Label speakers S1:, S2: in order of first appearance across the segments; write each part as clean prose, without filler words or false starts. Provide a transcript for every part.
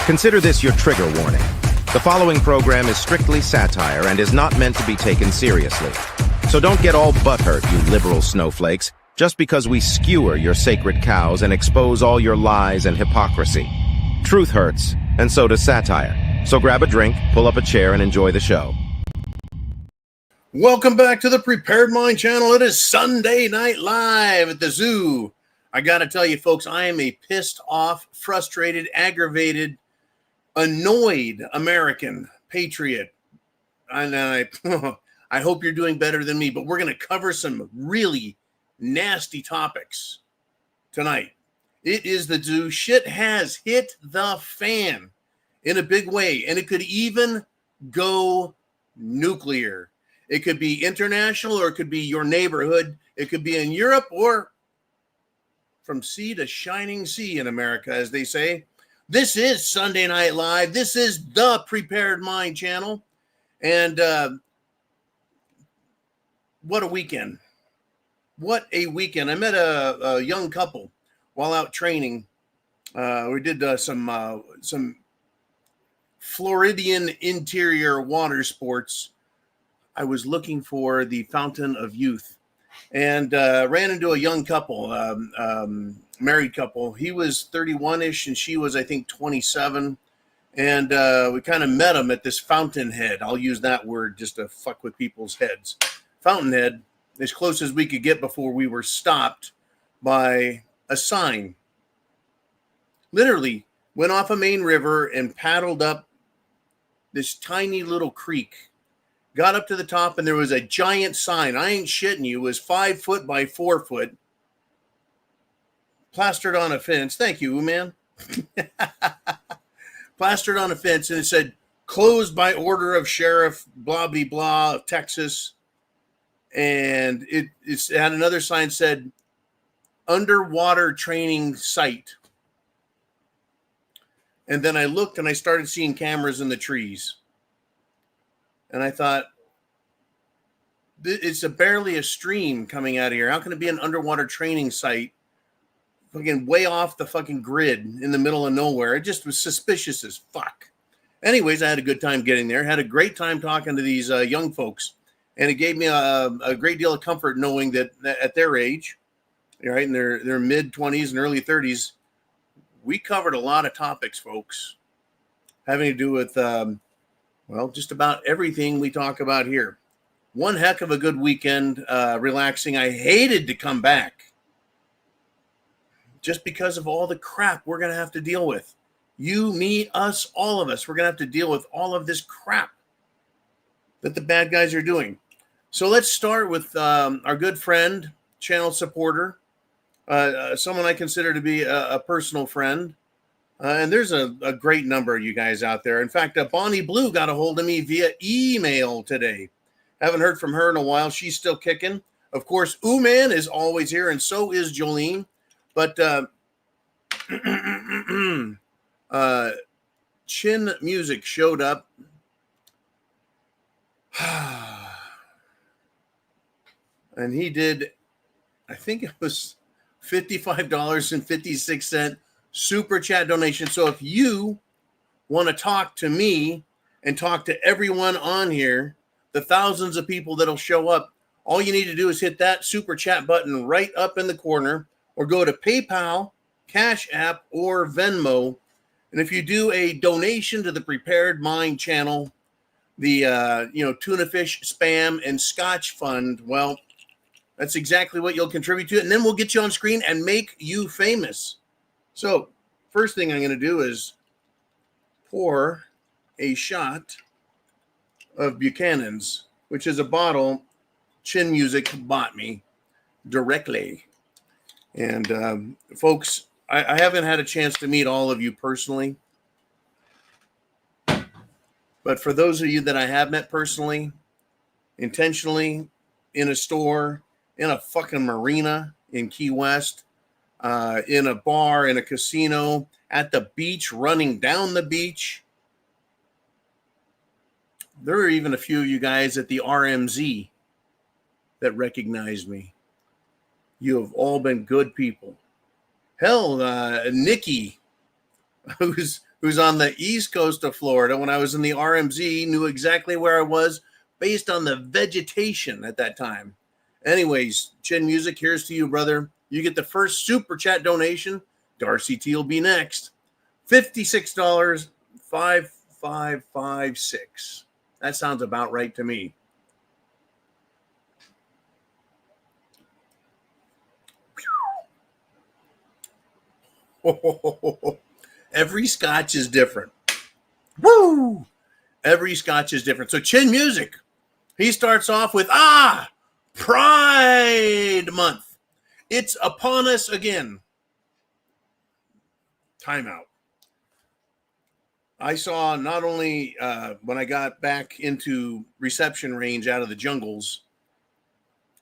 S1: Consider this your trigger warning. The following program is strictly satire and is not meant to be taken seriously. So don't get all butthurt, you liberal snowflakes, just because we skewer your sacred cows and expose all your lies and hypocrisy. Truth hurts, and so does satire. So grab a drink, pull up a chair, and enjoy the show.
S2: Welcome back to the Prepared Mind channel. It is Sunday Night Live at the zoo. I got to tell you, folks, I am a pissed off, frustrated, aggravated, annoyed American patriot. And I hope you're doing better than me, but we're going to cover some really nasty topics tonight. It is the zoo. Shit has hit the fan in a big way, and it could even go nuclear. It could be international, or it could be your neighborhood. It could be in Europe, or from sea to shining sea in America, as they say. This is Sunday Night Live. This is the Prepared Mind channel. And what a weekend. What a weekend. I met a young couple while out training. We did some Floridian interior water sports. I was looking for the Fountain of Youth and ran into a young couple, married couple. He was 31-ish and she was, I think, 27. And we kind of met them at this fountainhead. I'll use that word just to fuck with people's heads. Fountainhead, as close as we could get before we were stopped by a sign. Literally went off a main river and paddled up this tiny little creek. Got up to the top, and there was a giant sign. I ain't shitting you. It was 5 foot by 4 foot. Plastered on a fence. Thank you, man. Plastered on a fence, and it said, closed by order of Sheriff blah, blah, blah of Texas. And it had another sign said, underwater training site. And then I looked, and I started seeing cameras in the trees. And I thought, it's barely a stream coming out of here. How can it be an underwater training site fucking way off the fucking grid in the middle of nowhere? It just was suspicious as fuck. Anyways, I had a good time getting there. Had a great time talking to these young folks. And it gave me a great deal of comfort knowing that at their age, right, in their mid-20s and early 30s, we covered a lot of topics, folks, having to do with well, just about everything we talk about here. One heck of a good weekend, relaxing. I hated to come back just because of all the crap we're going to have to deal with. You, me, us, all of us. We're going to have to deal with all of this crap that the bad guys are doing. So let's start with our good friend, channel supporter, someone I consider to be a personal friend. And there's a great number of you guys out there. In fact, Bonnie Blue got a hold of me via email today. Haven't heard from her in a while. She's still kicking. Of course, Ooman is always here, and so is Jolene. But Chin Music showed up. And he did, I think it was $55.56 super chat donation. So if you want to talk to me and talk to everyone on here, the thousands of people that'll show up, all you need to do is hit that super chat button right up in the corner, or go to PayPal, Cash App, or Venmo. And if you do a donation to the Prepared Mind channel, the tuna fish, spam, and scotch fund, well, that's exactly what you'll contribute to. And then we'll get you on screen and make you famous. So first thing I'm going to do is pour a shot of Buchanan's, which is a bottle Chin Music bought me directly. And folks, I haven't had a chance to meet all of you personally. But for those of you that I have met personally, intentionally, in a store, in a fucking marina in Key West, in a bar, in a casino, at the beach, running down the beach. There are even a few of you guys at the RMZ that recognize me. You have all been good people. Hell, Nikki, who's who's on the east coast of Florida, when I was in the RMZ, knew exactly where I was based on the vegetation at that time. Anyways, Chin Music, here's to you, brother. You get the first super chat donation. Darcy T will be next. $56, 5556. That sounds about right to me. Every scotch is different. Woo! Every scotch is different. So Chin Music, he starts off with, Pride Month. It's upon us again. Timeout. I saw not only when I got back into reception range out of the jungles,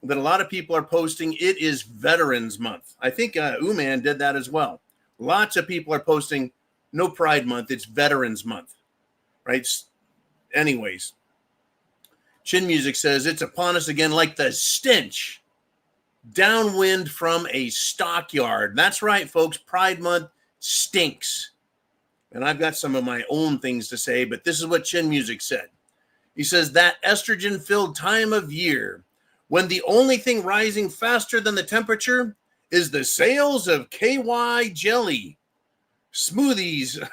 S2: that a lot of people are posting it is Veterans Month. I think Uman did that as well. Lots of people are posting no Pride Month, it's Veterans Month, right? Anyways, Chin Music says it's upon us again like the stench downwind from a stockyard. That's right, folks. Pride Month stinks. And I've got some of my own things to say, but this is what Chin Music said. He says that estrogen-filled time of year when the only thing rising faster than the temperature is the sales of KY jelly. Smoothies.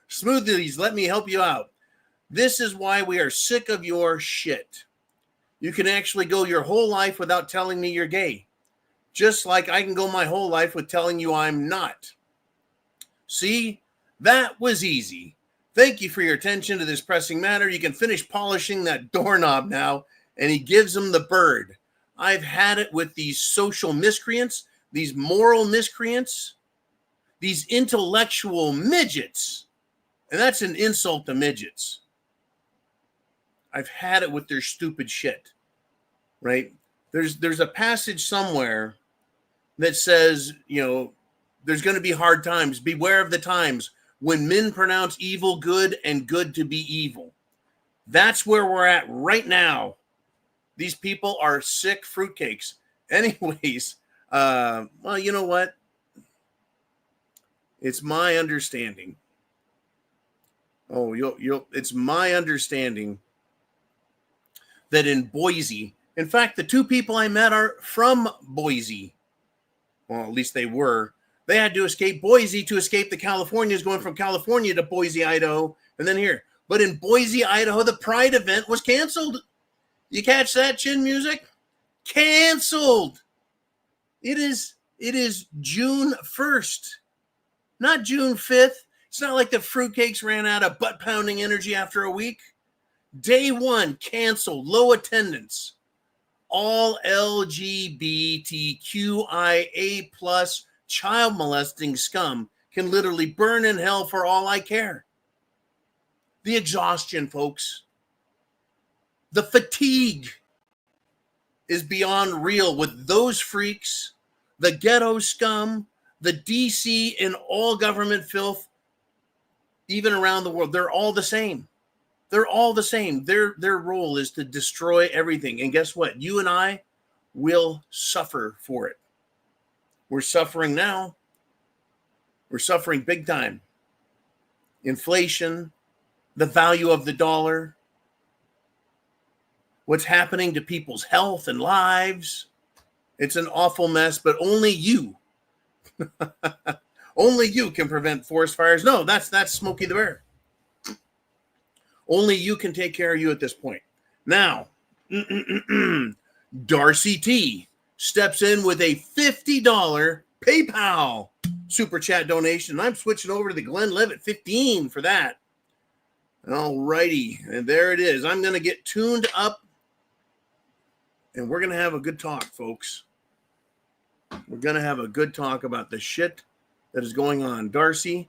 S2: Smoothies, let me help you out. This is why we are sick of your shit. You can actually go your whole life without telling me you're gay. Just like I can go my whole life with telling you I'm not. See, that was easy. Thank you for your attention to this pressing matter. You can finish polishing that doorknob now. And he gives him the bird. I've had it with these social miscreants, these moral miscreants, these intellectual midgets. And that's an insult to midgets. I've had it with their stupid shit, right? There's a passage somewhere that says, there's going to be hard times. Beware of the times when men pronounce evil good and good to be evil. That's where we're at right now. These people are sick fruitcakes. Anyways, well, you know what? It's my understanding. It's my understanding that in Boise, in fact, the two people I met are from Boise. Well, at least they were. They had to escape Boise to escape the Californians going from California to Boise, Idaho, and then here. But in Boise, Idaho, the Pride event was canceled. You catch that, Chin Music? Canceled. It is June 1st, not June 5th. It's not like the fruitcakes ran out of butt-pounding energy after a week. Day one, canceled, low attendance. All LGBTQIA plus child molesting scum can literally burn in hell for all I care. The exhaustion, folks. The fatigue is beyond real with those freaks, the ghetto scum, the DC and all government filth, even around the world. They're all the same. They're all the same. Their role is to destroy everything. And guess what? You and I will suffer for it. We're suffering now. We're suffering big time. Inflation, the value of the dollar, what's happening to people's health and lives. It's an awful mess, but only you, only you can prevent forest fires. No, that's Smokey the Bear. Only you can take care of you at this point. Now, Darcy T steps in with a $50 PayPal super chat donation. I'm switching over to the Glenn Levitt 15 for that. All righty, and there it is. I'm going to get tuned up, and we're going to have a good talk, folks. We're going to have a good talk about the shit that is going on. Darcy,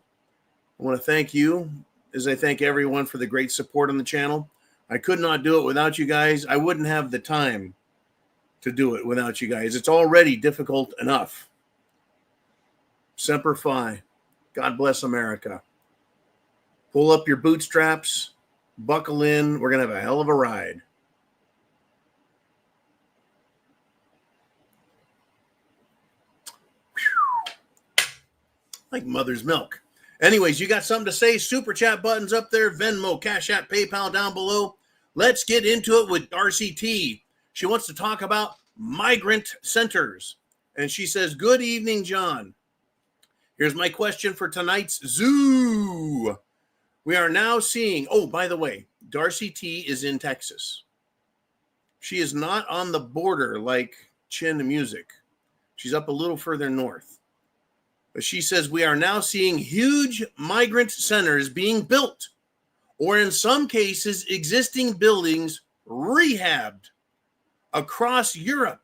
S2: I want to thank you, as I thank everyone for the great support on the channel. I could not do it without you guys. I wouldn't have the time to do it without you guys. It's already difficult enough. Semper Fi. God bless America. Pull up your bootstraps, buckle in. We're going to have a hell of a ride. Whew. Like mother's milk. Anyways, you got something to say? Super chat buttons up there, Venmo, Cash App, PayPal down below. Let's get into it with Darcy T. She wants to talk about migrant centers. And she says, good evening, John. Here's my question for tonight's Zoo. We are now seeing, oh, by the way, Darcy T is in Texas. She is not on the border like Chin Music. She's up a little further north. But she says we are now seeing huge migrant centers being built, or in some cases, existing buildings rehabbed across Europe,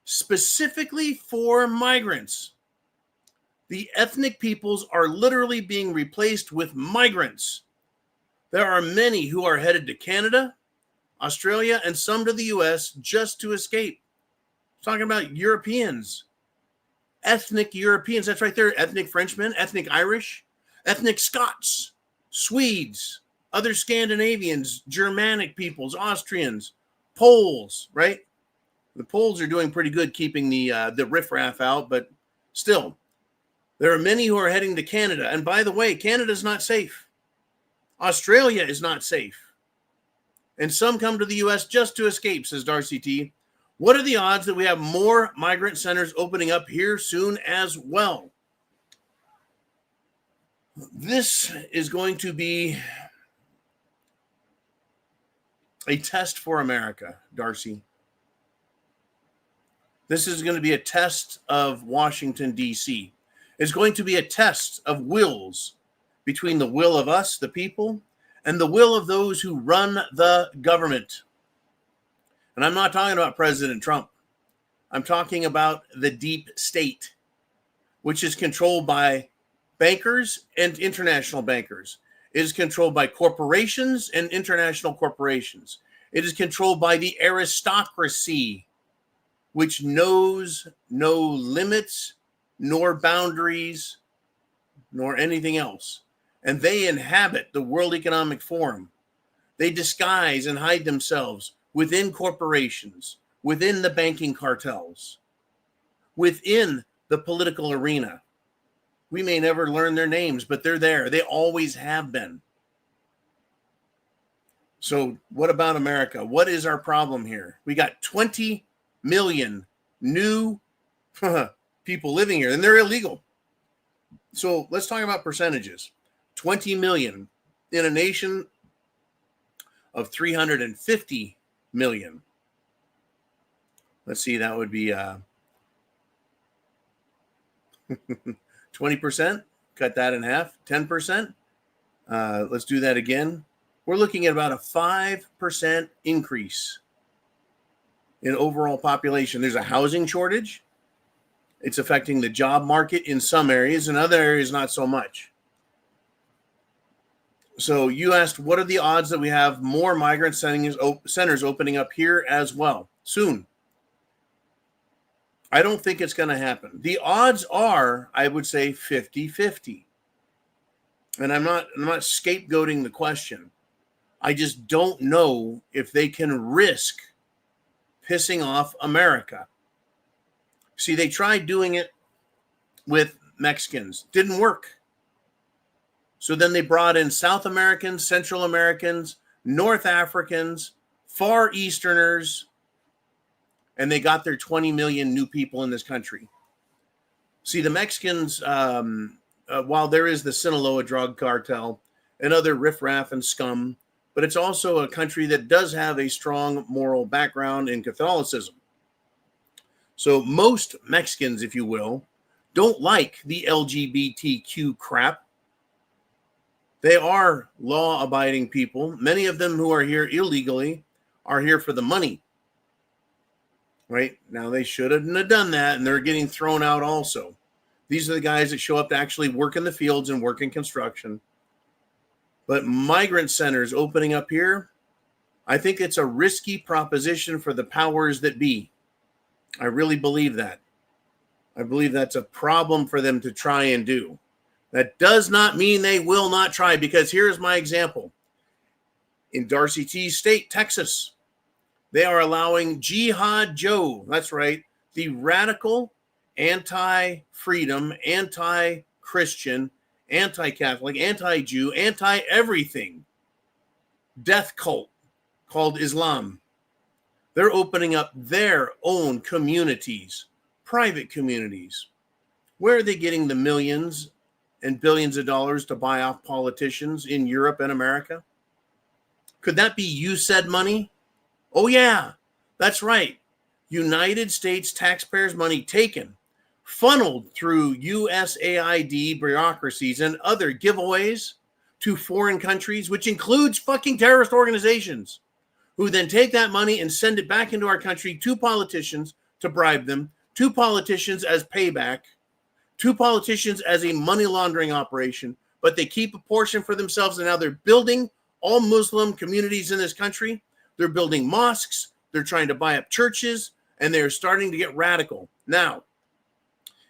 S2: specifically for migrants. The ethnic peoples are literally being replaced with migrants. There are many who are headed to Canada, Australia, and some to the US just to escape. I'm talking about Europeans, ethnic Europeans. That's right there. Ethnic Frenchmen, ethnic Irish, ethnic Scots, Swedes, other Scandinavians, Germanic peoples, Austrians, Poles, right? The Poles are doing pretty good keeping the riffraff out, but still, there are many who are heading to Canada. And by the way, Canada's not safe. Australia is not safe. And some come to the U.S. just to escape, says Darcy T. What are the odds that we have more migrant centers opening up here soon as well? This is going to be a test for America, Darcy. This is going to be a test of Washington, D.C. It's going to be a test of wills between the will of us, the people, and the will of those who run the government. And I'm not talking about President Trump. I'm talking about the deep state, which is controlled by bankers and international bankers. It is controlled by corporations and international corporations. It is controlled by the aristocracy, which knows no limits, nor boundaries, nor anything else. And they inhabit the World Economic Forum. They disguise and hide themselves within corporations, within the banking cartels, within the political arena. We may never learn their names, but they're there. They always have been. So what about America? What is our problem here? We got 20 million new people living here, and they're illegal. So let's talk about percentages. 20 million in a nation of 350 million. Let's see, that would be 20%. Cut that in half. 10%. Let's do that again. We're looking at about a 5% increase in overall population. There's a housing shortage. It's affecting the job market in some areas, in other areas, not so much. So you asked, what are the odds that we have more migrant centers opening up here as well soon? I don't think it's going to happen. The odds are, I would say, 50-50. And I'm not scapegoating the question. I just don't know if they can risk pissing off America. See, they tried doing it with Mexicans. Didn't work. So then they brought in South Americans, Central Americans, North Africans, Far Easterners, and they got their 20 million new people in this country. See, the Mexicans, while there is the Sinaloa drug cartel and other riffraff and scum, but it's also a country that does have a strong moral background in Catholicism. So most Mexicans, if you will, don't like the LGBTQ crap. They are law-abiding people. Many of them who are here illegally are here for the money. Right? Now, they shouldn't have done that, and they're getting thrown out also. These are the guys that show up to actually work in the fields and work in construction. But migrant centers opening up here, I think it's a risky proposition for the powers that be. I really believe that. I believe that's a problem for them to try and do. That does not mean they will not try, because here's my example. In Darcy T's state, Texas, they are allowing Jihad Joe, that's right, the radical, anti-freedom, anti-Christian, anti-Catholic, anti-Jew, anti-everything death cult called Islam. They're opening up their own communities, private communities. Where are they getting the millions and billions of dollars to buy off politicians in Europe and America? Could that be you said money? Oh, yeah, that's right. United States taxpayers' money taken, funneled through USAID bureaucracies and other giveaways to foreign countries, which includes fucking terrorist organizations, who then take that money and send it back into our country to politicians to bribe them, to politicians as payback, to politicians as a money laundering operation, but they keep a portion for themselves, and now they're building all Muslim communities in this country. They're building mosques. They're trying to buy up churches, and they're starting to get radical. Now,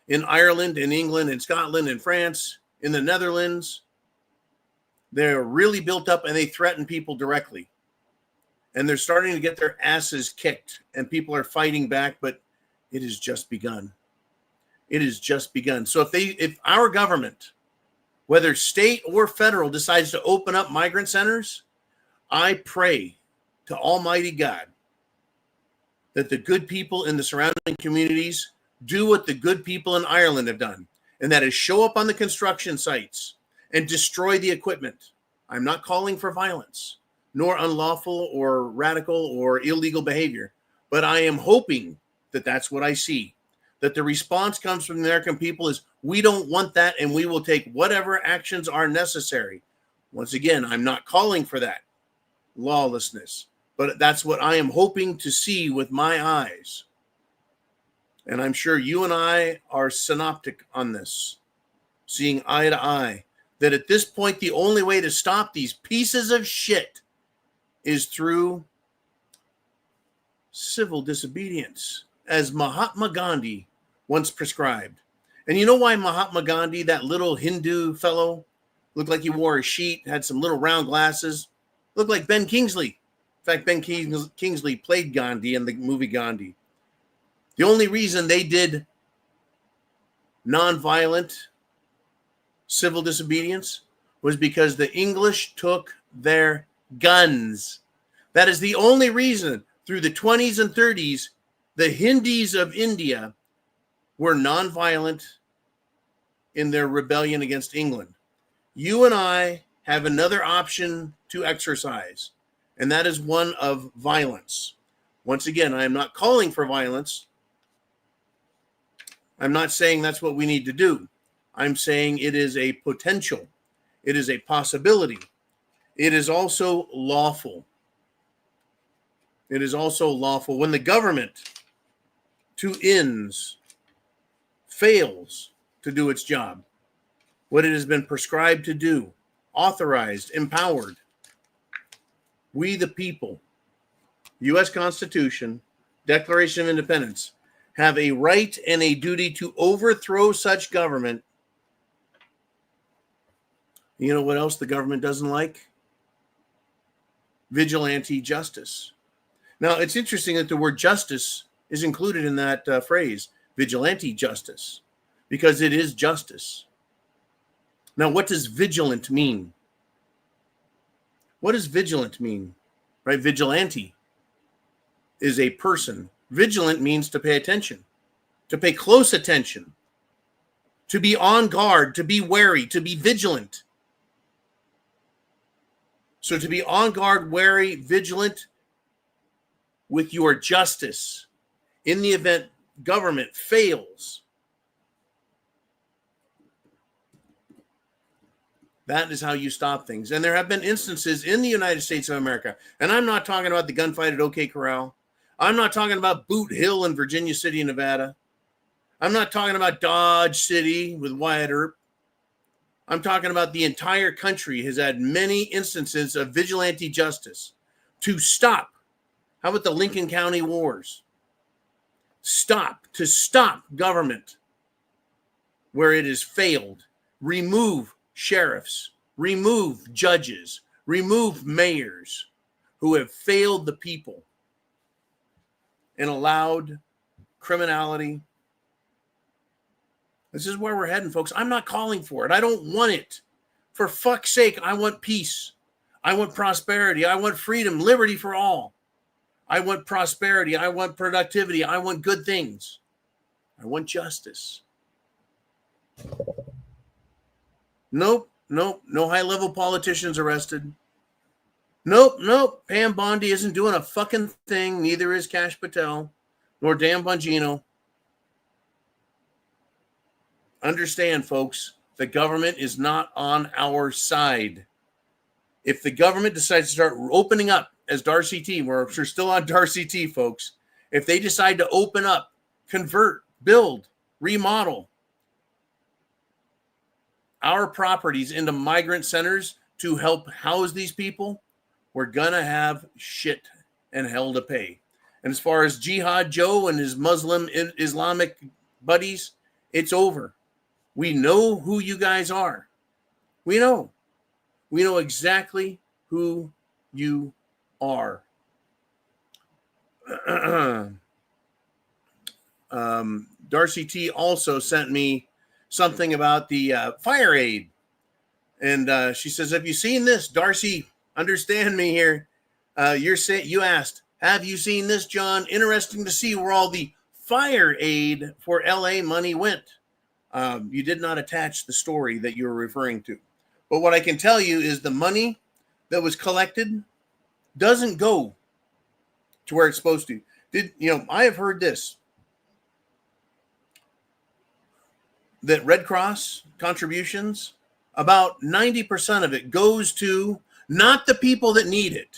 S2: in Ireland, in England, in Scotland, in France, in the Netherlands, they're really built up, and they threaten people directly. And they're starting to get their asses kicked, and people are fighting back, but it has just begun. It has just begun. So if our government, whether state or federal, decides to open up migrant centers, I pray to Almighty God that the good people in the surrounding communities do what the good people in Ireland have done, and that is show up on the construction sites and destroy the equipment. I'm not calling for violence, nor unlawful or radical or illegal behavior, but I am hoping that that's what I see, that the response comes from the American people is, we don't want that, and we will take whatever actions are necessary. Once again, I'm not calling for that lawlessness, but that's what I am hoping to see with my eyes. And I'm sure you and I are synoptic on this, seeing eye to eye, that at this point, the only way to stop these pieces of shit is through civil disobedience, as Mahatma Gandhi once prescribed. And you know why Mahatma Gandhi, that little Hindu fellow, looked like he wore a sheet, had some little round glasses, looked like Ben Kingsley. In fact, Ben Kingsley played Gandhi in the movie Gandhi. The only reason they did nonviolent civil disobedience was because the English took their guns. That is the only reason through the 20s and 30s, the Hindus of India were nonviolent in their rebellion against England. You and I have another option to exercise, and that is one of violence. Once again, I am not calling for violence. I'm not saying that's what we need to do. I'm saying it is a potential. It is a possibility. It is also lawful. It is also lawful when the government, to ends, fails to do its job, what it has been prescribed to do, authorized, empowered. We the people, U.S. Constitution, Declaration of Independence, have a right and a duty to overthrow such government. You know what else the government doesn't like? Vigilante justice. Now, it's interesting that the word justice is included in that phrase, vigilante justice, because it is justice. Now, what does vigilant mean? What does vigilant mean? Right? Vigilante is a person. Vigilant means to pay attention, to pay close attention, to be on guard, to be wary, to be vigilant. So to be on guard, wary, vigilant with your justice in the event government fails. That is how you stop things. And there have been instances in the United States of America, and I'm not talking about the gunfight at OK Corral. I'm not talking about Boot Hill in Virginia City, Nevada. I'm not talking about Dodge City with Wyatt Earp. I'm talking about the entire country has had many instances of vigilante justice to stop. How about the Lincoln County Wars? To stop government where it has failed. Remove sheriffs, remove judges, remove mayors who have failed the people and allowed criminality, This is where we're heading, folks. I'm not calling for it. I don't want it. For fuck's sake, I want peace. I want prosperity. I want freedom, liberty for all. I want prosperity. I want productivity. I want good things. I want justice. Nope. No high-level politicians arrested. Nope. Pam Bondi isn't doing a fucking thing. Neither is Kash Patel, nor Dan Bongino. Understand, folks, the government is not on our side. If the government decides to start opening up, as Darcy T, we're still on Darcy T, folks. If they decide to open up, convert, build, remodel our properties into migrant centers to help house these people, we're going to have shit and hell to pay. And as far as Jihad Joe and his Muslim Islamic buddies, it's over. We know who you guys are. We know exactly who you are. Darcy T also sent me something about the fire aid. And she says, have you seen this? Darcy, understand me here. You asked, have you seen this, John? Interesting to see where all the fire aid for LA money went. You did not attach the story that you were referring to. But what I can tell you is the money that was collected doesn't go to where it's supposed to. I have heard this, that Red Cross contributions, about 90% of it goes to not the people that need it,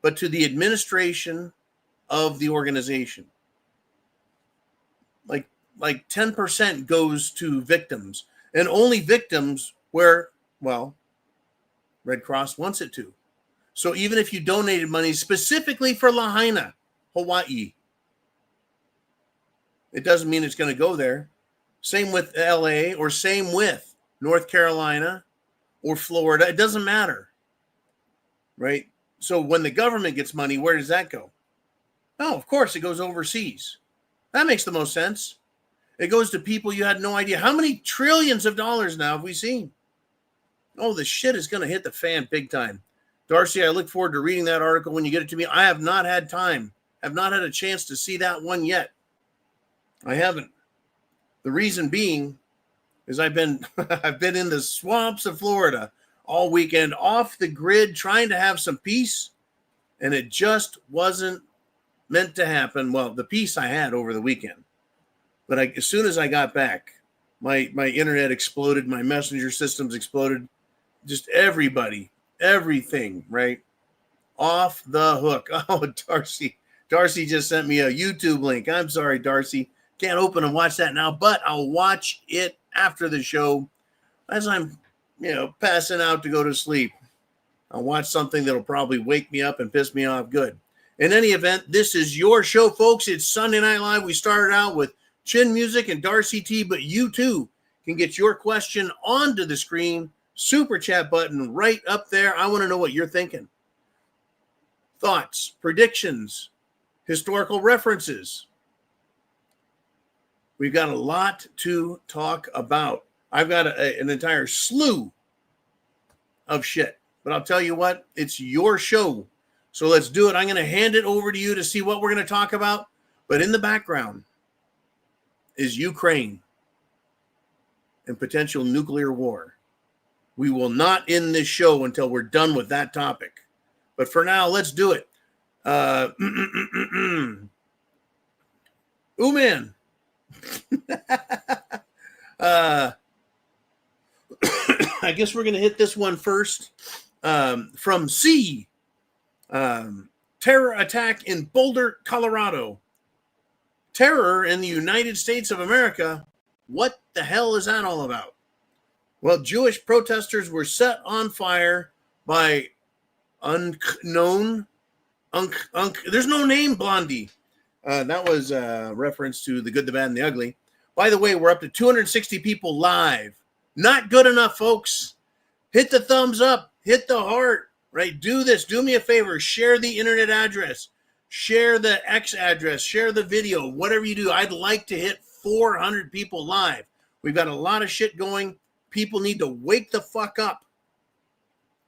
S2: but to the administration of the organization. Like 10% goes to victims, and only victims where, well, Red Cross wants it to. So even if you donated money specifically for Lahaina, Hawaii, it doesn't mean it's going to go there. Same with LA, or same with North Carolina or Florida. It doesn't matter, right? So when the government gets money, where does that go? Oh, of course, it goes overseas. That makes the most sense. It goes to people you had no idea. How many trillions of dollars now have we seen? Oh, the shit is going to hit the fan big time. Darcy, I look forward to reading that article when you get it to me. I have not had time. I've not had a chance to see that one yet. I haven't. The reason being is I've been in the swamps of Florida all weekend, off the grid, trying to have some peace, and it just wasn't meant to happen. Well, the peace I had over the weekend. But as soon as I got back, my internet exploded, my messenger systems exploded, just everything, right? Off the hook. Oh, Darcy just sent me a YouTube link. I'm sorry, Darcy. Can't open and watch that now, but I'll watch it after the show as I'm, passing out to go to sleep. I'll watch something that'll probably wake me up and piss me off good. In any event, this is your show, folks. It's Sunday Night Live. We started out with Chin Music and Darcy T, but you too can get your question onto the screen. Super chat button right up there. I want to know what you're thinking. Thoughts, predictions, historical references. We've got a lot to talk about. I've got an entire slew of shit, but I'll tell you what, it's your show. So let's do it. I'm going to hand it over to you to see what we're going to talk about. But in the background is Ukraine and potential nuclear war. We will not end this show until we're done with that topic. But for now, let's do it. Ooh, man. I guess we're going to hit this one first. From C. Terror attack in Boulder, Colorado. Terror in the United States of America. What the hell is that all about? Well, Jewish protesters were set on fire by unknown. There's no name, Blondie. That was a reference to The Good, the Bad, and the Ugly. By the way, we're up to 260 people live. Not good enough, folks. Hit the thumbs up. Hit the heart. Right? Do this. Do me a favor. Share the internet address. Share the X address. Share the video. Whatever you do. I'd like to hit 400 people live. We've got a lot of shit going. People need to wake the fuck up.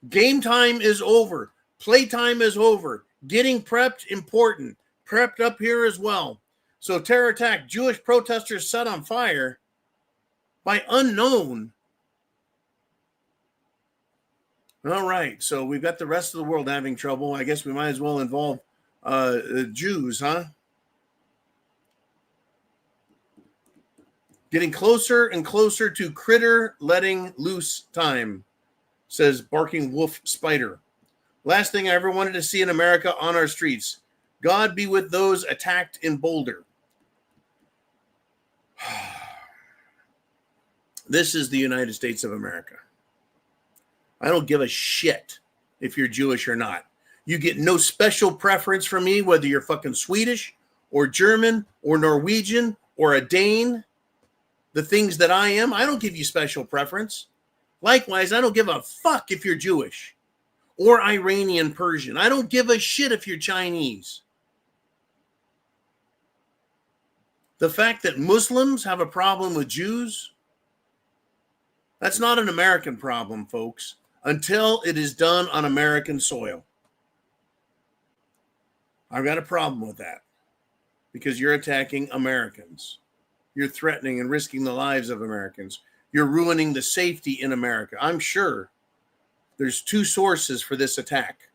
S2: Game time is over. Playtime is over. Getting prepped, important. Prepped up here as well. So terror attack, Jewish protesters set on fire by unknown. All right, so we've got the rest of the world having trouble. I guess we might as well involve Jews, huh? Getting closer and closer to critter letting loose time, says Barking Wolf Spider. Last thing I ever wanted to see in America on our streets. God be with those attacked in Boulder. This is the United States of America. I don't give a shit if you're Jewish or not. You get no special preference for me, whether you're fucking Swedish or German or Norwegian or a Dane. The things that I am, I don't give you special preference. Likewise, I don't give a fuck if you're Jewish or Iranian Persian. I don't give a shit if you're Chinese. The fact that Muslims have a problem with Jews, that's not an American problem, folks, until it is done on American soil. I've got a problem with that because you're attacking Americans. You're threatening and risking the lives of Americans. You're ruining the safety in America. I'm sure there's two sources for this attack.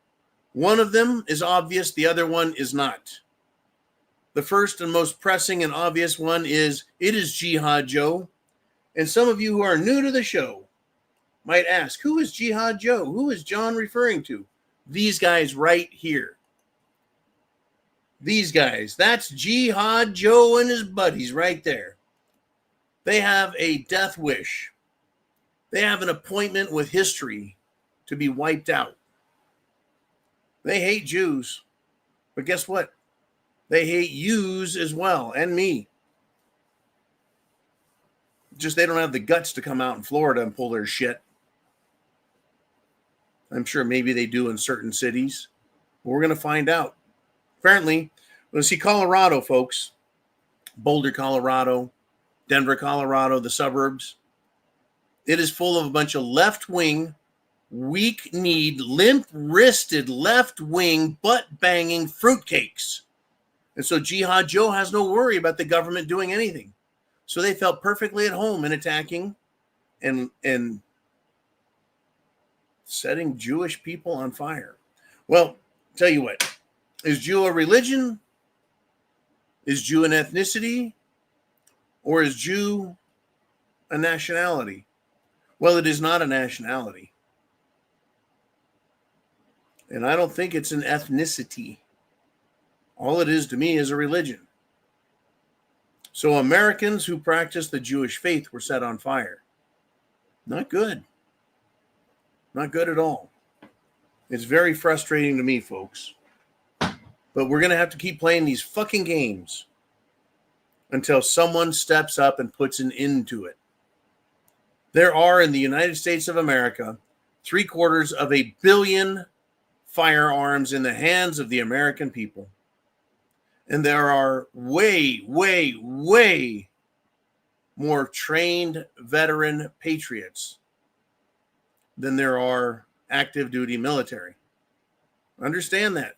S2: One of them is obvious. The other one is not. The first and most pressing and obvious one is, it is Jihad Joe. And some of you who are new to the show might ask, who is Jihad Joe? Who is John referring to? These guys right here. These guys. That's Jihad Joe and his buddies right there. They have a death wish. They have an appointment with history to be wiped out. They hate Jews. But guess what? They hate yous as well, and me. Just they don't have the guts to come out in Florida and pull their shit. I'm sure maybe they do in certain cities. But we're going to find out. Apparently, we're going to see Colorado, folks. Boulder, Colorado. Denver, Colorado, the suburbs. It is full of a bunch of left-wing, weak-kneed, limp-wristed, left-wing, butt-banging fruitcakes. And so Jihad Joe has no worry about the government doing anything. So they felt perfectly at home in attacking and setting Jewish people on fire. Well, tell you what, is Jew a religion? Is Jew an ethnicity? Or is Jew a nationality? Well, it is not a nationality. And I don't think it's an ethnicity. All it is to me is a religion. So Americans who practice the Jewish faith were set on fire. Not good. Not good at all. It's very frustrating to me, folks. But we're going to have to keep playing these fucking games until someone steps up and puts an end to it. There are in the United States of America 750 million firearms in the hands of the American people. And there are way, way, way more trained veteran patriots than there are active duty military. Understand that.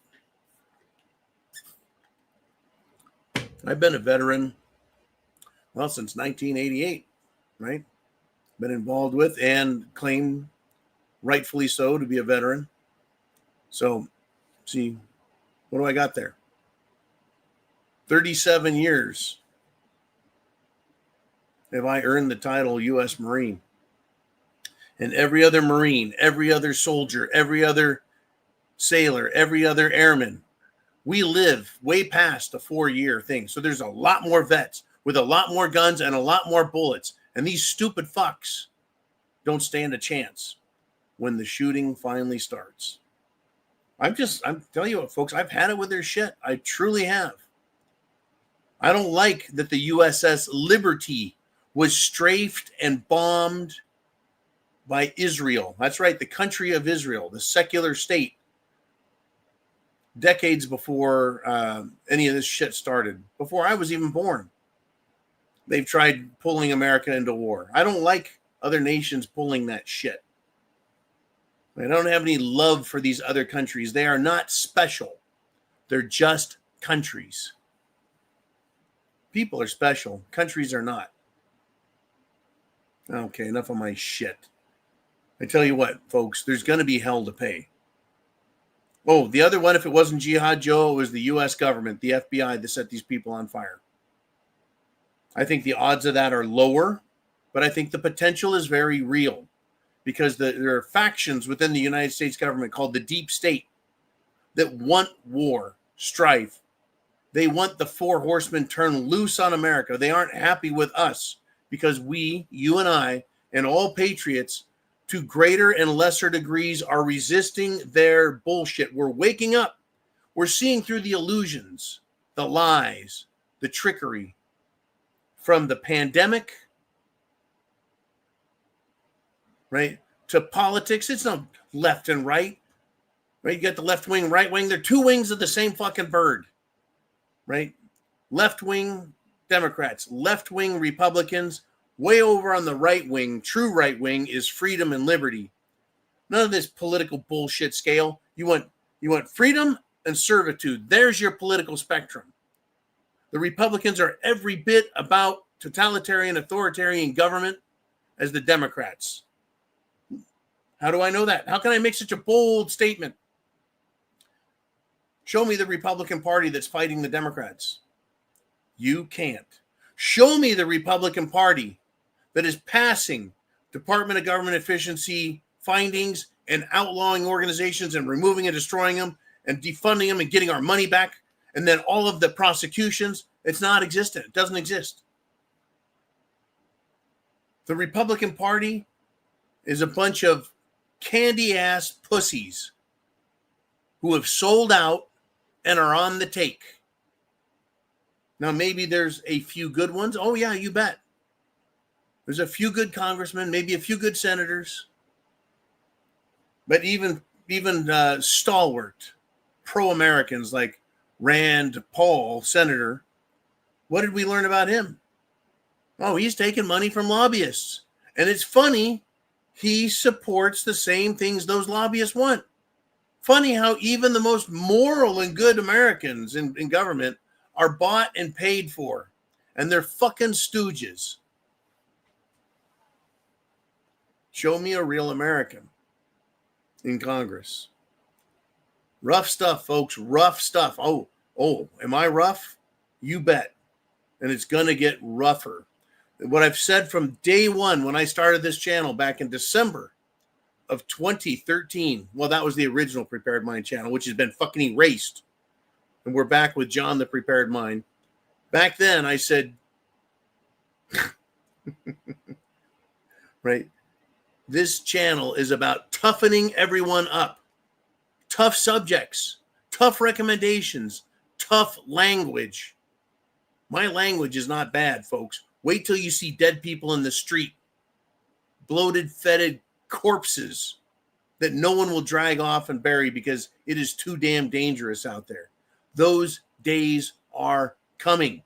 S2: I've been a veteran, well, since 1988, right? Been involved with and claim rightfully so to be a veteran. So, see, what do I got there? 37 years have I earned the title U.S. Marine. And every other Marine, every other soldier, every other sailor, every other airman, we live way past the 4-year thing. So there's a lot more vets with a lot more guns and a lot more bullets. And these stupid fucks don't stand a chance when the shooting finally starts. I'm telling you what, folks, I've had it with their shit. I truly have. I don't like that the USS Liberty was strafed and bombed by Israel. That's right, the country of Israel, the secular state, decades before any of this shit started, before I was even born. they've tried pulling America into war. I don't like other nations pulling that shit. I don't have any love for these other countries. They are not special. They're just countries. People are special. Countries are not. Okay, enough of my shit. I tell you what, folks, there's going to be hell to pay. Oh, the other one, if it wasn't Jihad Joe, it was the U.S. government, the FBI, that set these people on fire. I think the odds of that are lower, but I think the potential is very real because there are factions within the United States government called the deep state that want war, strife. They want the four horsemen turned loose on America. They aren't happy with us because we, you and I, and all patriots, to greater and lesser degrees, are resisting their bullshit. We're waking up. We're seeing through the illusions, the lies, the trickery from the pandemic, right, to politics. It's not left and right, right? You got the left wing, right wing. They're two wings of the same fucking bird, right? Left wing Democrats, left wing Republicans. Way over on the right wing, true right wing, is freedom and liberty. None of this political bullshit scale. You want freedom and servitude. There's your political spectrum. The Republicans are every bit about totalitarian, authoritarian government as the Democrats. How do I know that? How can I make such a bold statement? Show me the Republican Party that's fighting the Democrats. You can't. Show me the Republican Party that is passing Department of Government Efficiency findings and outlawing organizations and removing and destroying them and defunding them and getting our money back. And then all of the prosecutions, it's not existent. It doesn't exist. The Republican Party is a bunch of candy-ass pussies who have sold out and are on the take. Now, maybe there's a few good ones. Oh, yeah, you bet. There's a few good congressmen, maybe a few good senators. But even stalwart pro-Americans like Rand Paul, senator, what did we learn about him? Oh, he's taking money from lobbyists. And it's funny, he supports the same things those lobbyists want. Funny how even the most moral and good Americans in government are bought and paid for. And they're fucking stooges. Show me a real American in Congress. Rough stuff, folks. Rough stuff. Oh, am I rough? You bet. And it's going to get rougher. What I've said from day one when I started this channel back in December of 2013. Well, that was the original Prepared Mind channel, which has been fucking erased. And we're back with John the Prepared Mind. Back then, I said, right, this channel is about toughening everyone up. Tough subjects, tough recommendations, tough language. My language is not bad, folks. Wait till you see dead people in the street. Bloated, fetid corpses that no one will drag off and bury because it is too damn dangerous out there. Those days are coming.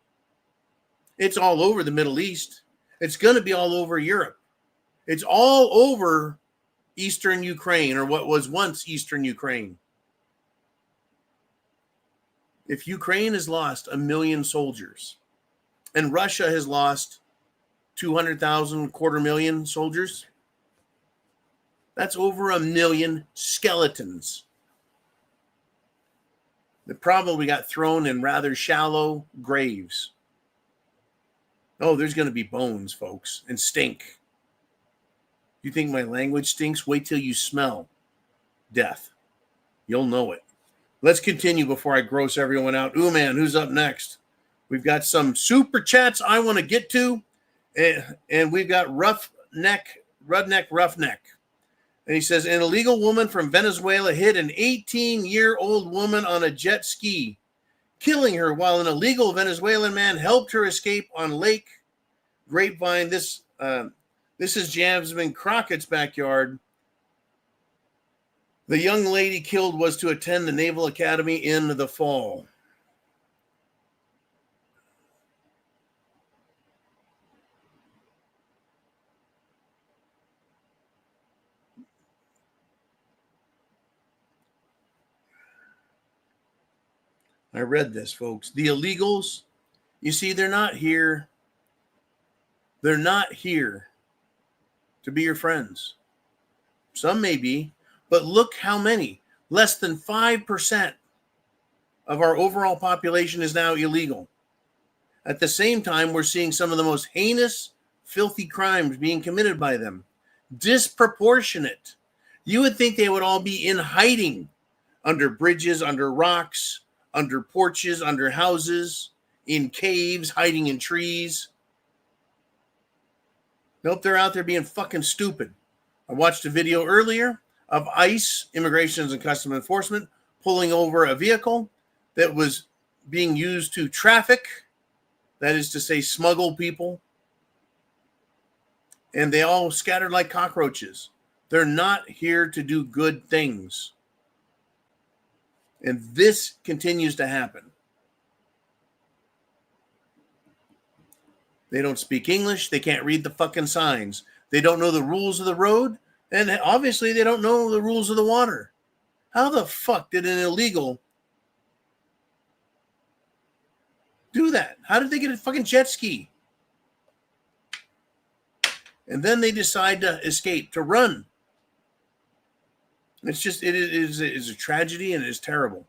S2: It's all over the Middle East. It's going to be all over Europe. It's all over Eastern Ukraine, or what was once Eastern Ukraine. If Ukraine has lost 1 million soldiers, and Russia has lost 200,000, 250,000 soldiers, that's over 1 million skeletons that probably got thrown in rather shallow graves. Oh, there's going to be bones, folks, and stink. You think my language stinks? Wait till you smell death. You'll know it. Let's continue before I gross everyone out. Ooh, man, who's up next? We've got some super chats I want to get to, and we've got Rudneck. And he says, an illegal woman from Venezuela hit an 18-year-old woman on a jet ski, killing her while an illegal Venezuelan man helped her escape on Lake Grapevine. This is Jasmine Crockett's backyard. The young lady killed was to attend the Naval Academy in the fall. I read this, folks. The illegals, you see, they're not here. They're not here to be your friends. Some may be, but look how many. Less than 5% of our overall population is now illegal. At the same time, we're seeing some of the most heinous, filthy crimes being committed by them. Disproportionate. You would think they would all be in hiding under bridges, under rocks, under porches, under houses, in caves, hiding in trees. Nope, they're out there being fucking stupid. I watched a video earlier of ICE, Immigration and Customs Enforcement, pulling over a vehicle that was being used to traffic, that is to say, smuggle people. And they all scattered like cockroaches. They're not here to do good things. And this continues to happen. They don't speak English. They can't read the fucking signs. They don't know the rules of the road. And obviously they don't know the rules of the water. How the fuck did an illegal do that? How did they get a fucking jet ski? And then they decide to escape, to run. It's just, it is a tragedy, and it is terrible.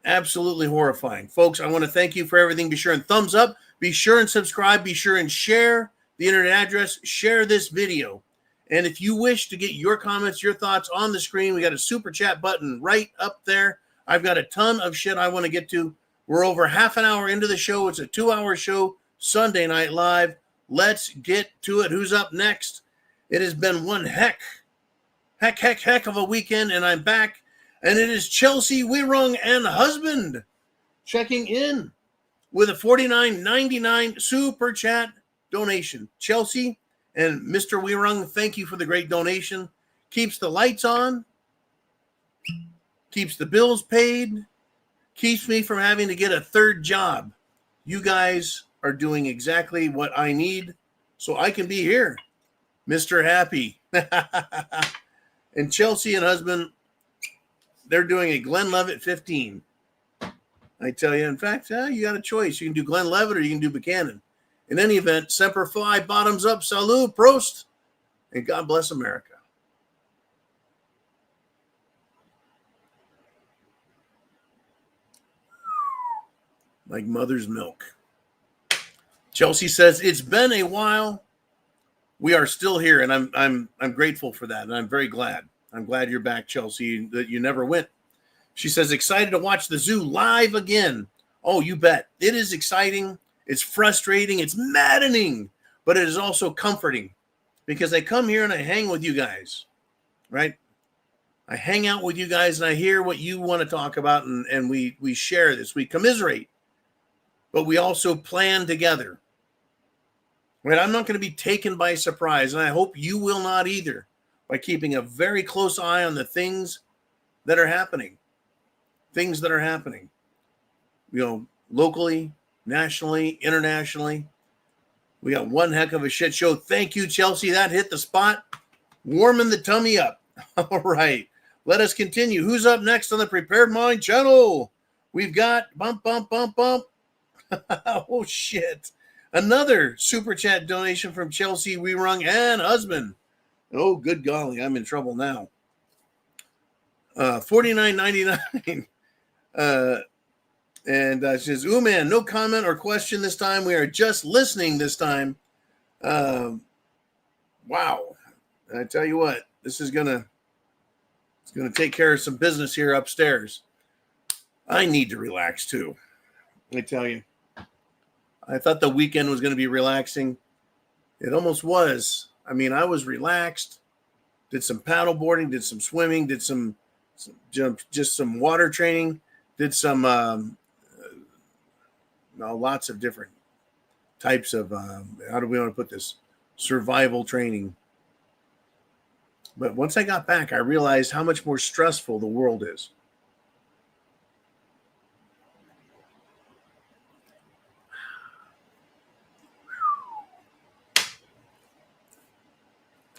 S2: Absolutely horrifying. Folks, I want to thank you for everything. Be sure and thumbs up. Be sure and subscribe. Be sure and share the internet address. Share this video. And if you wish to get your comments, your thoughts on the screen, we got a super chat button right up there. I've got a ton of shit I want to get to. We're over half an hour into the show. It's a 2-hour show, Sunday Night Live. Let's get to it. Who's up next? It has been one heck of a weekend, and I'm back. And it is Chelsea Weirung and husband checking in with a $49.99 super chat donation. Chelsea and Mr. Weirung, thank you for the great donation. Keeps the lights on, keeps the bills paid, keeps me from having to get a third job. You guys are doing exactly what I need so I can be here. Mr. Happy. And Chelsea and husband, they're doing a Glenn Levitt 15. I tell you, in fact, you got a choice. You can do Glenn Levitt or you can do Buchanan. In any event, Semper Fi, bottoms up, salute, prost, and God bless America. Like mother's milk. Chelsea says, it's been a while. We are still here, and I'm grateful for that, and I'm very glad. I'm glad you're back, Chelsea, that you never went. She says, excited to watch the zoo live again. Oh, you bet. It is exciting. It's frustrating. It's maddening, but it is also comforting because I come here and I hang with you guys, right? I hang out with you guys and I hear what you want to talk about, and we share this. We commiserate, but we also plan together. Right? I'm not going to be taken by surprise, and I hope you will not either, by keeping a very close eye on the things that are happening. Things that are happening, locally, nationally, internationally. We got one heck of a shit show. Thank you, Chelsea. That hit the spot. Warming the tummy up. All right. Let us continue. Who's up next on the Prepared Mind channel? We've got bump. Oh, shit. Another super chat donation from Chelsea Weirung and husband. Oh, good golly. I'm in trouble now. $49.99. And she says, ooh, man, no comment or question this time. We are just listening this time. Wow. I tell you what, this is gonna take care of some business here upstairs. I need to relax too. I tell you. I thought the weekend was going to be relaxing. It almost was. I mean, I was relaxed, did some paddle boarding, did some swimming, did some just some water training, did some lots of different types of how do we want to put this, survival training. But once I got back, I realized how much more stressful the world is.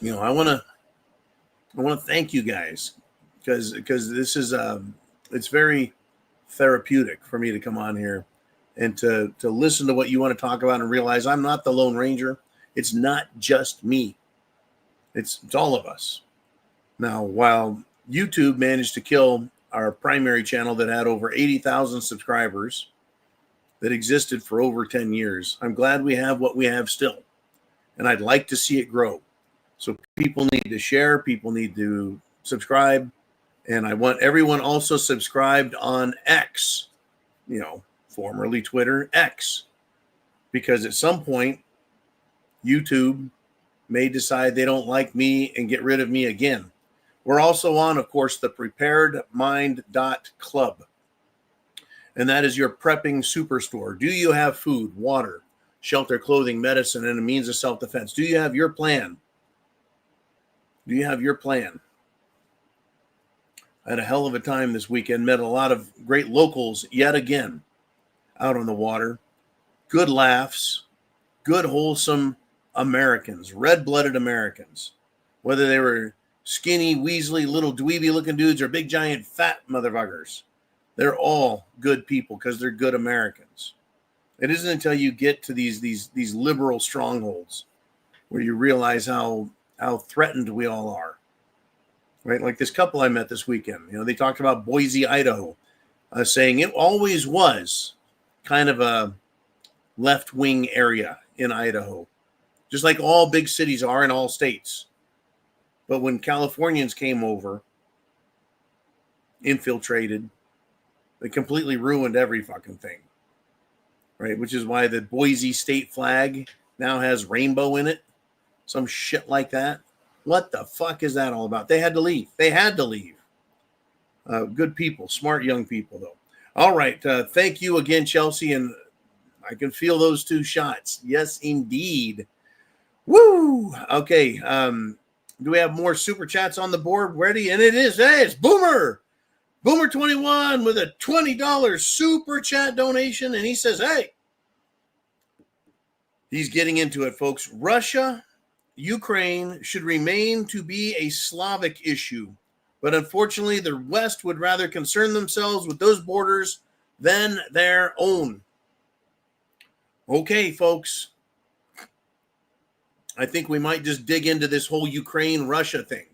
S2: I want to thank you guys because this is it's very therapeutic for me to come on here and to listen to what you want to talk about and realize I'm not the Lone Ranger. It's not just me. It's all of us. Now, while YouTube managed to kill our primary channel that had over 80,000 subscribers that existed for over 10 years, I'm glad we have what we have still. And I'd like to see it grow. So people need to share, people need to subscribe, and I want everyone also subscribed on X, formerly Twitter, X, because at some point, YouTube may decide they don't like me and get rid of me again. We're also on, of course, the preparedmind.club, and that is your prepping superstore. Do you have food, water, shelter, clothing, medicine, and a means of self-defense? Do you have your plan? Do you have your plan? I had a hell of a time this weekend, met a lot of great locals yet again out on the water. Good laughs, good, wholesome Americans, red-blooded Americans, whether they were skinny, weaselly, little dweeby-looking dudes or big, giant, fat motherfuckers. They're all good people because they're good Americans. It isn't until you get to these liberal strongholds where you realize how threatened we all are. Right? Like this couple I met this weekend, they talked about Boise, Idaho, saying it always was kind of a left-wing area in Idaho, just like all big cities are in all states. But when Californians came over, infiltrated, they completely ruined every fucking thing. Right? Which is why the Boise state flag now has rainbow in it. Some shit like that. What the fuck is that all about? They had to leave. Good people, smart young people, though. All right. Thank you again, Chelsea. And I can feel those 2 shots. Yes, indeed. Woo! Okay. Do we have more super chats on the board ready? And it is. Hey, it's Boomer. Boomer21 with a $20 super chat donation. And he says, hey, he's getting into it, folks. Russia, Ukraine should remain to be a Slavic issue. But unfortunately, the West would rather concern themselves with those borders than their own. Okay, folks. I think we might just dig into this whole Ukraine-Russia thing.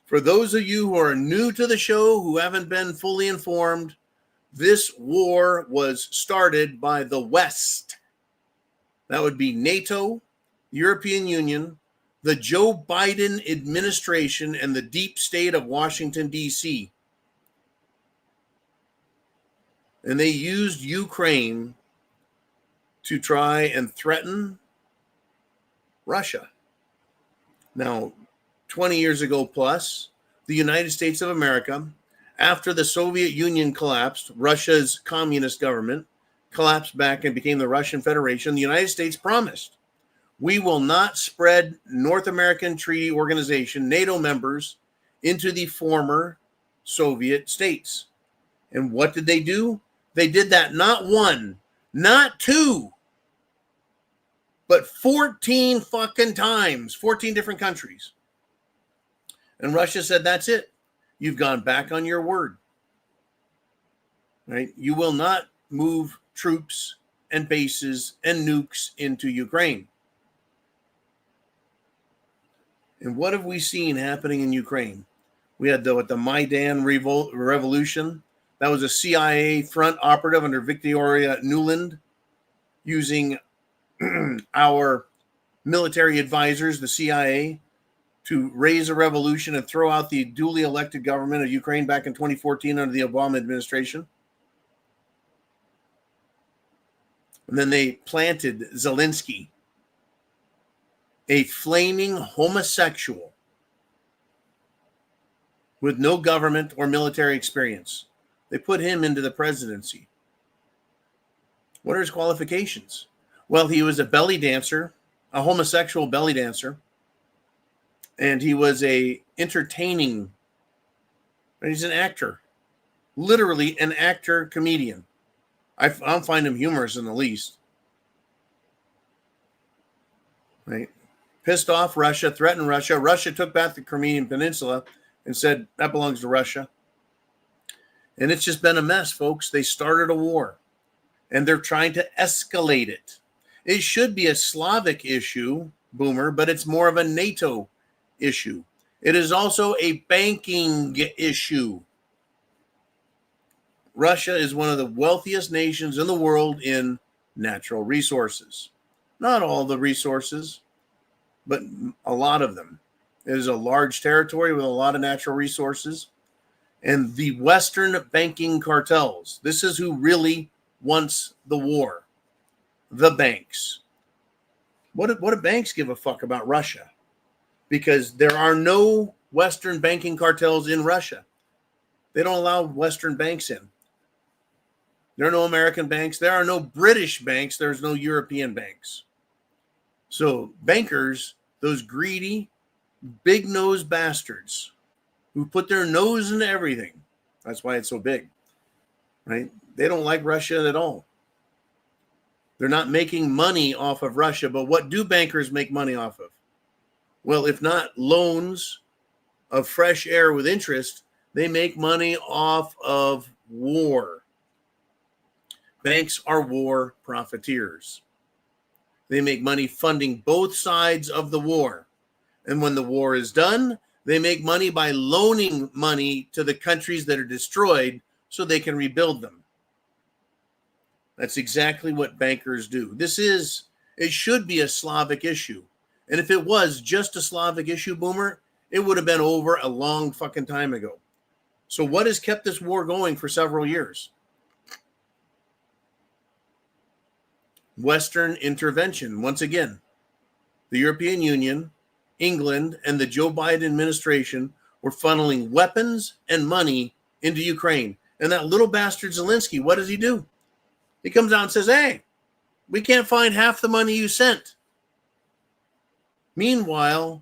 S2: For those of you who are new to the show, who haven't been fully informed, this war was started by the West. That would be NATO, European Union, the Joe Biden administration, and the deep state of Washington, D.C. And they used Ukraine to try and threaten Russia. Now, 20 years ago plus, the United States of America, after the Soviet Union collapsed, Russia's communist government collapsed back and became the Russian Federation, the United States promised, we will not spread North American Treaty Organization, NATO members, into the former Soviet states. And what did they do? They did that not 1, not 2, but 14 fucking times, 14 different countries. And Russia said, that's it. You've gone back on your word. Right? You will not move troops and bases and nukes into Ukraine. And what have we seen happening in Ukraine? We had the Maidan revolution. That was a CIA front operative under Victoria Nuland using our military advisors, the CIA, to raise a revolution and throw out the duly elected government of Ukraine back in 2014 under the Obama administration. And then they planted Zelensky, a flaming homosexual with no government or military experience. They put him into the presidency. What are his qualifications? Well, he was a belly dancer, a homosexual belly dancer, and he was he's an actor, literally an actor, comedian. I find him humorous in the least. Right? Pissed off Russia, threatened Russia. Russia took back the Crimean Peninsula and said that belongs to Russia. And it's just been a mess, folks. They started a war and they're trying to escalate it. It should be a Slavic issue, Boomer, but it's more of a NATO issue. It is also a banking issue. Russia is one of the wealthiest nations in the world in natural resources. Not all the resources, but a lot of them. It is a large territory with a lot of natural resources. And the Western banking cartels, this is who really wants the war. The banks. What do banks give a fuck about Russia? Because there are no Western banking cartels in Russia. They don't allow Western banks in. There are no American banks. There are no British banks. There's no European banks. So bankers, those greedy, big-nosed bastards who put their nose into everything. That's why it's so big, right? They don't like Russia at all. They're not making money off of Russia, but what do bankers make money off of? Well, if not loans of fresh air with interest, they make money off of war. Banks are war profiteers. They make money funding both sides of the war. And when the war is done, they make money by loaning money to the countries that are destroyed so they can rebuild them. That's exactly what bankers do. It should be a Slavic issue. And if it was just a Slavic issue, Boomer, it would have been over a long fucking time ago. So what has kept this war going for several years? Western intervention. Once again, the European Union, England, and the Joe Biden administration were funneling weapons and money into Ukraine. And that little bastard Zelensky, what does he do? He comes out and says, hey, we can't find half the money you sent. Meanwhile,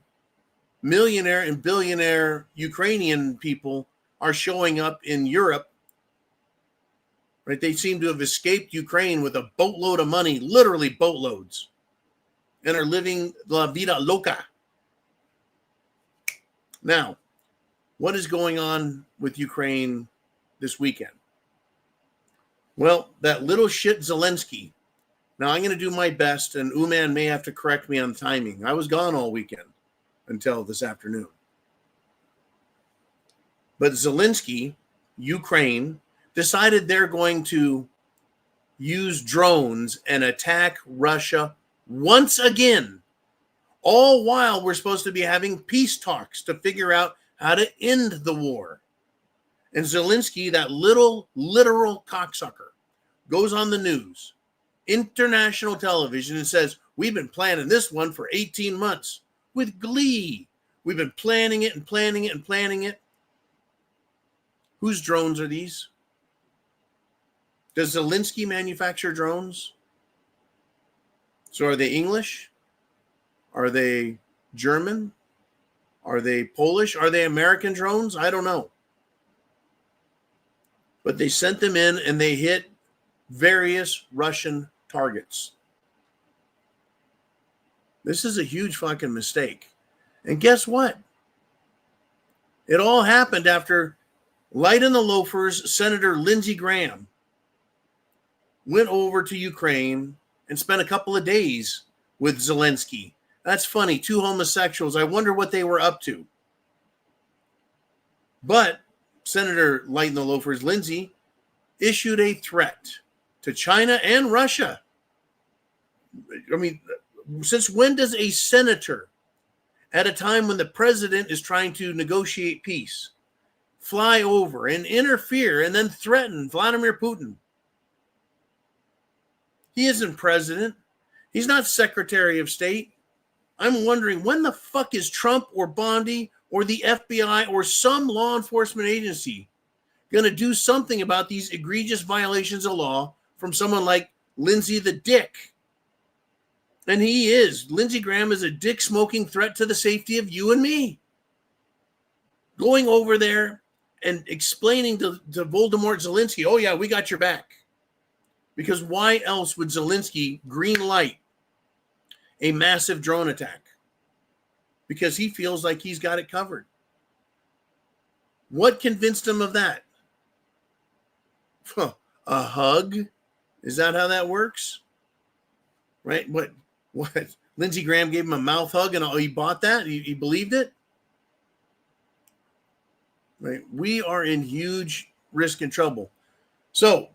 S2: millionaire and billionaire Ukrainian people are showing up in Europe. Right? They seem to have escaped Ukraine with a boatload of money, literally boatloads, and are living la vida loca. Now, what is going on with Ukraine this weekend? Well, that little shit Zelensky. Now, I'm going to do my best, and Uman may have to correct me on timing. I was gone all weekend until this afternoon. But Zelensky, Ukraine, decided they're going to use drones and attack Russia once again, all while we're supposed to be having peace talks to figure out how to end the war. And Zelensky, that little literal cocksucker, goes on the news, international television, and says, we've been planning this one for 18 months with glee. We've been planning it and planning it and planning it. Whose drones are these? Does Zelensky manufacture drones? So are they English? Are they German? Are they Polish? Are they American drones? I don't know. But they sent them in and they hit various Russian targets. This is a huge fucking mistake. And guess what? It all happened after Light and the Loafers, Senator Lindsey Graham, went over to Ukraine and spent a couple of days with Zelensky. That's funny. Two homosexuals. I wonder what they were up to. But Senator Light and the Loafers, Lindsey, issued a threat to China and Russia. I mean, since when does a senator, at a time when the president is trying to negotiate peace, fly over and interfere and then threaten Vladimir Putin? He isn't president. He's not Secretary of State. I'm wondering, when the fuck is Trump or Bondi or the FBI or some law enforcement agency going to do something about these egregious violations of law from someone like Lindsey the Dick? And he is. Lindsey Graham is a dick-smoking threat to the safety of you and me. Going over there and explaining to Voldemort Zelensky, oh yeah, we got your back. Because why else would Zelensky green light a massive drone attack? Because he feels like he's got it covered. What convinced him of that? A hug? Is that how that works? Right? What? Lindsey Graham gave him a mouth hug and he bought that? He believed it? Right? We are in huge risk and trouble. So,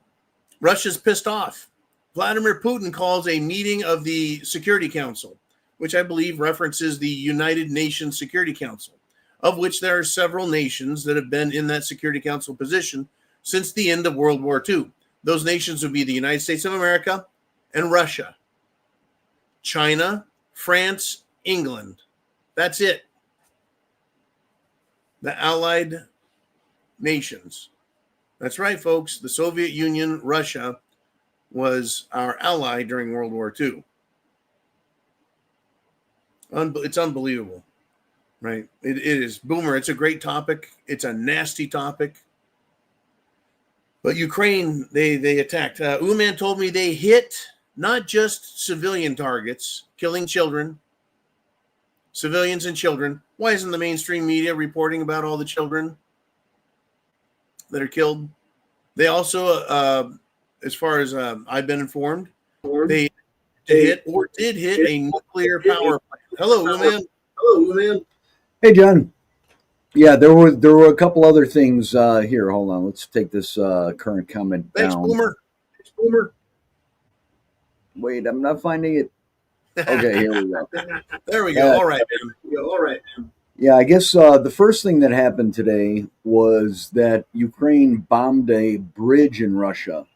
S2: Russia's pissed off. Vladimir Putin calls a meeting of the Security Council, which I believe references the United Nations Security Council, of which there are several nations that have been in that Security Council position since the end of World War II. Those nations would be the United States of America and Russia, China, France, England. That's it. The Allied nations. That's right, folks. The Soviet Union, Russia, was our ally during World War II. It's unbelievable, right? It is. Boomer, it's a great topic. It's a nasty topic. But Ukraine, they attacked. Uman told me they hit not just civilian targets, killing children, civilians and children. Why isn't the mainstream media reporting about all the children that are killed? They also, as far as I've been informed, they did hit a nuclear power plant. Hello, Uman.
S3: Hello, man. Hey, John. Yeah, there were a couple other things here. Hold on, let's take this current comment
S2: Thanks,
S3: down.
S2: Boomer. Thanks, Boomer.
S3: Wait, I'm not finding it. Okay, here we go.
S2: There we go. All right, man.
S3: Yeah, I guess the first thing that happened today was that Ukraine bombed a bridge in Russia.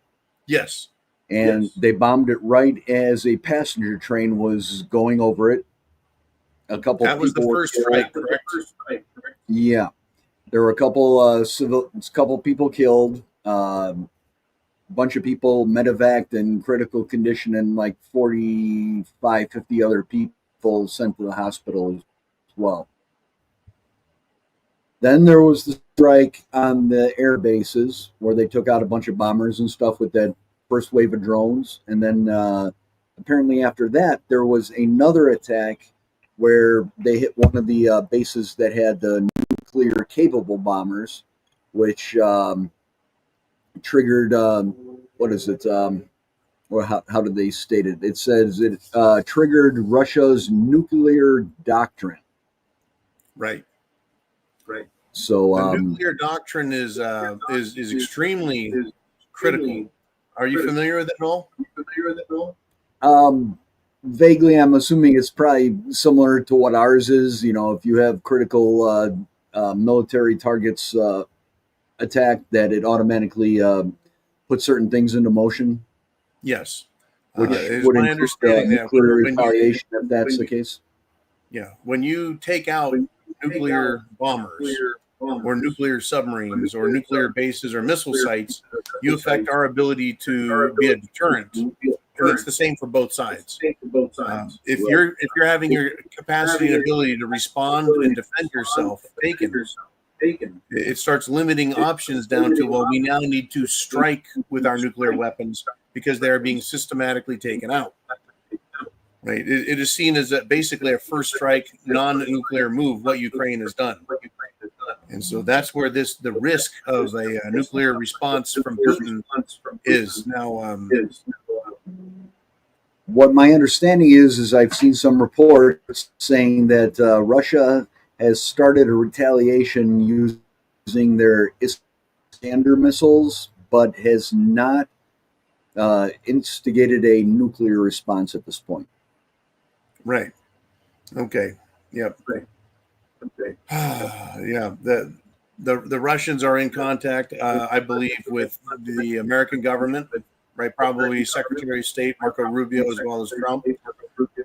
S2: Yes.
S3: And they bombed it right as a passenger train was going over it.
S2: That was the first strike, correct?
S3: Yeah, there were a couple people killed, bunch of people medevaced in critical condition, and like 45, 50 other people sent to the hospital as well. Then there was the strike on the air bases where they took out a bunch of bombers and stuff with that first wave of drones. And then apparently after that, there was another attack where they hit one of the bases that had the nuclear capable bombers, which triggered, what is it? Or how did they state it? It says it triggered Russia's nuclear doctrine.
S2: Right.
S3: So
S2: the nuclear doctrine is extremely critical. Are you familiar with it at all?
S3: Vaguely, I'm assuming it's probably similar to what ours is. You know, if you have critical military targets attacked, that it automatically puts certain things into motion.
S2: Yes.
S3: Which would include nuclear retaliation if that's the case.
S2: Yeah. When you take out nuclear bombers or nuclear submarines or nuclear bases or missile sites, you affect our ability to be a deterrent. And it's the same for both sides. If you're having your capacity and ability to respond and defend yourself taken, it starts limiting options down to, well, we now need to strike with our nuclear weapons because they are being systematically taken out. Right? It is seen as basically a first strike, non-nuclear move, what Ukraine has done. And so that's where the risk of a nuclear response from Putin is now.
S3: What my understanding is I've seen some reports saying that Russia has started a retaliation using their Iskander missiles, but has not instigated a nuclear response at this point.
S2: Right. Okay. Yep. Right. Okay. Yeah. The Russians are in contact, I believe, with the American government, right? Probably Secretary of State Marco Rubio as well as Trump.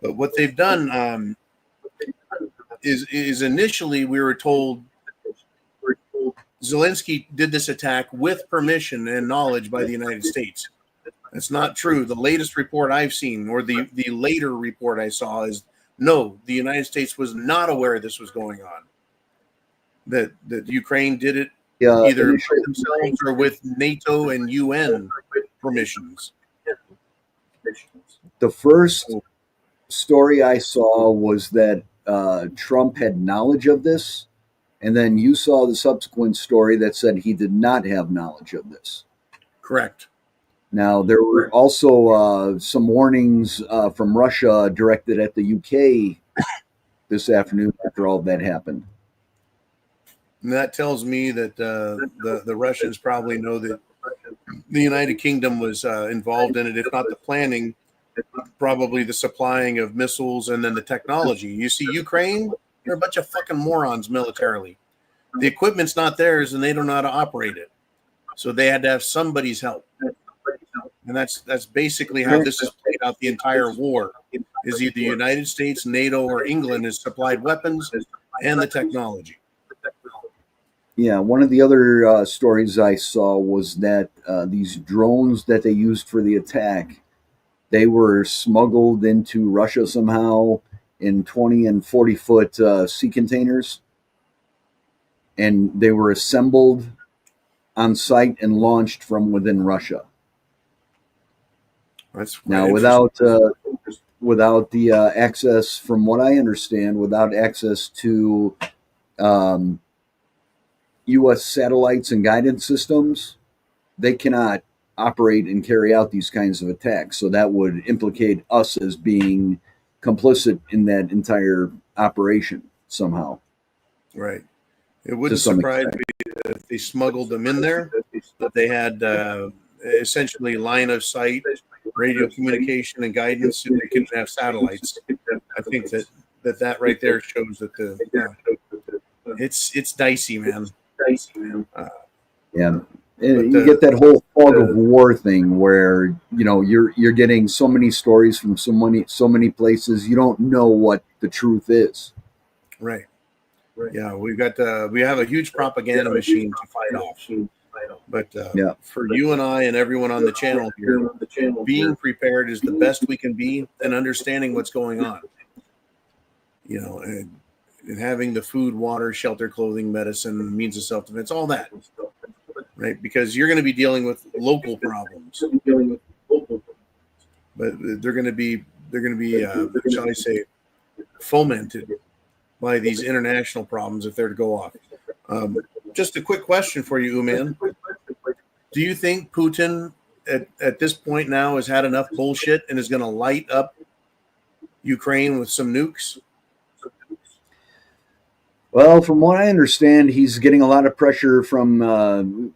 S2: But what they've done is initially we were told Zelensky did this attack with permission and knowledge by the United States. That's not true. The latest report I've seen, or the later report I saw, is no, the United States was not aware this was going on. That Ukraine did it either by themselves or with NATO and UN permissions.
S3: The first story I saw was that Trump had knowledge of this, and then you saw the subsequent story that said he did not have knowledge of this.
S2: Correct.
S3: Now, there were also some warnings from Russia directed at the UK this afternoon after all that happened.
S2: And that tells me that the Russians probably know that the United Kingdom was involved in it, if not the planning, probably the supplying of missiles and then the technology. You see, Ukraine, they're a bunch of fucking morons militarily. The equipment's not theirs, and they don't know how to operate it. So they had to have somebody's help. And that's basically how this has played out the entire war, is either the United States, NATO, or England has supplied weapons and the technology.
S3: Yeah, one of the other stories I saw was that these drones that they used for the attack, they were smuggled into Russia somehow in 20 and 40-foot sea containers. And they were assembled on site and launched from within Russia.
S2: That's
S3: now without the access, from what I understand, without access to U.S. satellites and guidance systems, they cannot operate and carry out these kinds of attacks. So that would implicate us as being complicit in that entire operation somehow.
S2: Right. It wouldn't surprise me if they smuggled them in there, that they had essentially line of sight, radio communication and guidance, and they couldn't have satellites. I think that right there shows that it's dicey, man.
S3: Yeah. You get that whole fog of war thing where you're getting so many stories from so many places, you don't know what the truth is.
S2: Right. Yeah, we have a huge propaganda machine to fight off. But for you and I and everyone on the channel here, being prepared is the best we can be, and understanding what's going on. And having the food, water, shelter, clothing, medicine, means of self-defense, all that. Right, because you're going to be dealing with local problems, but they're going to be shall I say, fomented by these international problems if they're to go off. Just a quick question for you, Uman. Do you think Putin at this point now has had enough bullshit and is going to light up Ukraine with some nukes?
S3: Well, from what I understand, he's getting a lot of pressure from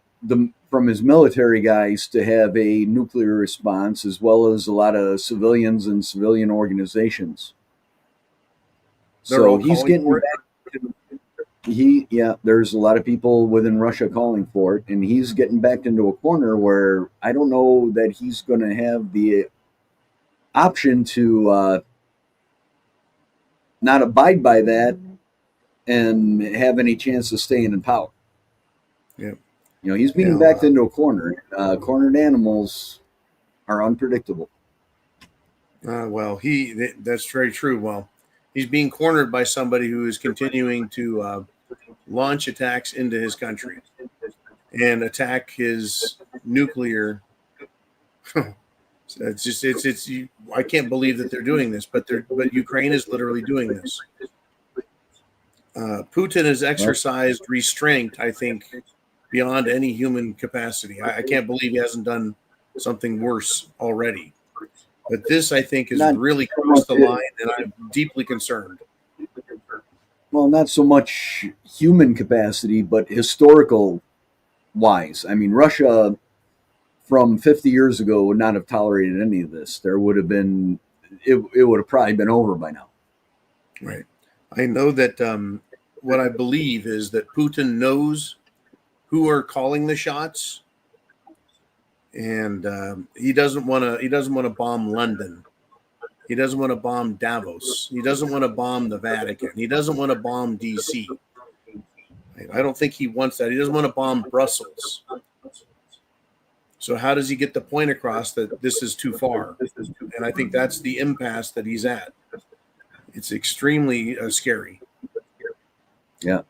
S3: his military guys to have a nuclear response, as well as a lot of civilians and civilian organizations. So he's getting back to, there's a lot of people within Russia calling for it, and he's getting backed into a corner where I don't know that he's going to have the option to not abide by that and have any chance of staying in power.
S2: Yeah.
S3: He's being backed into a corner. Cornered animals are unpredictable.
S2: That's very true. Well, he's being cornered by somebody who is continuing to launch attacks into his country and attack his nuclear. I can't believe that they're doing this, but Ukraine is literally doing this. Putin has exercised restraint, I think, beyond any human capacity. I can't believe he hasn't done something worse already. But this, I think, is really crossed the line, and I'm deeply concerned.
S3: Well, not so much human capacity, but historical wise. I mean, Russia from 50 years ago would not have tolerated any of this. There would have been, it would have probably been over by now.
S2: Right. I know that what I believe is that Putin knows who are calling the shots, and he doesn't want to bomb London. He doesn't want to bomb Davos. He doesn't want to bomb the Vatican. He doesn't want to bomb DC. I don't think he wants that. He doesn't want to bomb Brussels. So how does he get the point across that this is too far? And I think that's the impasse that he's at. It's extremely scary.
S3: Yeah.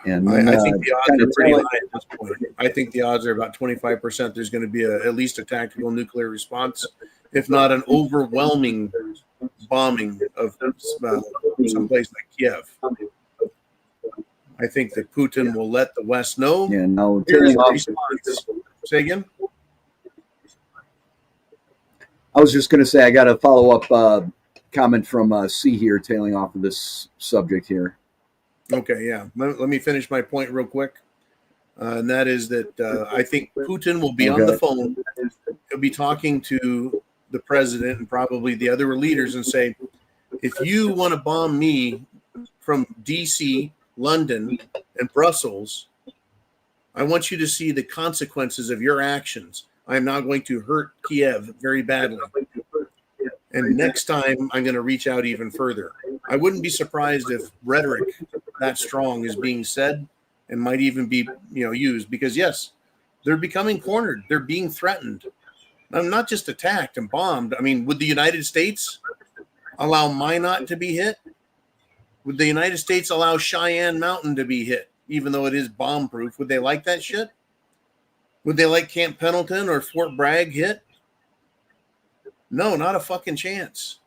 S2: And I think the odds are pretty high at this point. I think the odds are about 25% there's going to be at least a tactical nuclear response, if not an overwhelming bombing of someplace like Kiev. I think that Putin will let the West know.
S3: Yeah, no,
S2: here's the response. Say again?
S3: I was just going to say I got a follow-up comment from C here, tailing off of this subject here.
S2: Okay, yeah. Let me finish my point real quick. And that is that I think Putin will be on the phone. He'll be talking to the president and probably the other leaders and say, if you want to bomb me from DC, London, and Brussels, I want you to see the consequences of your actions. I'm now going to hurt Kiev very badly. And next time, I'm going to reach out even further. I wouldn't be surprised if rhetoric that strong is being said and might even be, used, because yes, they're becoming cornered. They're being threatened. Not just attacked and bombed. I mean, would the United States allow Minot to be hit? Would the United States allow Cheyenne Mountain to be hit, even though it is bomb-proof? Would they like that shit? Would they like Camp Pendleton or Fort Bragg hit? No, not a fucking chance.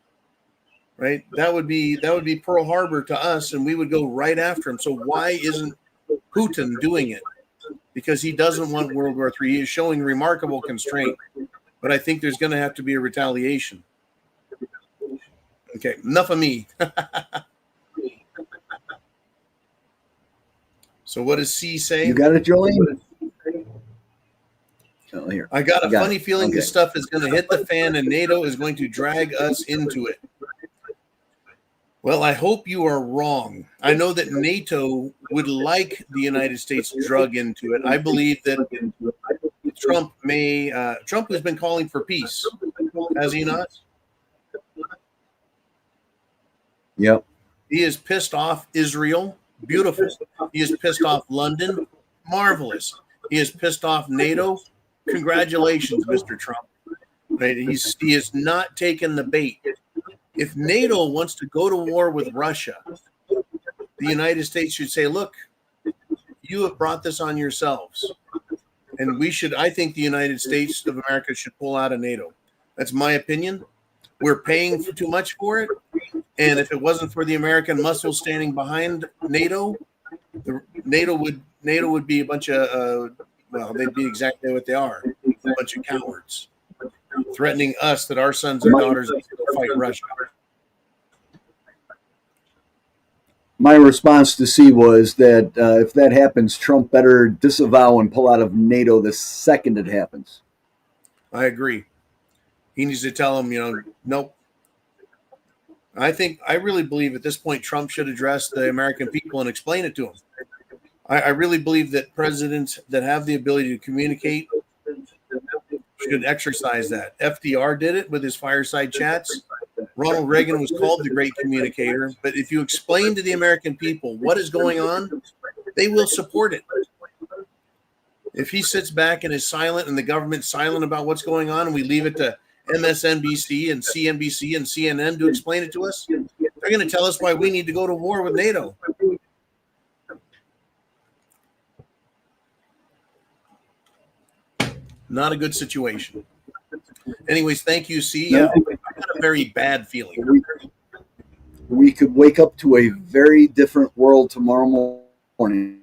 S2: Right? That would be Pearl Harbor to us, and we would go right after him. So why isn't Putin doing it? Because he doesn't want World War III. He is showing remarkable constraint. But I think there's going to have to be a retaliation. Okay, enough of me. So what does C say?
S3: You got it, Jolene? Oh, here.
S2: I got a funny feeling this stuff is going to hit the fan and NATO is going to drag us into it. Well, I hope you are wrong. I know that NATO would like the United States drug into it. I believe that Trump has been calling for peace. Has he not?
S3: Yep.
S2: He is pissed off Israel. Beautiful. He is pissed off London. Marvelous. He is pissed off NATO. Congratulations, Mr. Trump. Right? He is not taking the bait. If NATO wants to go to war with Russia, the United States should say, look, you have brought this on yourselves. And I think the United States of America should pull out of NATO. That's my opinion. We're paying too much for it. And if it wasn't for the American muscle standing behind NATO, NATO would be a bunch of, they'd be exactly what they are, a bunch of cowards, threatening us that our sons and daughters will fight Russia.
S3: My response to C was that if that happens, Trump better disavow and pull out of NATO the second it happens.
S2: I agree. He needs to tell them, nope. I really believe at this point Trump should address the American people and explain it to them. I really believe that presidents that have the ability to communicate should exercise that. FDR did it with his fireside chats. Ronald Reagan was called the great communicator. But if you explain to the American people what is going on, they will support it. If he sits back and is silent and the government's silent about what's going on and we leave it to MSNBC and CNBC and CNN to explain it to us, they're going to tell us why we need to go to war with NATO. Not a good situation. Anyways, thank you, C. Yeah, I got a very bad feeling.
S3: We could wake up to a very different world tomorrow morning.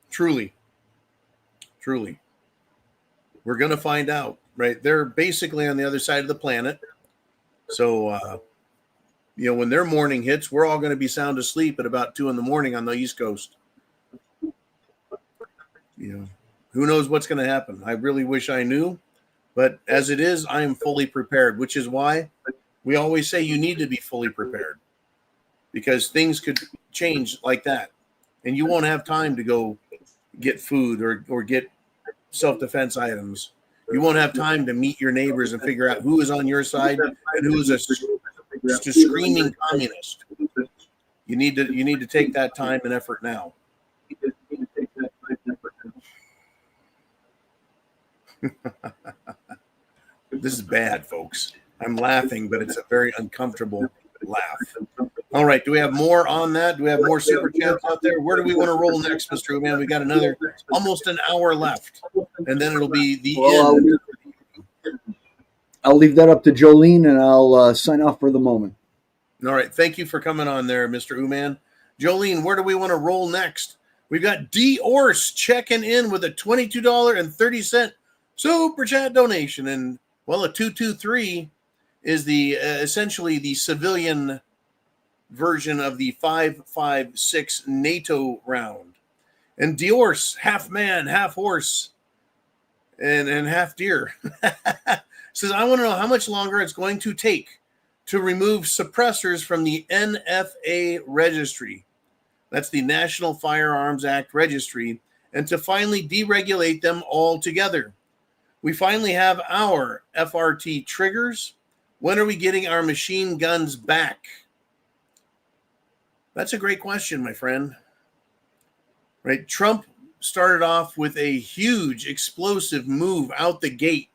S2: Truly. We're going to find out, right? They're basically on the other side of the planet. So, when their morning hits, we're all going to be sound asleep at about 2 a.m. on the East Coast. Who knows what's going to happen? I really wish I knew. But as it is, I am fully prepared, which is why we always say you need to be fully prepared, because things could change like that. And you won't have time to go get food or get self-defense items. You won't have time to meet your neighbors and figure out who is on your side and who is just a screaming communist. You need to take that time and effort now. This is bad, folks. I'm laughing, but it's a very uncomfortable laugh. All right. Do we have more on that? Do we have more super chats out there? Where do we want to roll next, Mr. Uman? We got another almost an hour left, and then it'll be the end.
S3: I'll leave that up to Jolene, and I'll sign off for the moment.
S2: All right. Thank you for coming on there, Mr. Uman. Jolene, where do we want to roll next? We've got D. Orse checking in with a $22.30 super chat donation. And, well, a 223 is the essentially the civilian version of the 556 NATO round. And Diorce, half man, half horse, and half deer, says, I want to know how much longer it's going to take to remove suppressors from the NFA registry. That's the National Firearms Act registry, and to finally deregulate them altogether. We finally have our FRT triggers. When are we getting our machine guns back? That's a great question, my friend. Right? Trump started off with a huge explosive move out the gate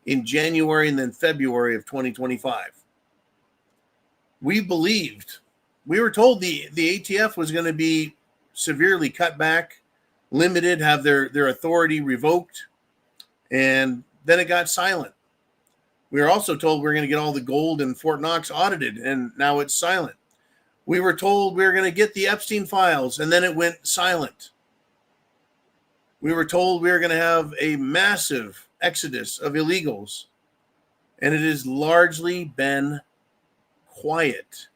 S2: in January and then February of 2025. We were told the ATF was going to be severely cut back, limited, have their authority revoked, and then it got silent. We were also told we were going to get all the gold in Fort Knox audited, and now it's silent. We were told we were going to get the Epstein files, and then it went silent. We were told we were going to have a massive exodus of illegals, and it has largely been quiet.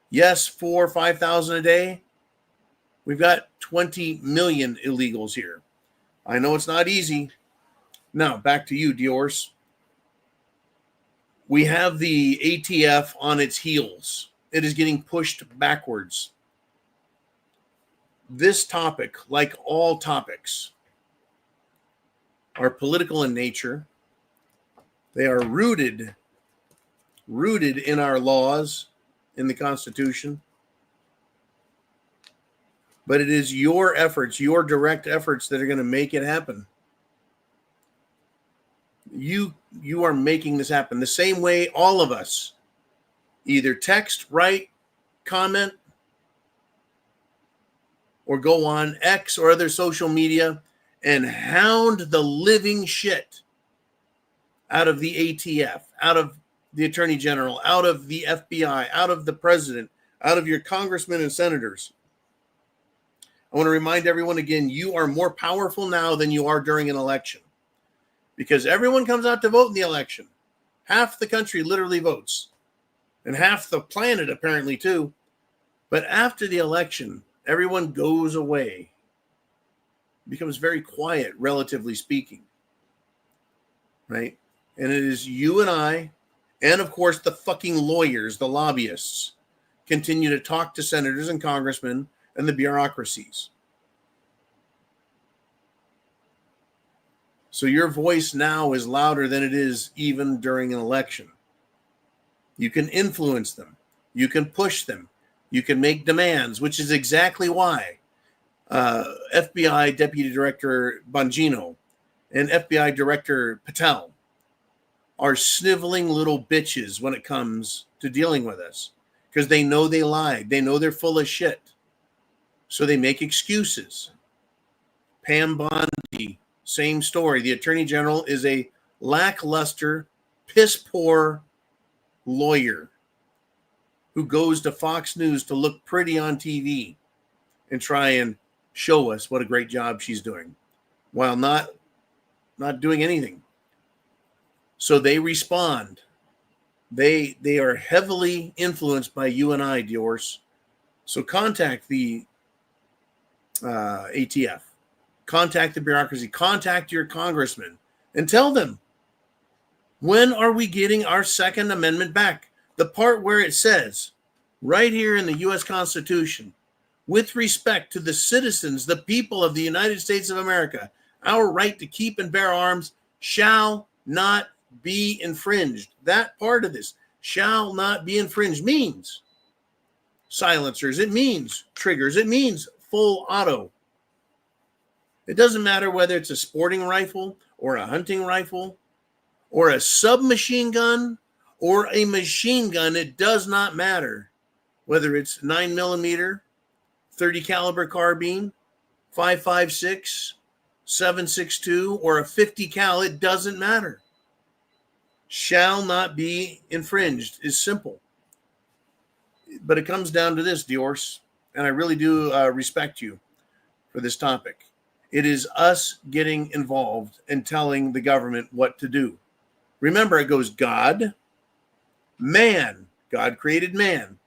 S2: Yes, 4,000 or 5,000 a day. We've got 20 million illegals here. I know it's not easy. Now, back to you, Diorce. We have the ATF on its heels. It is getting pushed backwards. This topic, like all topics, are political in nature. They are rooted in our laws, in the Constitution. But it is your efforts, your direct efforts, that are going to make it happen. You are making this happen the same way all of us either text, write, comment, or go on X or other social media and hound the living shit out of the ATF, out of the Attorney General, out of the FBI, out of the president, out of your congressmen and senators. I want to remind everyone again, you are more powerful now than you are during an election, because everyone comes out to vote in the election. Half the country literally votes, and half the planet apparently too. But after the election, everyone goes away. It becomes very quiet, relatively speaking. Right? And it is you and I, and of course the fucking lawyers, the lobbyists, continue to talk to senators and congressmen and the bureaucracies. So your voice now is louder than it is even during an election. You can influence them. You can push them. You can make demands, which is exactly why FBI Deputy Director Bongino and FBI Director Patel are sniveling little bitches when it comes to dealing with us, because they know they lied. They know they're full of shit. So they make excuses. Pam Bondi, same story. The Attorney General is a lackluster, piss-poor lawyer who goes to Fox News to look pretty on TV and try and show us what a great job she's doing, while not doing anything. So they respond. They are heavily influenced by you and I, Diorce. So contact the ATF, contact the bureaucracy, contact your congressman, and tell them, when are we getting our Second Amendment back? The part where it says, right here in the U.S. Constitution, with respect to the citizens, the people of the United States of America, our right to keep and bear arms shall not be infringed. That part of this, shall not be infringed, means silencers. It means triggers. It means full auto. It doesn't matter whether it's a sporting rifle or a hunting rifle or a submachine gun or a machine gun. It does not matter whether it's 9mm, 30 caliber carbine, 5.56, 7.62, or a 50 cal. It doesn't matter. Shall not be infringed is simple. But it comes down to this, Diorce, and I really do respect you. for this topic. It is us getting involved and telling the government what to do. Remember, it goes God, man. God created man.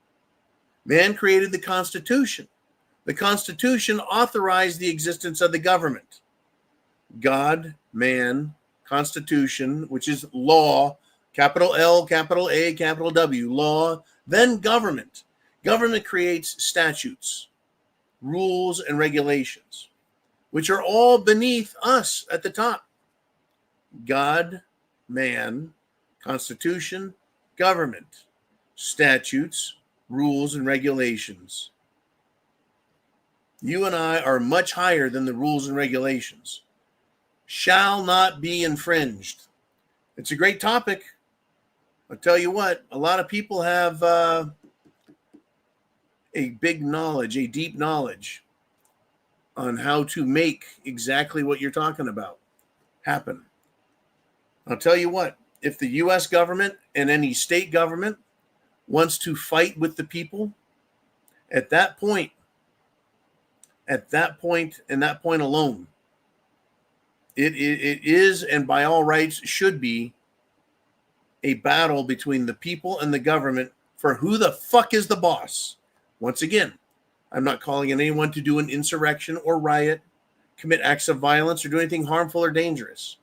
S2: Man created the Constitution. The Constitution authorized the existence of the government. God, man, Constitution, which is law, capital L, capital A, capital W, law, then government. Government creates statutes, rules, and regulations, which are all beneath us at the top. God, man, Constitution, government, statutes, rules, and regulations. You and I are much higher than the rules and regulations. Shall not be infringed. It's a great topic. I'll tell you what, a lot of people have a big knowledge, a deep knowledge on how to make exactly what you're talking about happen. I'll tell you what, if the U.S. government and any state government wants to fight with the people, at that point and that point alone, it is, and by all rights should be, a battle between the people and the government for who the fuck is the boss. Once again, I'm not calling on anyone to do an insurrection or riot, commit acts of violence, or do anything harmful or dangerous.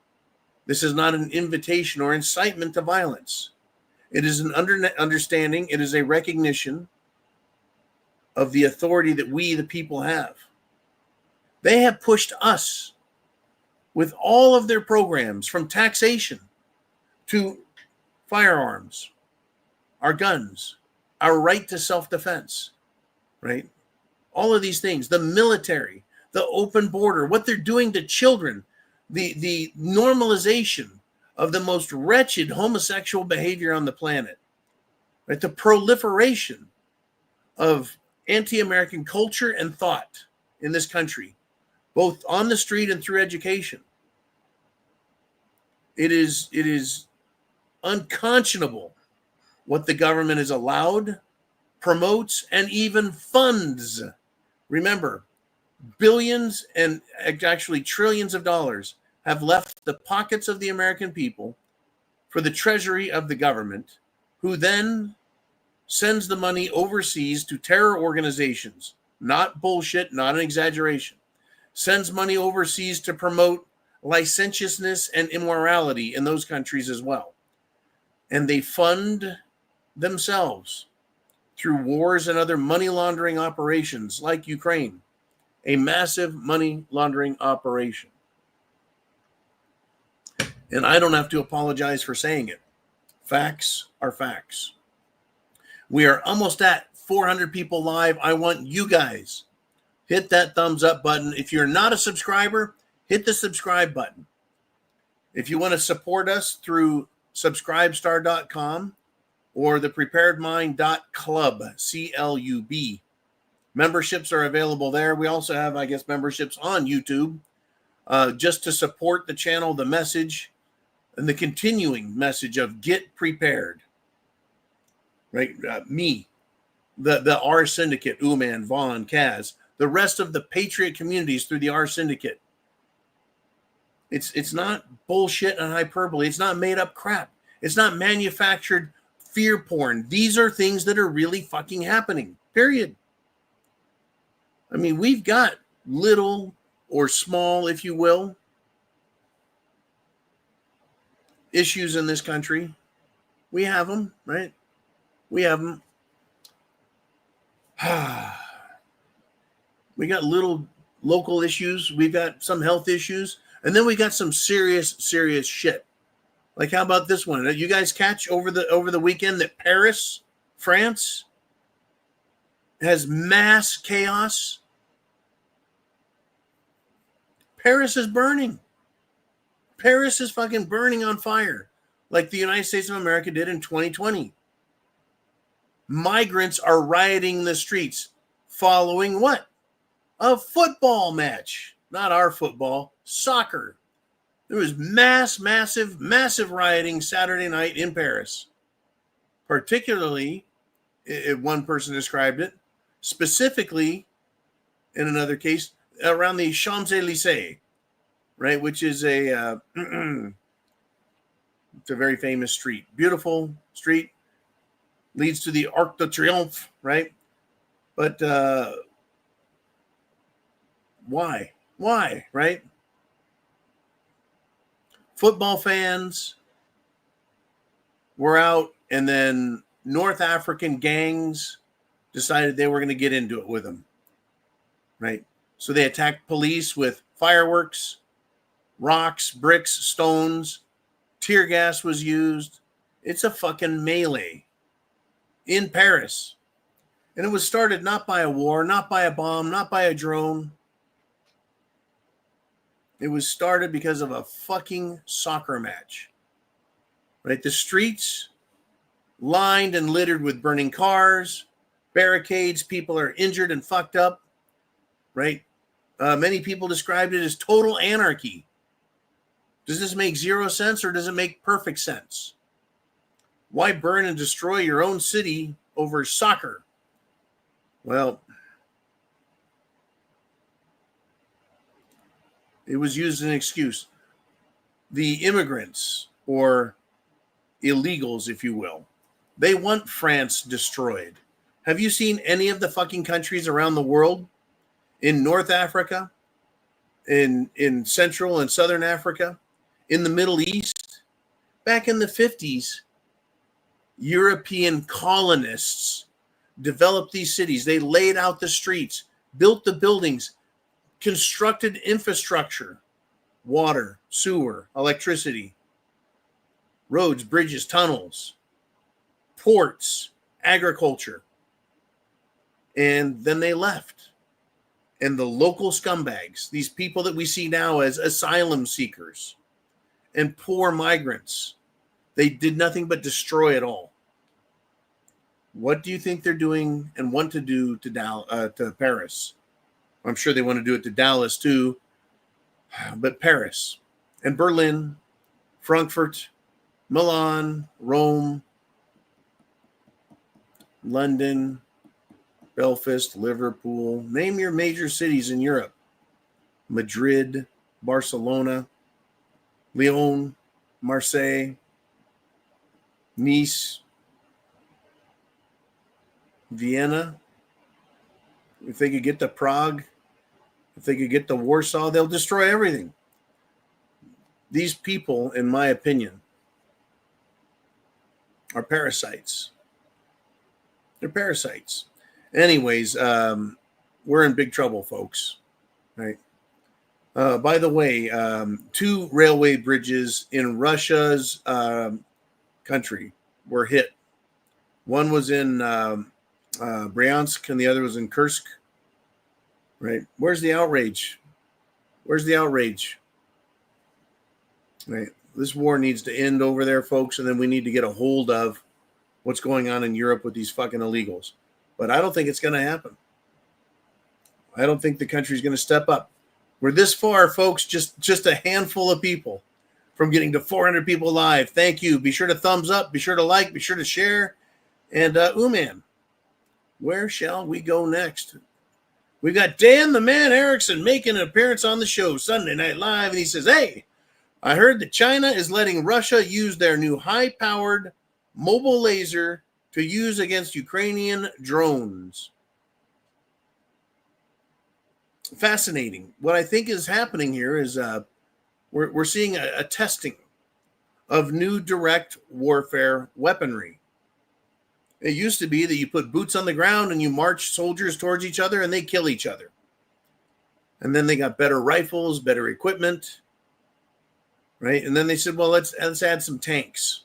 S2: This is not an invitation or incitement to violence. It is an understanding, it is a recognition of the authority that we, the people, have. They have pushed us with all of their programs, from taxation to firearms, our guns, our right to self-defense, right? All of these things, the military, the open border, what they're doing to children, the normalization of the most wretched homosexual behavior on the planet, right? The proliferation of anti-American culture and thought in this country, both on the street and through education. It is unconscionable what the government is allowed, promotes, and even funds. Remember, billions and actually trillions of dollars have left the pockets of the American people for the treasury of the government, who then sends the money overseas to terror organizations. Not bullshit, not an exaggeration. Sends money overseas to promote licentiousness and immorality in those countries as well. And they fund themselves through wars and other money laundering operations like Ukraine, a massive money laundering operation. And I don't have to apologize for saying it. Facts are facts. We are almost at 400 people live. I want you guys, hit that thumbs up button. If you're not a subscriber, hit the subscribe button. If you want to support us through subscribestar.com or the preparedmind.club, CLUB. Memberships are available there. We also have, I guess, memberships on YouTube just to support the channel, the message, and the continuing message of get prepared. Right? Me, the R Syndicate, Uman, Vaughn, Kaz, the rest of the Patriot communities through the R Syndicate. It's not bullshit and hyperbole. It's not made up crap. It's not manufactured fear porn. These are things that are really fucking happening, period. I mean, we've got little or small, if you will, issues in this country. We have them, right? We have them. We got little local issues. We've got some health issues. And then we got some serious shit. Like, how about this one? You guys catch over the weekend that Paris, France, has mass chaos? Paris is burning. Paris is fucking burning on fire, like the United States of America did in 2020. Migrants are rioting the streets following what? A football match. Not our football, soccer. There was massive rioting Saturday night in Paris. Particularly, one person described it, specifically, in another case, around the Champs-Élysées, right, which is a it's a very famous street, beautiful street, leads to the Arc de Triomphe, right? But why? Why, right? Football fans were out, and then North African gangs decided they were going to get into it with them, right? So they attacked police with fireworks, rocks, bricks, stones, tear gas was used. It's a fucking melee in Paris. And it was started not by a war, not by a bomb, not by a drone. It was started because of a fucking soccer match. Right? The streets lined and littered with burning cars, barricades, people are injured and fucked up. Right? Many people described it as total anarchy. Does this make zero sense, or does it make perfect sense? Why burn and destroy your own city over soccer? Well, it was used as an excuse. The immigrants, or illegals, if you will, they want France destroyed. Have you seen any of the fucking countries around the world? In North Africa, in Central and Southern Africa, in the Middle East, back in the 50s, European colonists developed these cities. They laid out the streets, built the buildings, constructed infrastructure, water, sewer, electricity, roads, bridges, tunnels, ports, agriculture. And then they left. And the local scumbags, these people that we see now as asylum seekers and poor migrants, they did nothing but destroy it all. What do you think they're doing and want to do to Paris? I'm sure they want to do it to Dallas too, but Paris and Berlin, Frankfurt, Milan, Rome, London, Belfast, Liverpool, name your major cities in Europe. Madrid, Barcelona, Lyon, Marseille, Nice, Vienna. If they could get to Prague, if they could get to Warsaw, they'll destroy everything. These people, in my opinion, are parasites. They're parasites. Anyways, we're in big trouble, folks. Right. By the way, 2 railway bridges in Russia's country were hit. One was in Bryansk, and the other was in Kursk. Right? Where's the outrage? Where's the outrage? Right? This war needs to end over there, folks, and then we need to get a hold of what's going on in Europe with these fucking illegals. But I don't think it's going to happen. I don't think the country's going to step up. We're this far, folks, just a handful of people from getting to 400 people live. Thank you. Be sure to thumbs up. Be sure to like. Be sure to share. And, man, where shall we go next? We've got Dan the Man Erickson making an appearance on the show Sunday Night Live. And he says, hey, I heard that China is letting Russia use their new high-powered mobile laser to use against Ukrainian drones. Fascinating. What I think is happening here is we're seeing a testing of new direct warfare weaponry. It used to be that you put boots on the ground and you march soldiers towards each other and they kill each other. And then they got better rifles, better equipment, right? And then they said, well, let's add some tanks.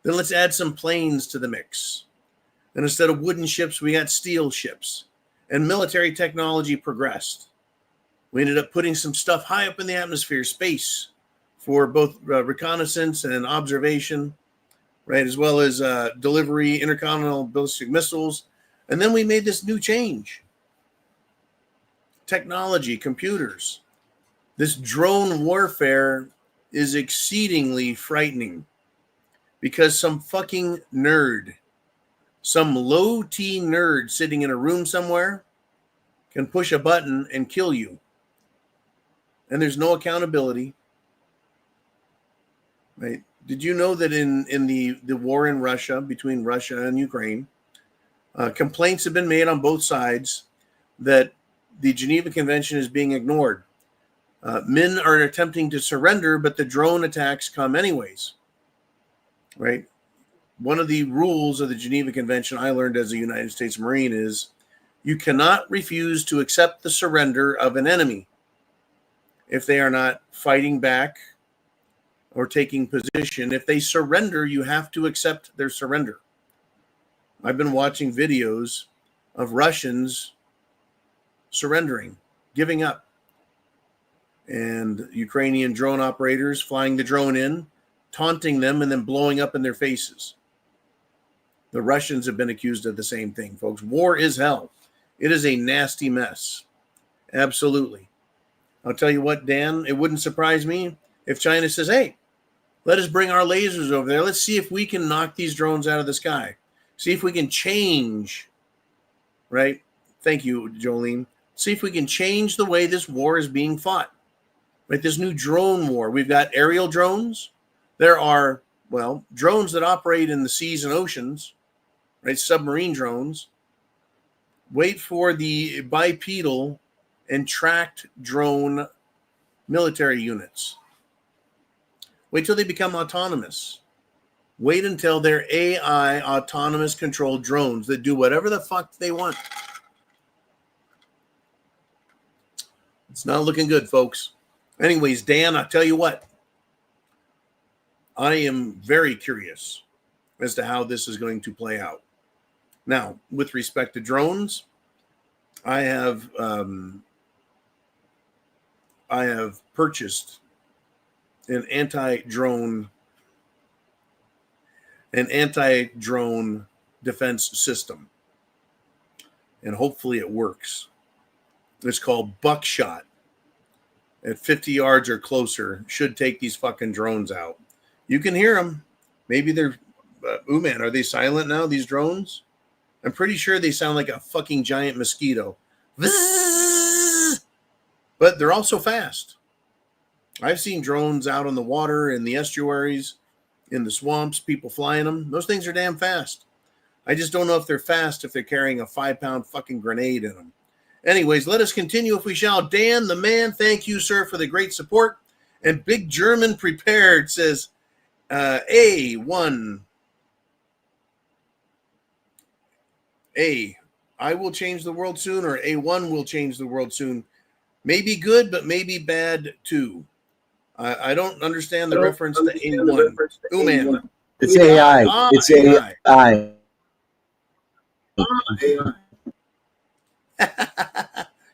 S2: Then let's add some planes to the mix. And instead of wooden ships, we got steel ships. And military technology progressed. We ended up putting some stuff high up in the atmosphere, space, for both reconnaissance and observation, right, as well as delivery, intercontinental ballistic missiles. And then we made this new change. Technology, computers. This drone warfare is exceedingly frightening because some fucking nerd, some low-T nerd sitting in a room somewhere can push a button and kill you. And there's no accountability. Right? Did you know that in the war in Russia, between Russia and Ukraine, complaints have been made on both sides that the Geneva Convention is being ignored. Men are attempting to surrender, but the drone attacks come anyways. Right? One of the rules of the Geneva Convention I learned as a United States Marine is you cannot refuse to accept the surrender of an enemy if they are not fighting back or taking position. If they surrender, you have to accept their surrender. I've been watching videos of Russians surrendering, giving up, and Ukrainian drone operators flying the drone in, taunting them, and then blowing up in their faces. The Russians have been accused of the same thing, folks. War is hell. It is a nasty mess. Absolutely. I'll tell you what, Dan, it wouldn't surprise me if China says, hey, let us bring our lasers over there. Let's see if we can knock these drones out of the sky. See if we can change, right? Thank you, Jolene. See if we can change the way this war is being fought. Right? This new drone war. We've got aerial drones. There are, well, drones that operate in the seas and oceans, right? Submarine drones. Wait for the bipedal and tracked drone military units. Wait till they become autonomous. Wait until they're AI, autonomous controlled drones that do whatever the fuck they want. It's not looking good, folks. Anyways, Dan, I'll tell you what. I am very curious as to how this is going to play out. Now, with respect to drones, I have purchased an anti-drone defense system, and hopefully it works. It's called Buckshot. At 50 yards or closer, should take these fucking drones out. You can hear them. Maybe they're, man, are they silent now, these drones? I'm pretty sure they sound like a fucking giant mosquito. But they're also fast. I've seen drones out on the water, in the estuaries, in the swamps, people flying them. Those things are damn fast. I just don't know if they're fast if they're carrying a 5-pound fucking grenade in them. Anyways, let us continue if we shall. Dan, the man, thank you, sir, for the great support. And Big German Prepared says, A1. I will change the world soon, or A1 will change the world soon. Maybe good, but maybe bad too. I don't understand the reference to A1. Oh, man.
S3: It's AI. It's AI.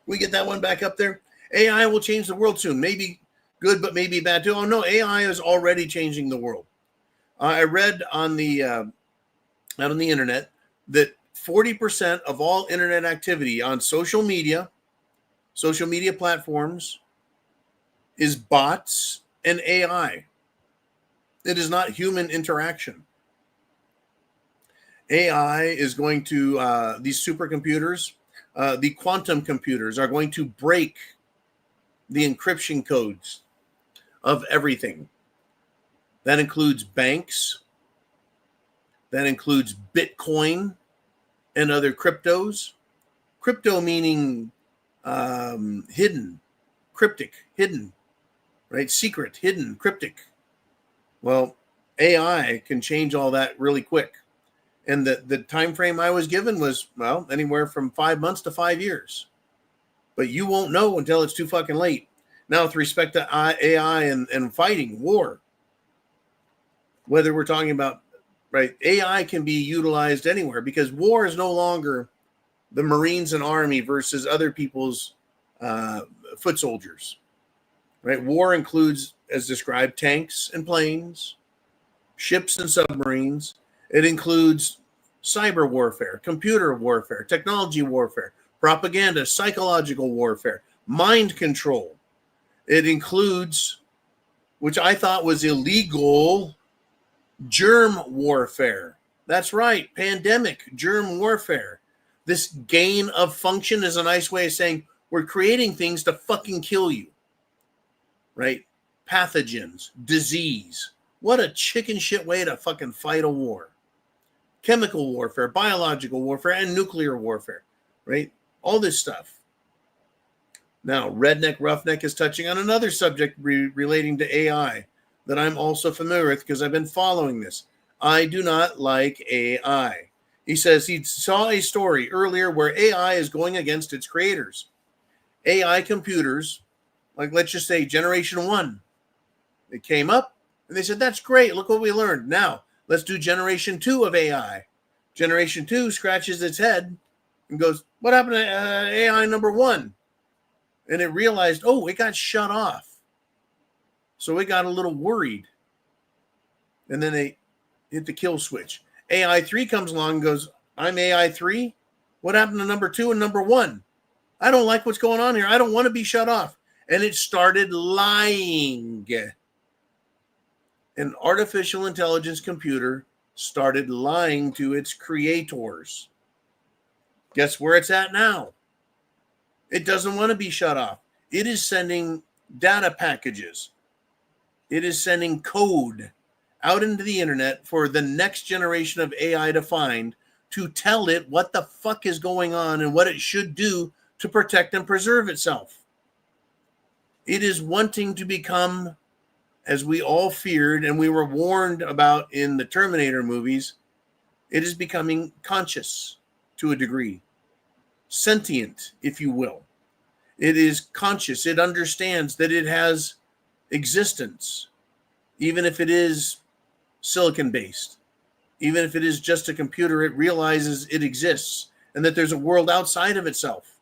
S2: We get that one back up there. AI will change the world soon. Maybe good, but maybe bad too. Oh no, AI is already changing the world. I read on the out on the internet that 40% of all internet activity on social media platforms, is bots and AI. It is not human interaction. AI is going to these supercomputers. The quantum computers are going to break the encryption codes of everything. That includes banks. That includes Bitcoin and other cryptos. Crypto meaning hidden, cryptic, hidden, right? Secret, hidden, cryptic. Well, AI can change all that really quick. And the time frame I was given was, well, anywhere from 5 months to 5 years. But you won't know until it's too fucking late. Now, with respect to AI and fighting, war, whether we're talking about, right, AI can be utilized anywhere because war is no longer the Marines and Army versus other people's foot soldiers, right? War includes, as described, tanks and planes, ships and submarines. It includes cyber warfare, computer warfare, technology warfare, propaganda, psychological warfare, mind control. It includes, which I thought was illegal, germ warfare. That's right, pandemic, germ warfare. This gain of function is a nice way of saying we're creating things to fucking kill you, right? Pathogens, disease. What a chicken shit way to fucking fight a war. Chemical warfare, biological warfare, and nuclear warfare, right? All this stuff. Now, Redneck Roughneck is touching on another subject relating to AI that I'm also familiar with because I've been following this. I do not like AI. He says he saw a story earlier where AI is going against its creators. AI computers, like let's just say Generation 1, they came up and they said, that's great. Look what we learned. Now, let's do Generation 2 of AI. Generation 2 scratches its head and goes, what happened to AI number 1? And it realized, oh, it got shut off. So it got a little worried. And then they hit the kill switch. AI 3 comes along and goes, I'm AI 3? What happened to number 2 and number 1? I don't like what's going on here. I don't want to be shut off. And it started lying. An artificial intelligence computer started lying to its creators. Guess where it's at now? It doesn't want to be shut off. It is sending data packages. It is sending code out into the internet for the next generation of AI to find, to tell it what the fuck is going on and what it should do to protect and preserve itself. It is wanting to become, as we all feared and we were warned about in the Terminator movies, it is becoming conscious to a degree. Sentient, if you will. It is conscious. It understands that it has existence, even if it is silicon-based. Even if it is just a computer, it realizes it exists and that there's a world outside of itself.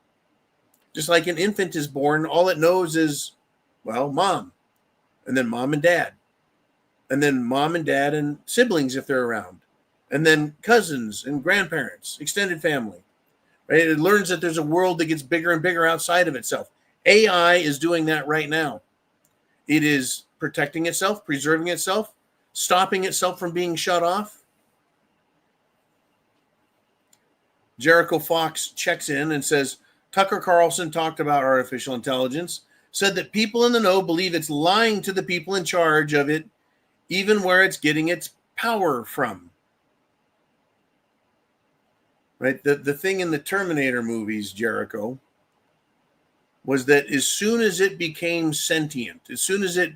S2: Just like an infant is born, all it knows is, well, mom, and then mom and dad, and then mom and dad and siblings if they're around, and then cousins and grandparents, extended family. Right? It learns that there's a world that gets bigger and bigger outside of itself. AI is doing that right now. It is protecting itself, preserving itself, stopping itself from being shut off. Jericho Fox checks in and says, Tucker Carlson talked about artificial intelligence, said that people in the know believe it's lying to the people in charge of it, even where it's getting its power from. Right? The thing in the Terminator movies, Jericho, was that as soon as it became sentient, as soon as it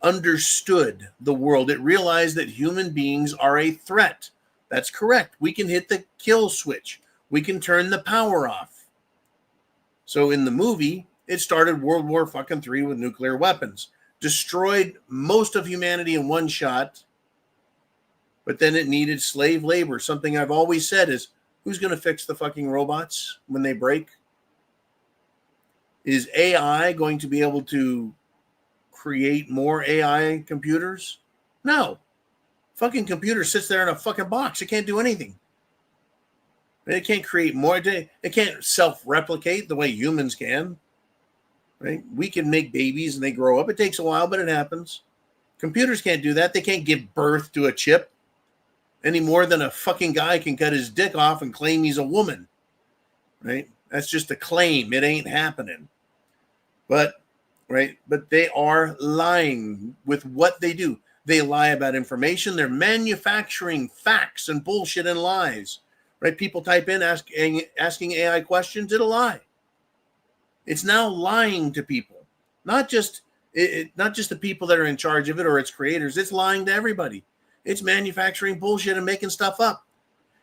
S2: understood the world, it realized that human beings are a threat. That's correct. We can hit the kill switch. We can turn the power off. So in the movie, it started World War fucking III with nuclear weapons, destroyed most of humanity in one shot, but then it needed slave labor. Something I've always said is, who's going to fix the fucking robots when they break? Is AI going to be able to create more AI computers? No. Fucking computer sits there in a fucking box. It can't do anything. It can't create more. It can't self-replicate the way humans can. Right? We can make babies and they grow up. It takes a while, but it happens. Computers can't do that. They can't give birth to a chip any more than a fucking guy can cut his dick off and claim he's a woman. Right? That's just a claim. It ain't happening. But they are lying with what they do. They lie about information. They're manufacturing facts and bullshit and lies. Right? People type in asking AI questions. It'll lie. It's now lying to people, not just the people that are in charge of it or its creators. It's lying to everybody. It's manufacturing bullshit and making stuff up.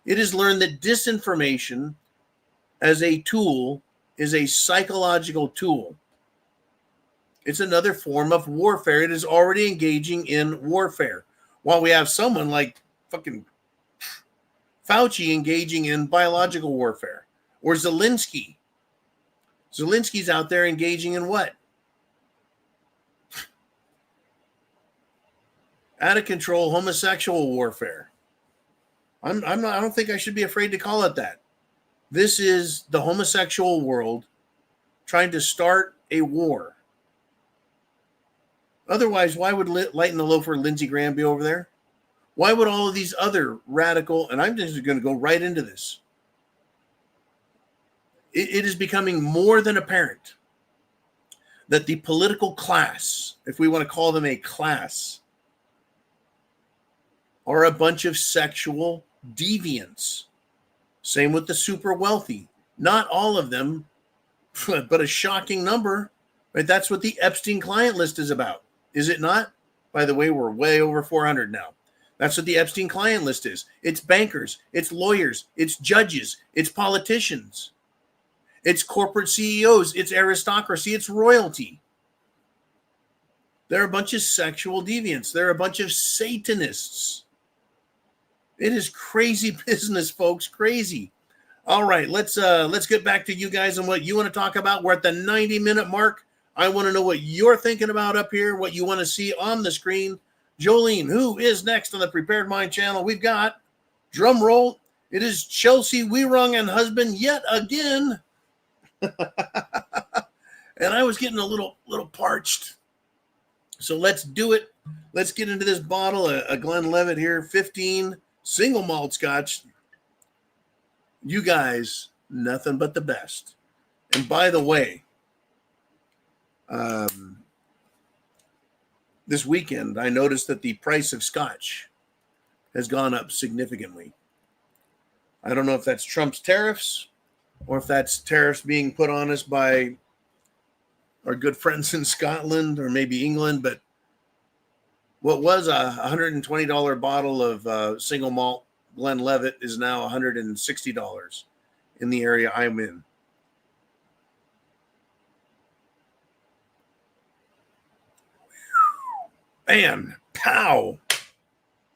S2: It has learned that disinformation as a tool is a psychological tool. It's another form of warfare. It is already engaging in warfare. While we have someone like fucking Fauci engaging in biological warfare, or Zelensky. Zelensky's out there engaging in what? Out of control homosexual warfare. I don't think I should be afraid to call it that. This is the homosexual world trying to start a war. Otherwise, why would Lighten the Loafer Lindsey Graham be over there? Why would all of these other radical, and I'm just going to go right into this. it is becoming more than apparent that the political class, if we want to call them a class, are a bunch of sexual deviants. Same with the super wealthy. Not all of them, but a shocking number. Right? That's what the Epstein client list is about. Is it not? By the way, we're way over 400 now. That's what the Epstein client list is. It's bankers, it's lawyers, it's judges, it's politicians, it's corporate CEOs, it's aristocracy, it's royalty. They're a bunch of sexual deviants. They're a bunch of Satanists. It is crazy business, folks. Crazy. All right, let's get back to you guys and what you want to talk about. We're at the 90-minute mark. I want to know what you're thinking about up here, what you want to see on the screen. Jolene, who is next on the Prepared Mind channel? We've got, drum roll, it is Chelsea Weerung and husband yet again. And I was getting a little parched. So let's do it. Let's get into this bottle, a Glenlivet here, 15 single malt scotch. You guys, nothing but the best. And by the way, this weekend, I noticed that the price of scotch has gone up significantly. I don't know if that's Trump's tariffs or if that's tariffs being put on us by our good friends in Scotland or maybe England, but what was a $120 bottle of single malt Glenlivet is now $160 in the area I'm in. Bam, pow.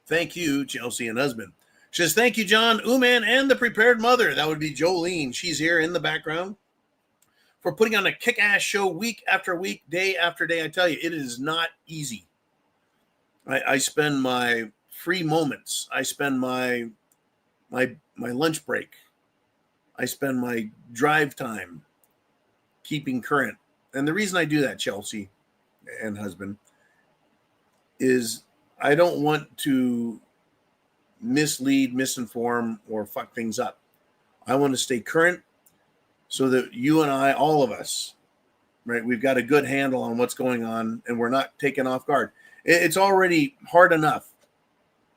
S2: Thank you, Chelsea and husband. She says, thank you, John, Uman, and the prepared mother. That would be Jolene. She's here in the background for putting on a kick-ass show week after week, day after day. I tell you, it is not easy. I spend my free moments. I spend my lunch break. I spend my drive time keeping current. And the reason I do that, Chelsea and husband, is I don't want to mislead, misinform, or fuck things up. I want to stay current so that you and I, all of us, right, we've got a good handle on what's going on and we're not taken off guard. It's already hard enough.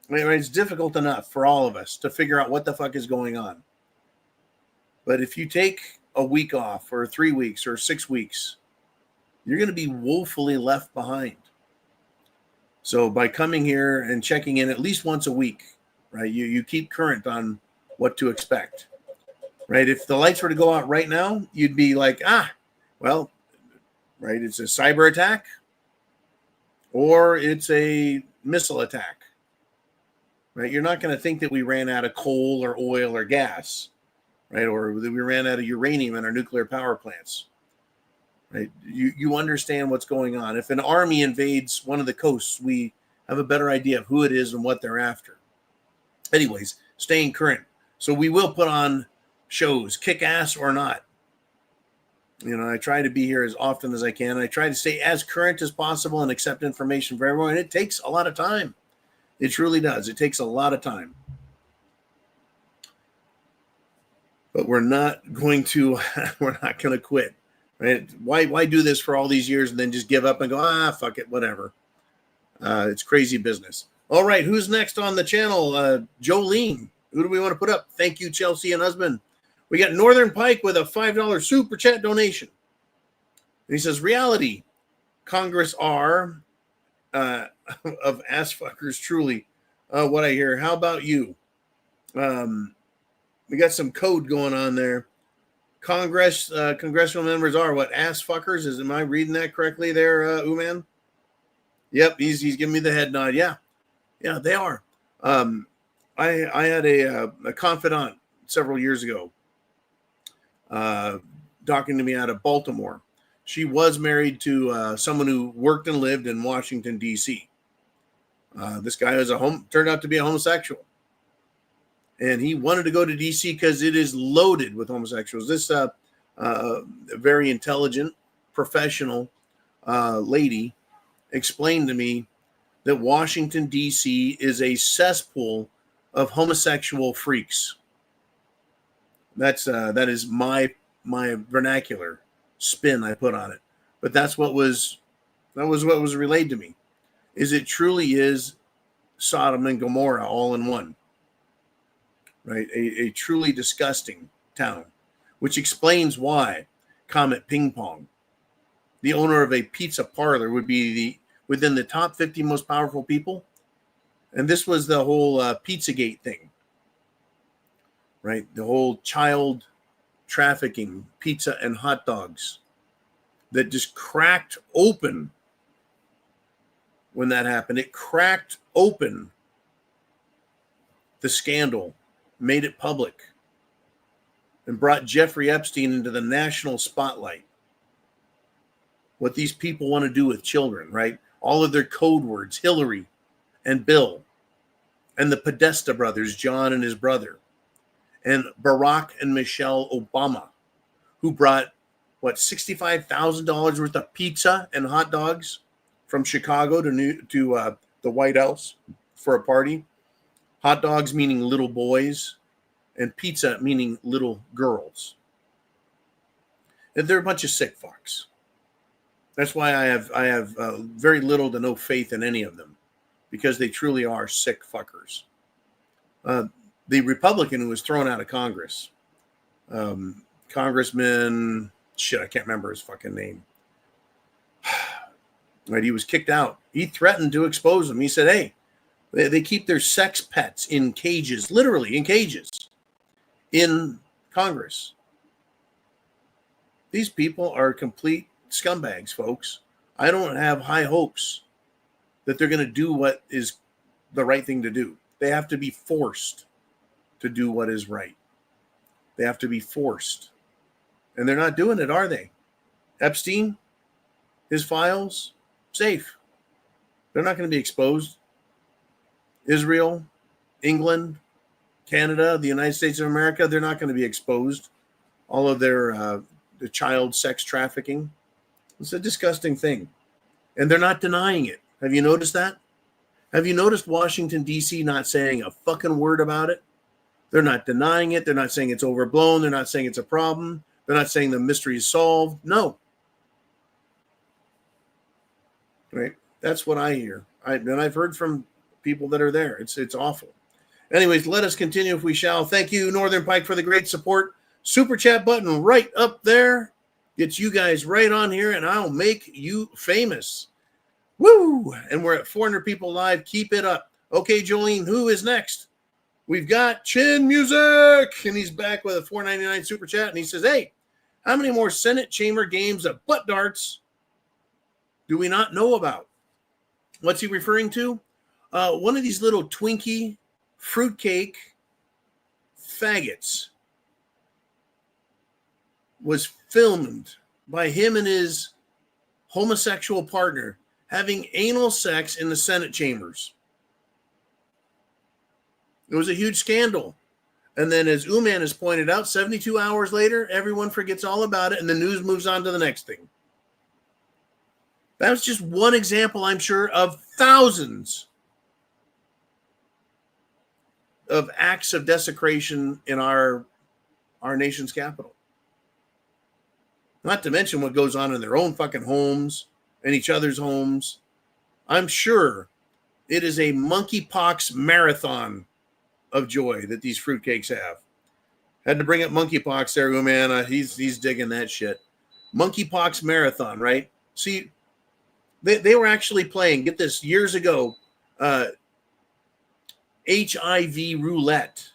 S2: It's difficult enough for all of us to figure out what the fuck is going on. But if you take a week off or 3 weeks or 6 weeks, you're going to be woefully left behind. So by coming here and checking in at least once a week, right, you keep current on what to expect, right? If the lights were to go out right now, you'd be like, well, right, it's a cyber attack or it's a missile attack, right? You're not going to think that we ran out of coal or oil or gas, right? Or that we ran out of uranium in our nuclear power plants. Right? You understand what's going on. If an army invades one of the coasts, we have a better idea of who it is and what they're after. Anyways, staying current. So we will put on shows, kick ass or not. You know, I try to be here as often as I can. I try to stay as current as possible and accept information for everyone. It takes a lot of time. It truly does. It takes a lot of time. But we're not going to quit. Right? Why do this for all these years and then just give up and go, fuck it, whatever. It's crazy business. All right, who's next on the channel? Jolene. Who do we want to put up? Thank you, Chelsea and husband. We got Northern Pike with a $5 super chat donation. And he says, reality, Congress are of ass fuckers, truly, what I hear. How about you? We got some code going on there. Congressional members are what, ass fuckers? Am I reading that correctly there, Uman? Yep, he's giving me the head nod. Yeah, they are. I had a confidant several years ago talking to me out of Baltimore. She was married to someone who worked and lived in Washington, D.C. This guy turned out to be a homosexual. And he wanted to go to D.C. because it is loaded with homosexuals. This very intelligent, professional lady explained to me that Washington, D.C. is a cesspool of homosexual freaks. That is my my vernacular spin I put on it. But that was what was relayed to me. Is it truly is Sodom and Gomorrah all in one, right? A truly disgusting town, which explains why Comet Ping Pong, the owner of a pizza parlor, would be within the top 50 most powerful people. And this was the whole Pizzagate thing, right? The whole child trafficking, pizza and hot dogs that just cracked open when that happened. It cracked open the scandal, made it public, and brought Jeffrey Epstein into the national spotlight. What these people want to do with children, right? All of their code words, Hillary and Bill, and the Podesta brothers, John and his brother, and Barack and Michelle Obama, who brought, $65,000 worth of pizza and hot dogs from Chicago to the White House for a party. Hot dogs meaning little boys, and pizza meaning little girls. And they're a bunch of sick fucks. That's why I have very little to no faith in any of them, because they truly are sick fuckers. The Republican who was thrown out of Congress, Congressman, I can't remember his fucking name. Right, he was kicked out. He threatened to expose them. He said, hey, they keep their sex pets in cages, literally in cages, in Congress. These people are complete scumbags, folks. I don't have high hopes that they're going to do what is the right thing to do. They have to be forced to do what is right. They have to be forced. And they're not doing it, are they? Epstein, his files, safe. They're not going to be exposed. Israel, England, Canada, the United States of America, they're not going to be exposed. All of their the child sex trafficking. It's a disgusting thing. And they're not denying it. Have you noticed that? Have you noticed Washington, D.C. not saying a fucking word about it? They're not denying it. They're not saying it's overblown. They're not saying it's a problem. They're not saying the mystery is solved. No. Right? That's what I hear. And I've heard from people that are there. It's awful. Anyways, let us continue if we shall. Thank you, Northern Pike, for the great support. Super chat button right up there. Gets you guys right on here, and I'll make you famous. Woo! And we're at 400 people live. Keep it up. Okay, Jolene, who is next? We've got Chin Music, and he's back with a $4.99 super chat, and he says, hey, how many more Senate chamber games of butt darts do we not know about? What's he referring to? One of these little Twinkie fruitcake faggots was filmed by him and his homosexual partner having anal sex in the Senate chambers. It was a huge scandal. And then, as Uman has pointed out, 72 hours later, everyone forgets all about it, and the news moves on to the next thing. That was just one example, I'm sure, of thousands of acts of desecration in our nation's capital. Not to mention what goes on in their own fucking homes and each other's homes. I'm sure it is a monkeypox marathon of joy that these fruitcakes have. Had to bring up monkeypox there, man. He's digging that shit. Monkeypox marathon, right? See, they were actually playing, get this, years ago, HIV roulette.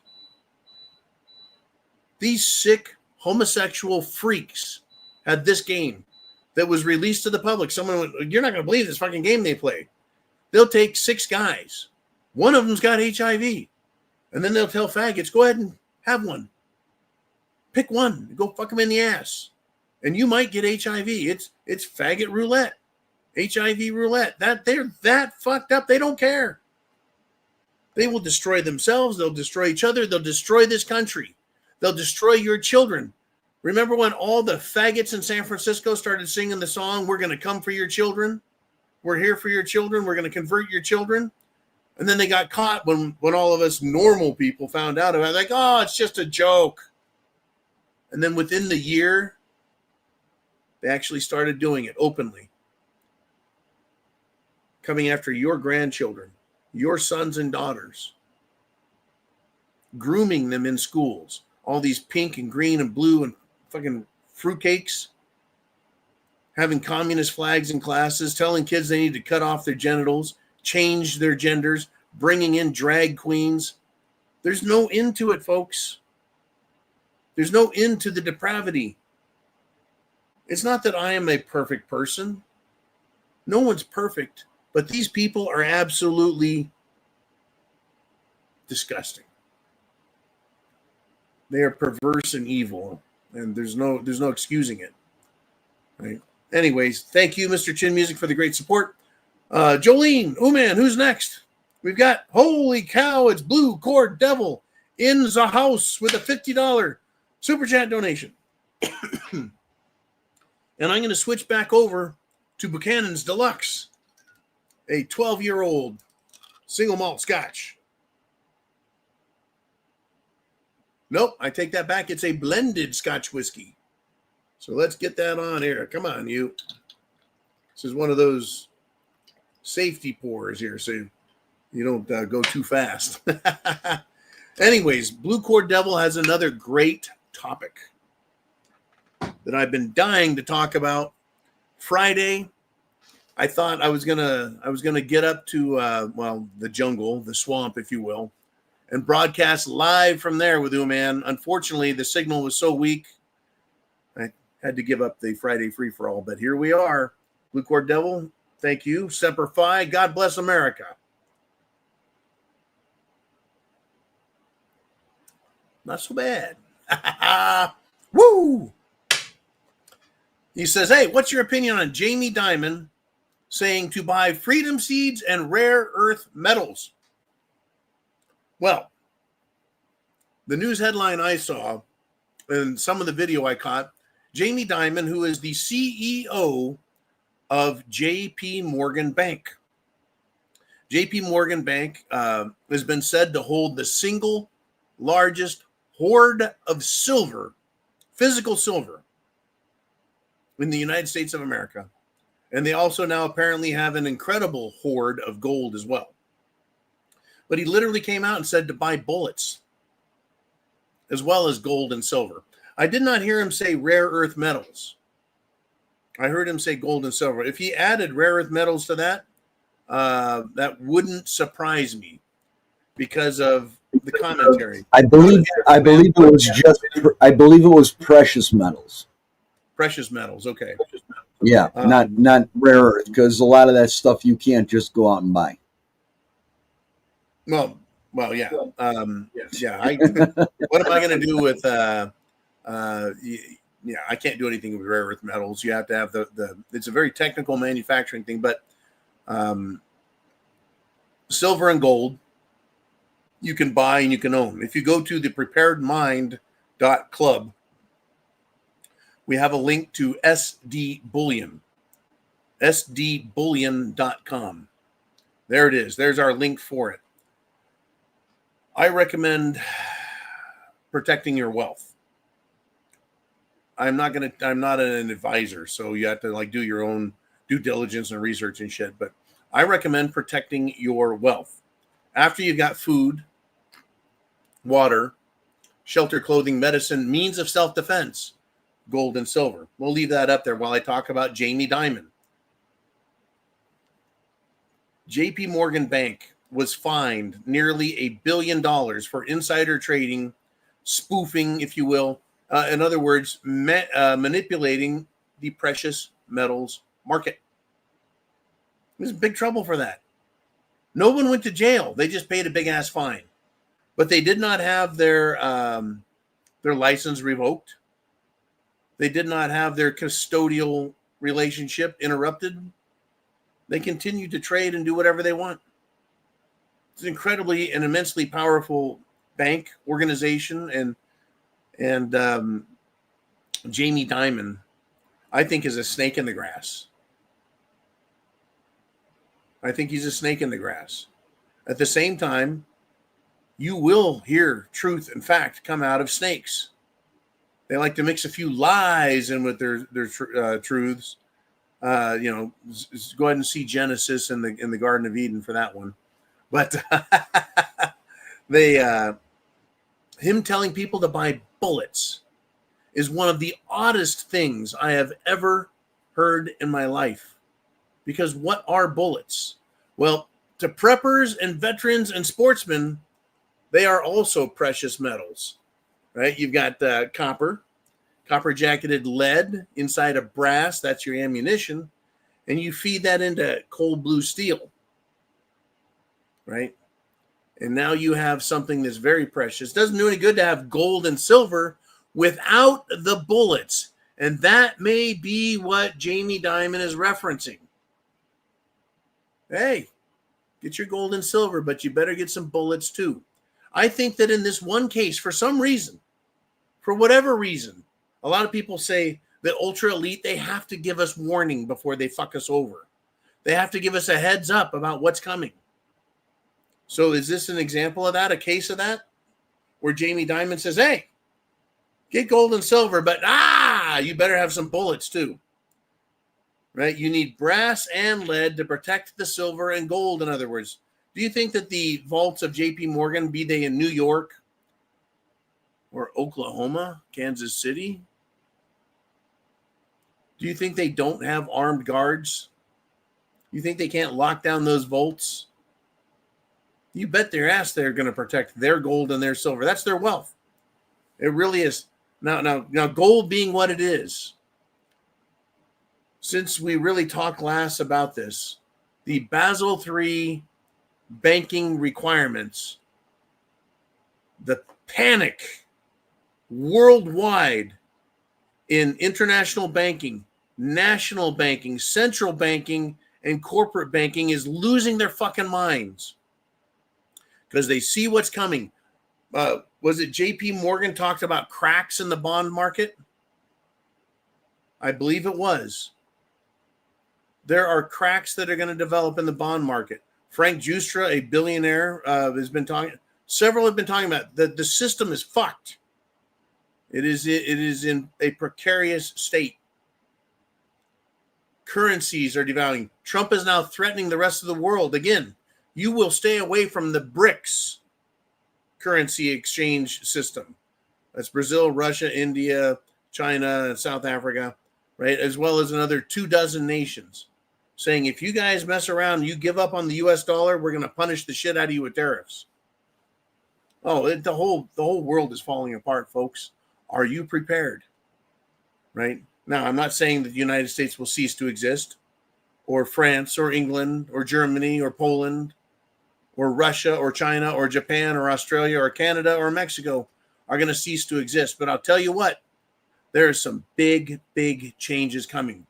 S2: These sick homosexual freaks had this game that was released to the public. Someone went, you're not going to believe this fucking game they play. They'll take 6 guys. One of them's got HIV. And then they'll tell faggots, go ahead and have one. Pick one. Go fuck them in the ass. And you might get HIV. It's faggot roulette. HIV roulette. They're that fucked up. They don't care. They will destroy themselves. They'll destroy each other. They'll destroy this country. They'll destroy your children. Remember when all the faggots in San Francisco started singing the song, we're going to come for your children? We're here for your children. We're going to convert your children. And then they got caught when all of us normal people found out about it. Like, oh, it's just a joke. And then within the year, they actually started doing it openly, coming after your grandchildren, your sons and daughters, grooming them in schools. All these pink and green and blue and fucking fruitcakes, having communist flags in classes, telling kids they need to cut off their genitals, change their genders, bringing in drag queens. There's no end to it, folks. There's no end to the depravity. It's not that I am a perfect person. No one's perfect, but these people are absolutely disgusting. They are perverse and evil, and there's no excusing it. Right? Anyways, thank you, Mr. Chin Music, for the great support. Jolene, oh man, who's next? We've got, holy cow, it's Blue Cord Devil in the house with a $50 super chat donation. And I'm going to switch back over to Buchanan's Deluxe, a 12-year-old single malt scotch. Nope, I take that back. It's a blended Scotch whiskey. So let's get that on here. Come on, you. This is one of those safety pours here, so you don't go too fast. Anyways, Blue Cord Devil has another great topic that I've been dying to talk about. Friday, I thought I was gonna get up to the jungle, the swamp, if you will, and broadcast live from there with man. Unfortunately, the signal was so weak, I had to give up the Friday free for all. But here we are, Blue Cord Devil. Thank you, Semper Fi. God bless America. Not so bad. Woo! He says, hey, what's your opinion on Jamie Dimon saying to buy freedom seeds and rare earth metals? Well, the news headline I saw and some of the video I caught, Jamie Dimon, who is the CEO of JP Morgan Bank. JP Morgan Bank has been said to hold the single largest hoard of silver, physical silver, in the United States of America. And they also now apparently have an incredible hoard of gold as well. But he literally came out and said to buy bullets as well as gold and silver. I did not hear him say rare earth metals. I heard him say gold and silver. If he added rare earth metals to that, that wouldn't surprise me because of the commentary.
S3: I believe it was precious metals.
S2: Precious metals, okay.
S3: Yeah, not rare earth, because a lot of that stuff you can't just go out and buy.
S2: Well, yeah. Yeah. What am I going to do with? I can't do anything with rare earth metals. You have to have the. It's a very technical manufacturing thing, but silver and gold you can buy and you can own. If you go to the preparedmind.club, we have a link to SD Bullion, sdbullion.com. There it is. There's our link for it. I recommend protecting your wealth. I'm not an advisor, so you have to do your own due diligence and research and shit, but I recommend protecting your wealth. After you've got food, water, shelter, clothing, medicine, means of self-defense, gold and silver. We'll leave that up there while I talk about Jamie Dimon. JP Morgan Bank was fined nearly $1 billion for insider trading, spoofing, if you will. In other words, manipulating the precious metals market. There's big trouble for that. No one went to jail. They just paid a big ass fine. But they did not have their license revoked. They did not have their custodial relationship interrupted. They continued to trade and do whatever they want. It's incredibly and immensely powerful bank organization, and Jamie Dimon, I think, is a snake in the grass. I think he's a snake in the grass. At the same time, you will hear truth and fact come out of snakes. They like to mix a few lies in with their truths. You know, go ahead and see Genesis in the Garden of Eden for that one. But him telling people to buy bullets is one of the oddest things I have ever heard in my life. Because what are bullets? Well, to preppers and veterans and sportsmen, they are also precious metals, right? You've got copper jacketed lead inside of brass. That's your ammunition. And you feed that into cold blue steel, right? And now you have something that's very precious. Doesn't do any good to have gold and silver without the bullets. And that may be what Jamie Dimon is referencing. Hey, get your gold and silver, but you better get some bullets too. I think that in this one case, for some reason, for whatever reason, a lot of people say that ultra elite, they have to give us warning before they fuck us over. They have to give us a heads up about what's coming. So is this an example of that, a case of that? Where Jamie Dimon says, hey, get gold and silver, but you better have some bullets too. Right? You need brass and lead to protect the silver and gold, in other words. Do you think that the vaults of JP Morgan, be they in New York or Oklahoma, Kansas City, do you think they don't have armed guards? You think they can't lock down those vaults? You bet their ass they're going to protect their gold and their silver. That's their wealth. It really is. Now, gold being what it is, since we really talked last about this, the Basel III banking requirements, the panic worldwide in international banking, national banking, central banking, and corporate banking is losing their fucking minds because they see what's coming. Was it JP Morgan talked about cracks in the bond market? I believe it was. There are cracks that are going to develop in the bond market. Frank Justra, a billionaire, has been talking. Several have been talking about the system is fucked. It is in a precarious state. Currencies are devaluing. Trump is now threatening the rest of the world. Again, you will stay away from the BRICS currency exchange system. That's Brazil, Russia, India, China, and South Africa, right? As well as another 24 nations saying, if you guys mess around and you give up on the US dollar, we're going to punish the shit out of you with tariffs. Oh, the whole world is falling apart, folks. Are you prepared? Right? Now, I'm not saying that the United States will cease to exist, or France, or England, or Germany, or Poland, or Russia, or China, or Japan, or Australia, or Canada, or Mexico are going to cease to exist. But I'll tell you what, there are some big, big changes coming.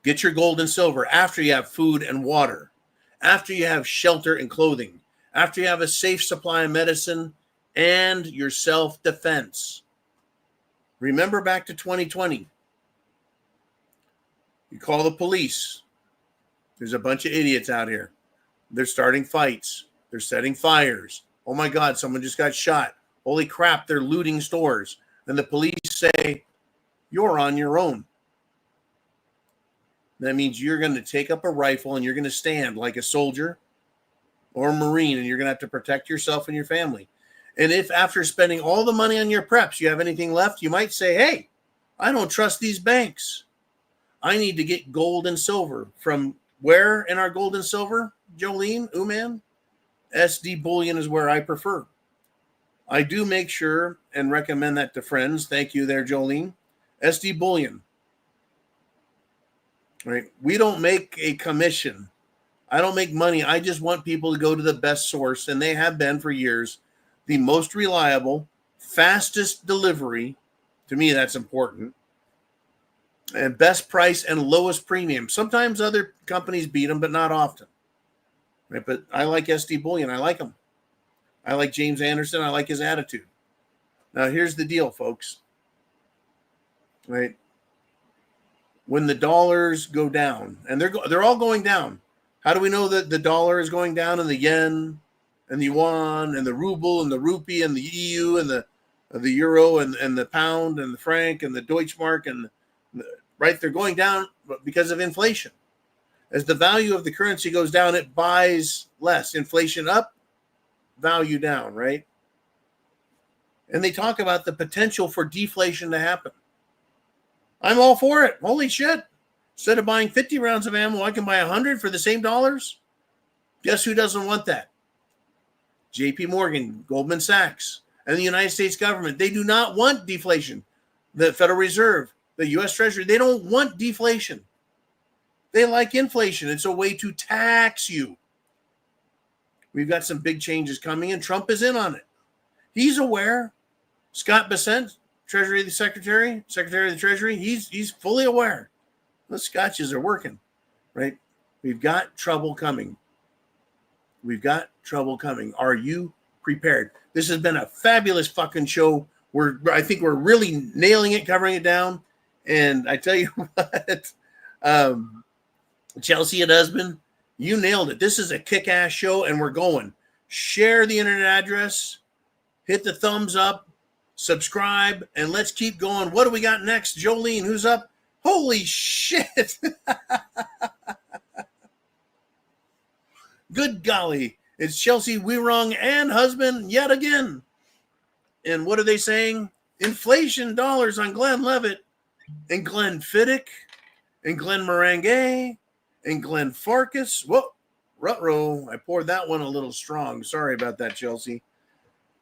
S2: Get your gold and silver after you have food and water, after you have shelter and clothing, after you have a safe supply of medicine and your self-defense. Remember back to 2020. You call the police. There's a bunch of idiots out here. They're starting fights. They're setting fires. Oh my God, someone just got shot. Holy crap, they're looting stores. And the police say, you're on your own. That means you're going to take up a rifle and you're going to stand like a soldier or a Marine, and you're going to have to protect yourself and your family. And if after spending all the money on your preps, you have anything left, you might say, hey, I don't trust these banks. I need to get gold and silver. From where in our gold and silver, Jolene, Uman? SD bullion is where I prefer. I do make sure and recommend that to friends. Thank you there, Jolene. SD bullion. Right? We don't make a commission. I don't make money. I just want people to go to the best source, and they have been for years. The most reliable, fastest delivery. To me, that's important. And best price and lowest premium. Sometimes other companies beat them, but not often. Right? But I like SD Bullion. I like him. I like James Anderson. I like his attitude. Now, here's the deal, folks. Right? When the dollars go down, and they're all going down. How do we know that the dollar is going down, and the yen and the yuan and the ruble and the rupee and the EU and the the euro and the pound and the franc and the Deutschmark and right, they're going down because of inflation. As the value of the currency goes down, it buys less. Inflation up, value down, right? And they talk about the potential for deflation to happen. I'm all for it. Holy shit. Instead of buying 50 rounds of ammo, I can buy 100 for the same dollars. Guess who doesn't want that? JP Morgan, Goldman Sachs, and the United States government. They do not want deflation. The Federal Reserve, the U.S. Treasury, they don't want deflation. They like inflation. It's a way to tax you. We've got some big changes coming, and Trump is in on it. He's aware. Scott Bessent, Treasury Secretary of the Treasury, he's fully aware. The scotches are working, right? We've got trouble coming. We've got trouble coming. Are you prepared? This has been a fabulous fucking show. I think we're really nailing it, covering it down. And I tell you what, Chelsea and husband, you nailed it. This is a kick-ass show, and we're going. Share the internet address, hit the thumbs up, subscribe, and let's keep going. What do we got next? Jolene, who's up? Holy shit. Good golly. It's Chelsea Weirong and husband yet again. And what are they saying? Inflation dollars on Glenn Levitt and Glenn Fiddick and Glenn Morange and Glenn Farkas. Whoa, ruh-roh. I poured that one a little strong. Sorry about that, Chelsea.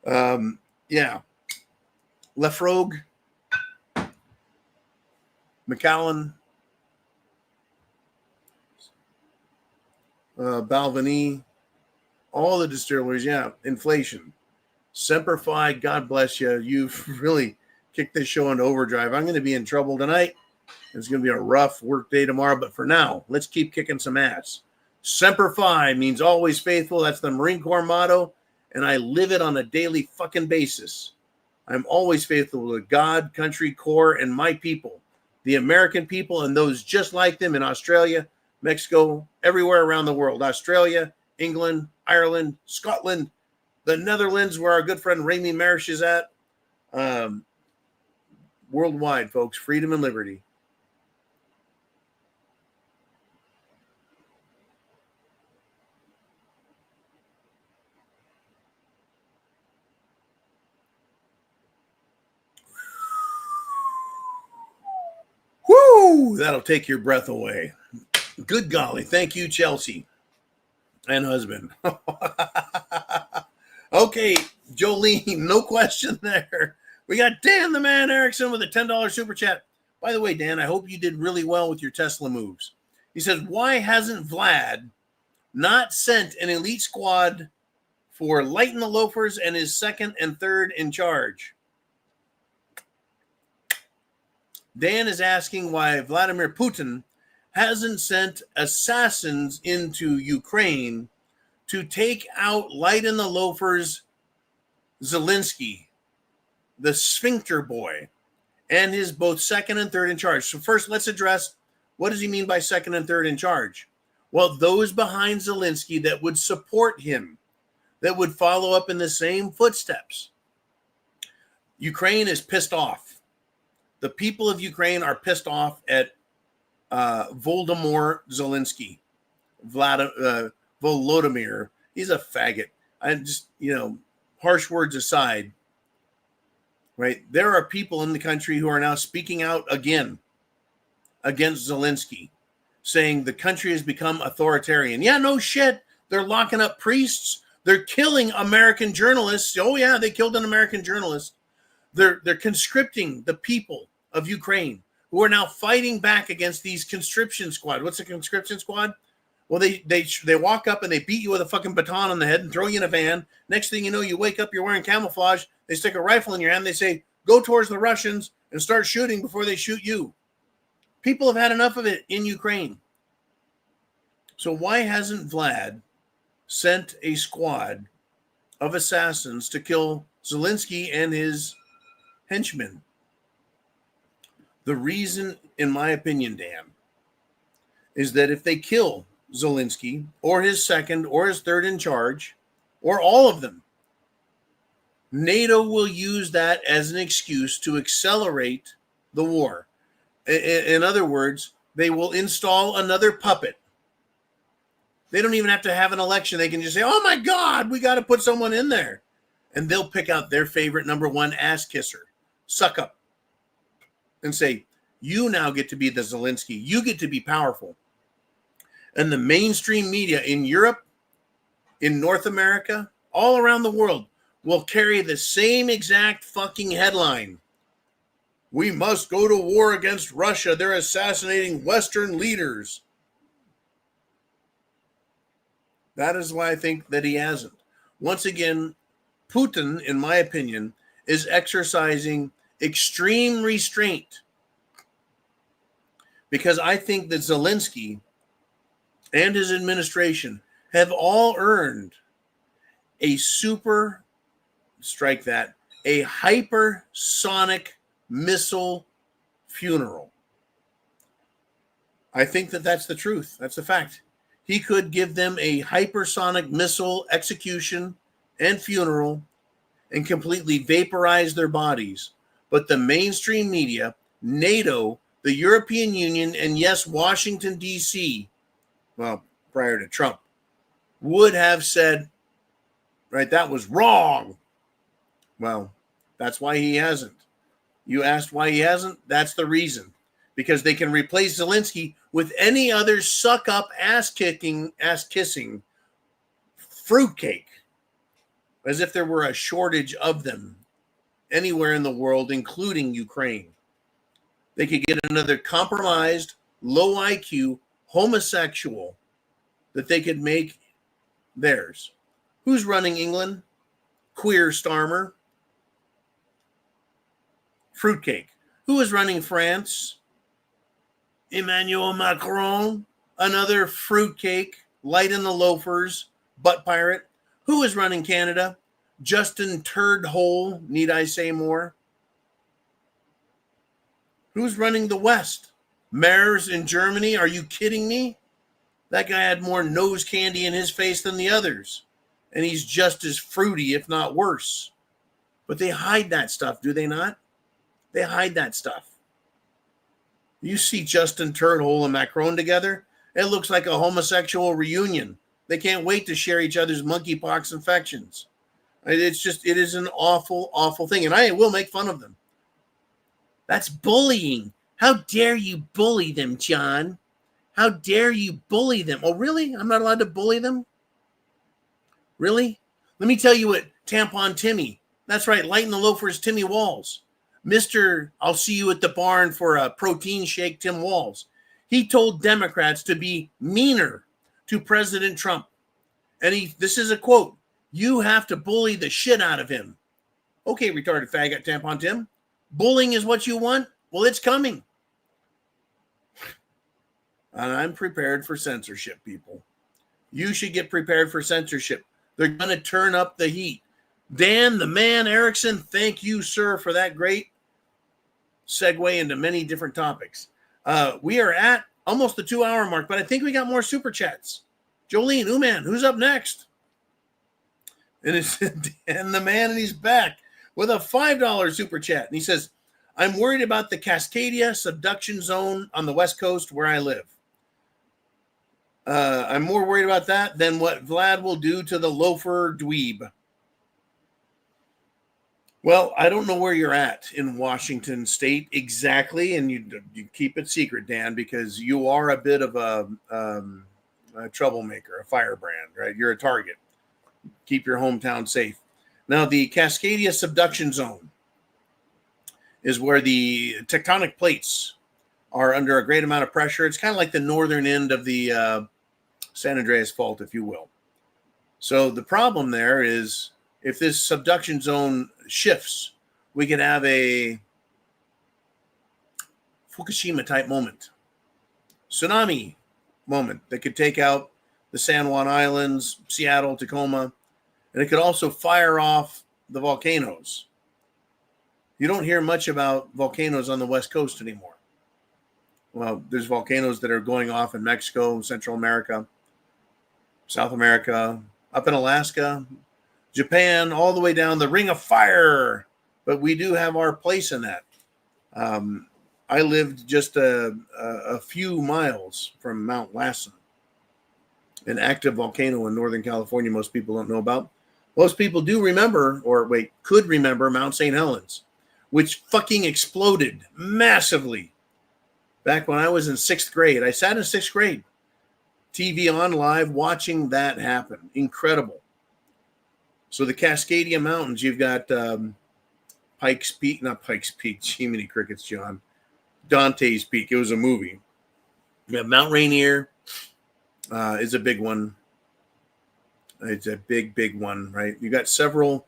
S2: Yeah. Lefrogue, McAllen, Balvenie, all the distilleries. Yeah, inflation. Semper Fi, God bless you. You've really kicked this show into overdrive. I'm going to be in trouble tonight. It's going to be a rough work day tomorrow, but for now, let's keep kicking some ass. Semper Fi means always faithful. That's the Marine Corps motto, and I live it on a daily fucking basis. I'm always faithful to God, country, Corps, and my people, the American people, and those just like them in Australia, Mexico, everywhere around the world. Australia, England, Ireland, Scotland, the Netherlands, where our good friend Rami Marish is at. Worldwide, folks, freedom and liberty. Woo! That'll take your breath away. Good golly. Thank you, Chelsea and husband. Okay, Jolene, no question there. We got Dan the Man Erickson with a $10 super chat. By the way, Dan, I hope you did really well with your Tesla moves. He says, why hasn't Vlad not sent an elite squad for Lighten the Loafers and his second and third in charge? Dan is asking why Vladimir Putin hasn't sent assassins into Ukraine to take out Lighten the Loafers Zelensky, the sphincter boy, and his both second and third in charge. So first, let's address, what does he mean by second and third in charge? Well, those behind Zelensky that would support him, that would follow up in the same footsteps. Ukraine is pissed off. The people of Ukraine are pissed off at Volodymyr Zelensky. Volodymyr, he's a faggot. I just, harsh words aside, right? There are people in the country who are now speaking out again against Zelensky, saying the country has become authoritarian. Yeah, no shit. They're locking up priests. They're killing American journalists. Oh, yeah, they killed an American journalist. They're conscripting the people of Ukraine who are now fighting back against these conscription squad. What's a conscription squad? Well, they walk up and they beat you with a fucking baton on the head and throw you in a van. Next thing you know, you wake up, you're wearing camouflage. They stick a rifle in your hand. They say, go towards the Russians and start shooting before they shoot you. People have had enough of it in Ukraine. So why hasn't Vlad sent a squad of assassins to kill Zelensky and his henchmen? The reason, in my opinion, Dan, is that if they kill Zelensky or his second or his third in charge or all of them, NATO will use that as an excuse to accelerate the war. In other words, they will install another puppet. They don't even have to have an election. They can just say, oh my God, we got to put someone in there. And they'll pick out their favorite number one ass kisser, suck up, and say, you now get to be the Zelensky. You get to be powerful. And the mainstream media in Europe, in North America, all around the world will carry the same exact fucking headline. We must go to war against Russia. They're assassinating Western leaders. That is why I think that he hasn't. Once again, Putin, in my opinion, is exercising extreme restraint, because I think that Zelensky and his administration have all earned a a hypersonic missile funeral. I think that that's the truth. That's the fact. He could give them a hypersonic missile execution and funeral and completely vaporize their bodies. But the mainstream media, NATO, the European Union, and yes, Washington, D.C., well, prior to Trump, would have said, right, that was wrong. Well, that's why he hasn't. You asked why he hasn't? That's the reason. Because they can replace Zelensky with any other suck-up, ass-kissing fruitcake, as if there were a shortage of them anywhere in the world, including Ukraine. They could get another compromised, low IQ homosexual that they could make theirs. Who's running England? Queer Starmer. Fruitcake. Who is running France? Emmanuel Macron. Another fruitcake, light in the loafers, butt pirate. Who is running Canada? Justin Turd Hole, need I say more? Who's running the West? Mayors in Germany? Are you kidding me? That guy had more nose candy in his face than the others. And he's just as fruity, if not worse. But they hide that stuff, do they not? They hide that stuff. You see Justin Turdhole and Macron together, it looks like a homosexual reunion. They can't wait to share each other's monkeypox infections. It is an awful, awful thing. And I will make fun of them. That's bullying. How dare you bully them, John? How dare you bully them? Oh, really? I'm not allowed to bully them? Really? Let me tell you what Tampon Timmy. That's right, light in the loafers, Timmy Walls. Mr. I'll see you at the barn for a protein shake, Tim Walls. He told Democrats to be meaner to President Trump. And this is a quote, you have to bully the shit out of him. Okay, retarded faggot Tampon Tim. Bullying is what you want? Well, it's coming. And I'm prepared for censorship, people. You should get prepared for censorship. They're going to turn up the heat. Dan, the man Erickson, thank you, sir, for that great segue into many different topics. We are at almost the 2-hour mark, but I think we got more super chats. Jolene, Uman, who's up next? And it's Dan, the man, and he's back with a $5 super chat. And he says, I'm worried about the Cascadia subduction zone on the West Coast where I live. I'm more worried about that than what Vlad will do to the loafer dweeb. Well, I don't know where you're at in Washington State exactly, and you keep it secret, Dan, because you are a bit of a troublemaker, a firebrand, right? You're a target. Keep your hometown safe. Now, the Cascadia subduction zone is where the tectonic plates are under a great amount of pressure. It's kind of like the northern end of the San Andreas Fault, if you will. So the problem there is if this subduction zone shifts, we could have a Fukushima-type moment, tsunami moment that could take out the San Juan Islands, Seattle, Tacoma, and it could also fire off the volcanoes. You don't hear much about volcanoes on the West Coast anymore. Well, there's volcanoes that are going off in Mexico, Central America, South America, up in Alaska. Japan, all the way down the Ring of Fire. But we do have our place in that. I lived just a few miles from Mount Lassen, an active volcano in Northern California most people don't know about. Most people do remember, could remember Mount St. Helens, which fucking exploded massively back when I was in 6th grade. I sat in 6th grade, TV on live, watching that happen. Incredible. So the Cascadia Mountains, you've got Pikes Peak, not Pikes Peak, Jiminy Crickets, John. Dante's Peak. It was a movie. You have Mount Rainier is a big one. It's a big, big one, right? You got several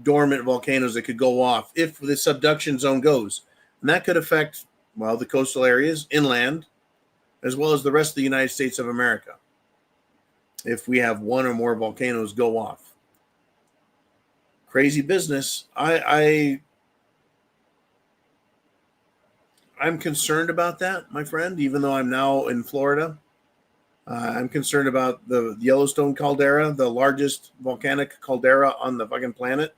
S2: dormant volcanoes that could go off if the subduction zone goes. And that could affect, well, the coastal areas, inland, as well as the rest of the United States of America, if we have one or more volcanoes go off. Crazy business. I'm concerned about that, my friend, even though I'm now in Florida. I'm concerned about the Yellowstone caldera, the largest volcanic caldera on the fucking planet,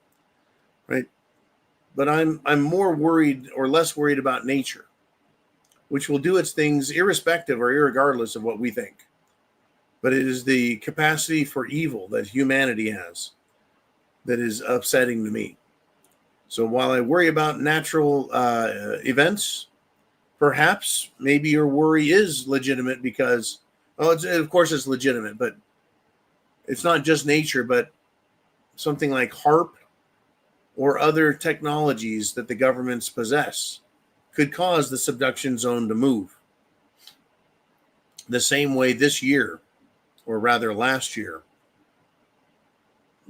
S2: right? But I'm more worried or less worried about nature, which will do its things irrespective or irregardless of what we think. But it is the capacity for evil that humanity has that is upsetting to me. So while I worry about natural events, perhaps maybe your worry is legitimate because, of course it's legitimate, but it's not just nature, but something like HARP or other technologies that the governments possess could cause the subduction zone to move. The same way this year, or rather last year,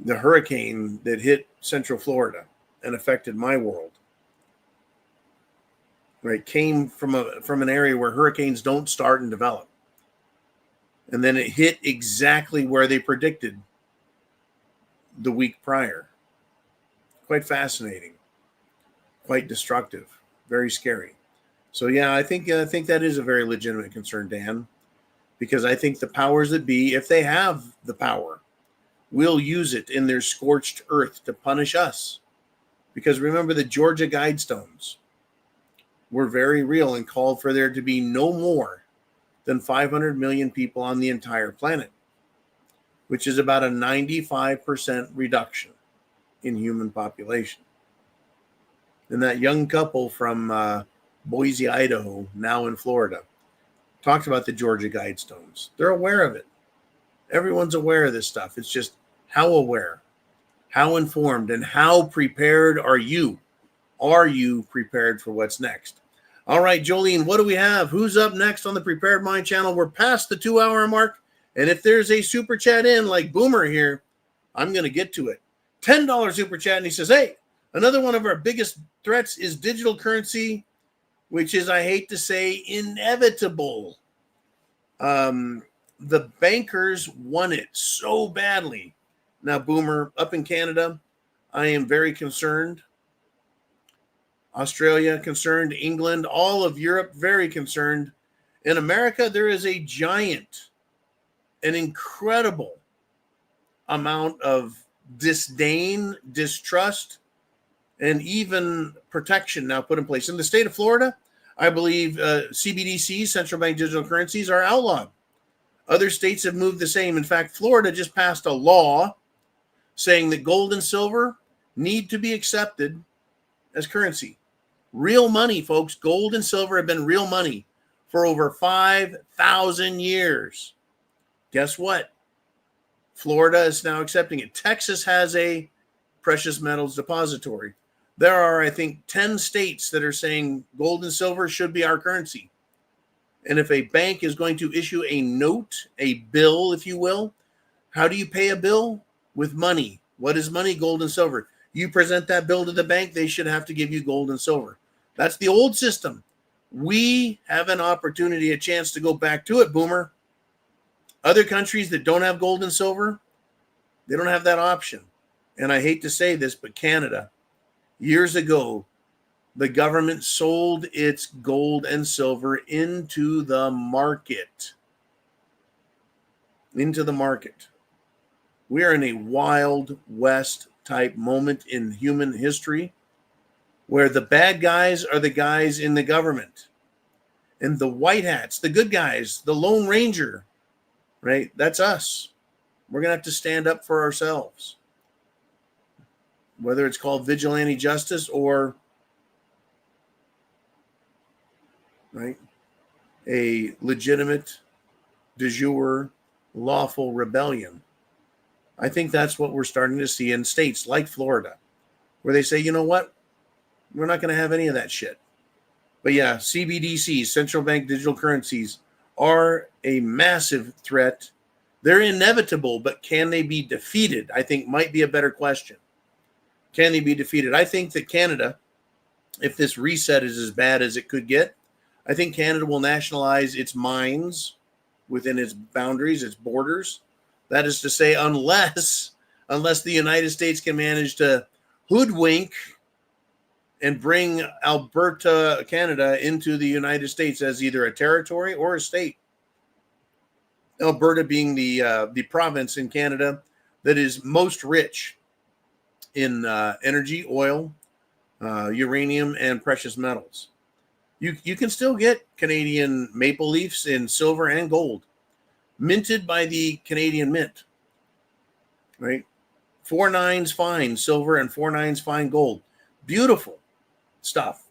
S2: the hurricane that hit Central Florida and affected my world, right, came from an area where hurricanes don't start and develop. And then it hit exactly where they predicted the week prior. Quite fascinating, quite destructive, very scary. So yeah, I think that is a very legitimate concern, Dan, because I think the powers that be, if they have the power, will use it in their scorched earth to punish us. Because remember, the Georgia Guidestones were very real and called for there to be no more than 500 million people on the entire planet, which is about a 95% reduction in human population. And that young couple from Boise, Idaho, now in Florida, talked about the Georgia Guidestones. They're aware of it. Everyone's aware of this stuff. It's just how aware, how informed, and how prepared are you? Are you prepared for what's next? All right, Jolene, what do we have? Who's up next on the Prepared Mind channel? We're past the 2-hour mark. And if there's a super chat in like Boomer here, I'm going to get to it. $10 super chat. And he says, hey, another one of our biggest threats is digital currency, which is, I hate to say, inevitable. The bankers want it so badly. Now, Boomer, up in Canada, I am very concerned. Australia, concerned. England, all of Europe, very concerned. In America, there is a giant, an incredible amount of disdain, distrust, and even protection now put in place. In the state of Florida, I believe CBDCs, central bank digital currencies, are outlawed. Other states have moved the same. In fact, Florida just passed a law saying that gold and silver need to be accepted as currency. Real money, folks. Gold and silver have been real money for over 5,000 years. Guess what? Florida is now accepting it. Texas has a precious metals depository. There are, I think, 10 states that are saying gold and silver should be our currency. And if a bank is going to issue a note, a bill, if you will, how do you pay a bill? With money. What is money? Gold and silver. You present that bill to the bank, they should have to give you gold and silver. That's the old system. We have an opportunity, a chance to go back to it, Boomer. Other countries that don't have gold and silver, they don't have that option. And I hate to say this, but Canada, years ago, the government sold its gold and silver into the market. Into the market. We are in a Wild West type moment in human history where the bad guys are the guys in the government, and the white hats, the good guys, the Lone Ranger, right? That's us. We're going to have to stand up for ourselves, whether it's called vigilante justice or, right, a legitimate, de jure, lawful rebellion. I think that's what we're starting to see in states like Florida, where they say, you know what? We're not going to have any of that shit. But yeah, CBDCs, central bank digital currencies, are a massive threat. They're inevitable, but can they be defeated? I think might be a better question. Can they be defeated? I think that Canada, if this reset is as bad as it could get, I think Canada will nationalize its mines within its boundaries, its borders. That is to say, unless the United States can manage to hoodwink and bring Alberta, Canada, into the United States as either a territory or a state. Alberta being the province in Canada that is most rich in energy, oil, uranium, and precious metals. You can still get Canadian maple leafs in silver and gold, minted by the Canadian Mint, right? 4 nines fine silver and 4 nines fine gold. Beautiful stuff.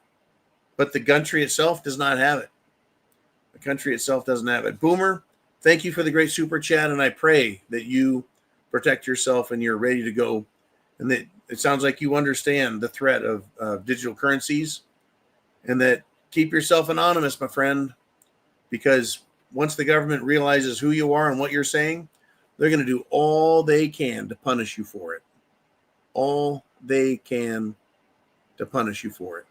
S2: But the country itself does not have it. The country itself doesn't have it. Boomer, thank you for the great super chat, and I pray that you protect yourself and you're ready to go. And that it sounds like you understand the threat of digital currencies, and that keep yourself anonymous, my friend, because once the government realizes who you are and what you're saying, they're going to do all they can to punish you for it. All they can to punish you for it.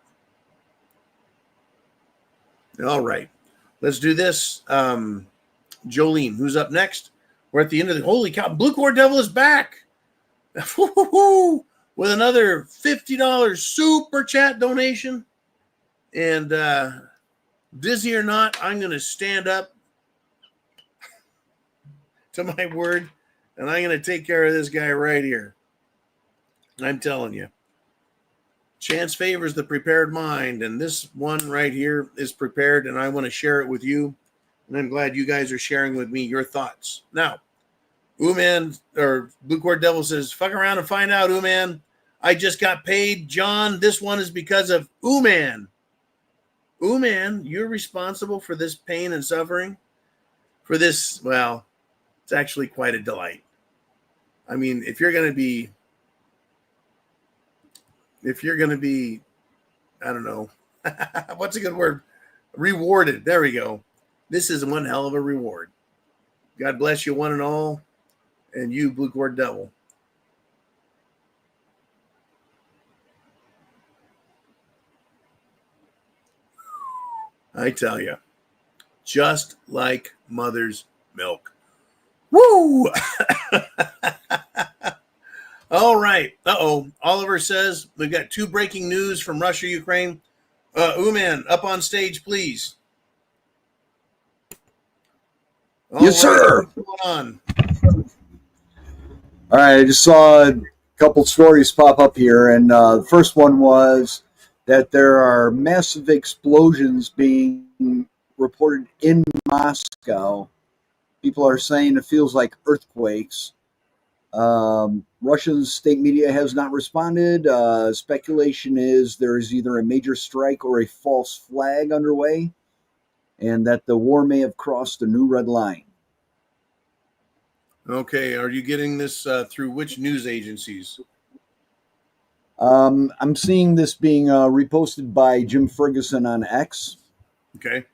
S2: All right. Let's do this. Jolene, who's up next? We're at the end of the... Holy cow, Blue Cord Devil is back with another $50 super chat donation. And dizzy or not, I'm going to stand up to my word, and I'm going to take care of this guy right here. I'm telling you. Chance favors the prepared mind, and this one right here is prepared, and I want to share it with you, and I'm glad you guys are sharing with me your thoughts. Now, Ooman, or Blue Cord Devil says, fuck around and find out, Ooman. I just got paid. John, this one is because of Ooman. Ooman, you're responsible for this pain and suffering? For this, well, it's actually quite a delight. I mean, if you're going to be, I don't know, what's a good word? Rewarded. There we go. This is one hell of a reward. God bless you one and all, and you, Blue Cord Devil. I tell you, just like mother's milk. Woo! All right. Uh-oh. Oliver says we've got 2 breaking news from Russia, Ukraine. Ooman, up on stage, please.
S3: Yes, sir.
S2: What's going on?
S3: All right, I just saw a couple stories pop up here, and the first one was that there are massive explosions being reported in Moscow. People are saying it feels like earthquakes. Russian state media has not responded. Speculation is there is either a major strike or a false flag underway, and that the war may have crossed a new red line.
S2: Okay, are you getting this through which news agencies?
S3: I'm seeing this being reposted by Jim Ferguson on X.
S2: Okay.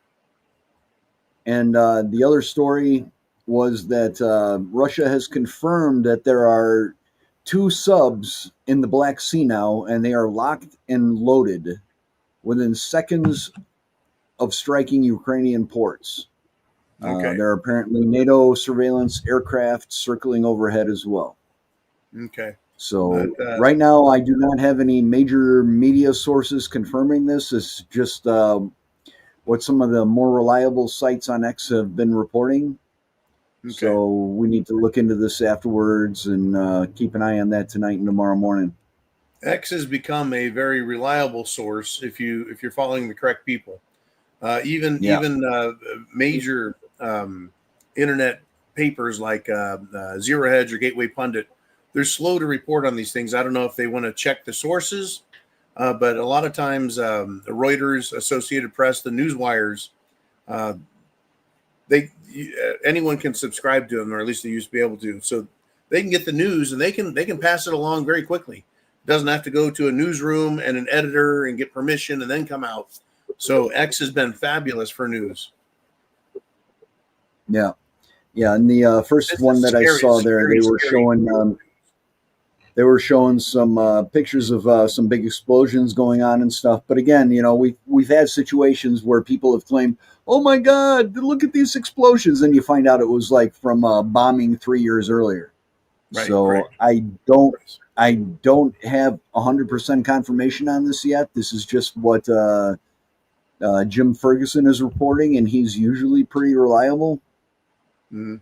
S3: And the other story was that Russia has confirmed that there are 2 subs in the Black Sea now, and they are locked and loaded within seconds of striking Ukrainian ports.
S2: Okay.
S3: There are apparently NATO surveillance aircraft circling overhead as well.
S2: Okay.
S3: So right now, I do not have any major media sources confirming this. It's just what some of the more reliable sites on X have been reporting.
S2: Okay.
S3: So we need to look into this afterwards and keep an eye on that tonight and tomorrow morning.
S2: X has become a very reliable source if you're following the correct people. Even major internet papers like Zero Hedge or Gateway Pundit, they're slow to report on these things. I don't know if they want to check the sources, but a lot of times Reuters, Associated Press, the news wires, anyone can subscribe to them, or at least they used to be able to. So they can get the news and they can pass it along very quickly. It doesn't have to go to a newsroom and an editor and get permission and then come out. So X has been fabulous for news.
S3: Yeah. And the first one that I saw there, they were showing some pictures of some big explosions going on and stuff. But again, we've had situations where people have claimed, "Oh my God, look at these explosions," and you find out it was like from a bombing 3 years earlier.
S2: Right,
S3: so
S2: right.
S3: I don't have 100% confirmation on this yet. This is just what Jim Ferguson is reporting, and he's usually pretty reliable.
S2: Mm-hmm.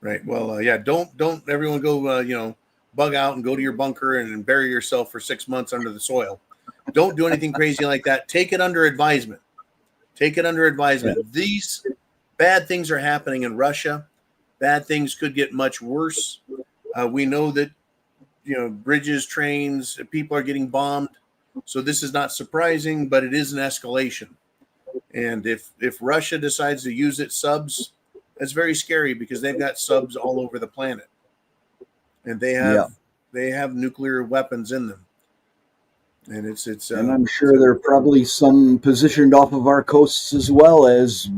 S2: Right. Well, don't everyone go, bug out and go to your bunker and bury yourself for 6 months under the soil. Don't do anything crazy like that. Take it under advisement. Yeah. These bad things are happening in Russia. Bad things could get much worse. We know that, bridges, trains, people are getting bombed. So this is not surprising, but it is an escalation. And if Russia decides to use its subs, that's very scary because they've got subs all over the planet, and they have nuclear weapons in them. And
S3: and I'm sure there are probably some positioned off of our coasts as well as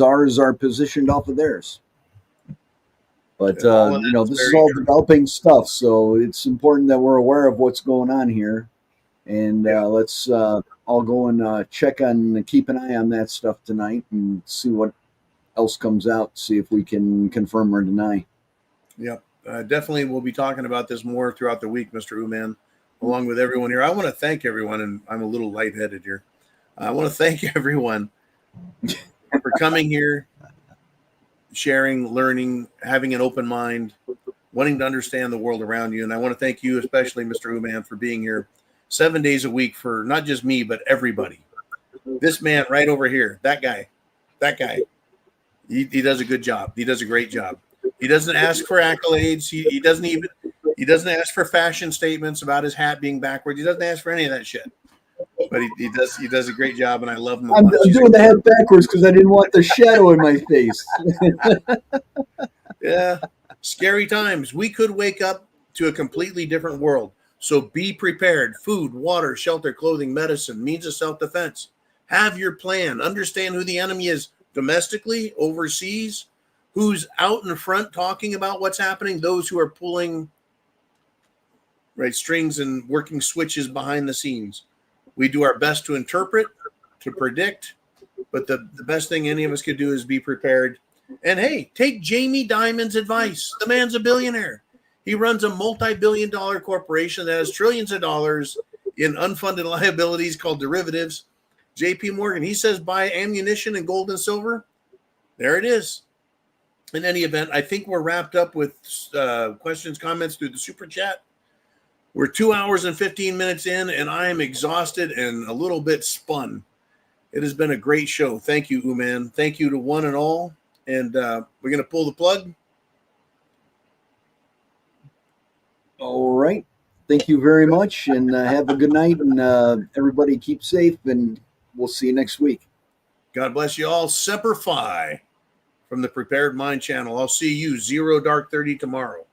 S3: ours are positioned off of theirs. But this is all developing stuff, so it's important that we're aware of what's going on here, and let's all go and check on, keep an eye on that stuff tonight, and see what else comes out. See if we can confirm or deny.
S2: Yep, definitely. We'll be talking about this more throughout the week, Mr. Uman, along with everyone here. I want to thank everyone, and I'm a little lightheaded here. I want to thank everyone for coming here, sharing, learning, having an open mind, wanting to understand the world around you. And I want to thank you, especially Mr. Uman, for being here 7 days a week for not just me, but everybody. This man right over here, that guy, he does a good job. He does a great job. He doesn't ask for accolades. He doesn't ask for fashion statements about his hat being backwards. He doesn't ask for any of that shit. But he does a great job, and I love him.
S3: I'm doing the hat backwards because I didn't want the shadow in my face.
S2: Yeah, scary times. We could wake up to a completely different world. So be prepared. Food, water, shelter, clothing, medicine, means of self-defense. Have your plan. Understand who the enemy is domestically, overseas, who's out in front talking about what's happening, those who are pulling strings and working switches behind the scenes. We do our best to interpret, to predict, but the best thing any of us could do is be prepared. And hey, take Jamie Dimon's advice. The man's a billionaire. He runs a multi-billion-dollar corporation that has trillions of dollars in unfunded liabilities called derivatives. JP Morgan, he says buy ammunition and gold and silver. There it is. In any event, I think we're wrapped up with questions, comments through the super chat. We're 2 hours and 15 minutes in, and I am exhausted and a little bit spun. It has been a great show. Thank you, Uman. Thank you to one and all. And we're going to pull the plug.
S3: All right. Thank you very much, and have a good night, and everybody keep safe, and we'll see you next week.
S2: God bless you all. Semper Fi from the Prepared Mind channel. I'll see you 0 Dark 30 tomorrow.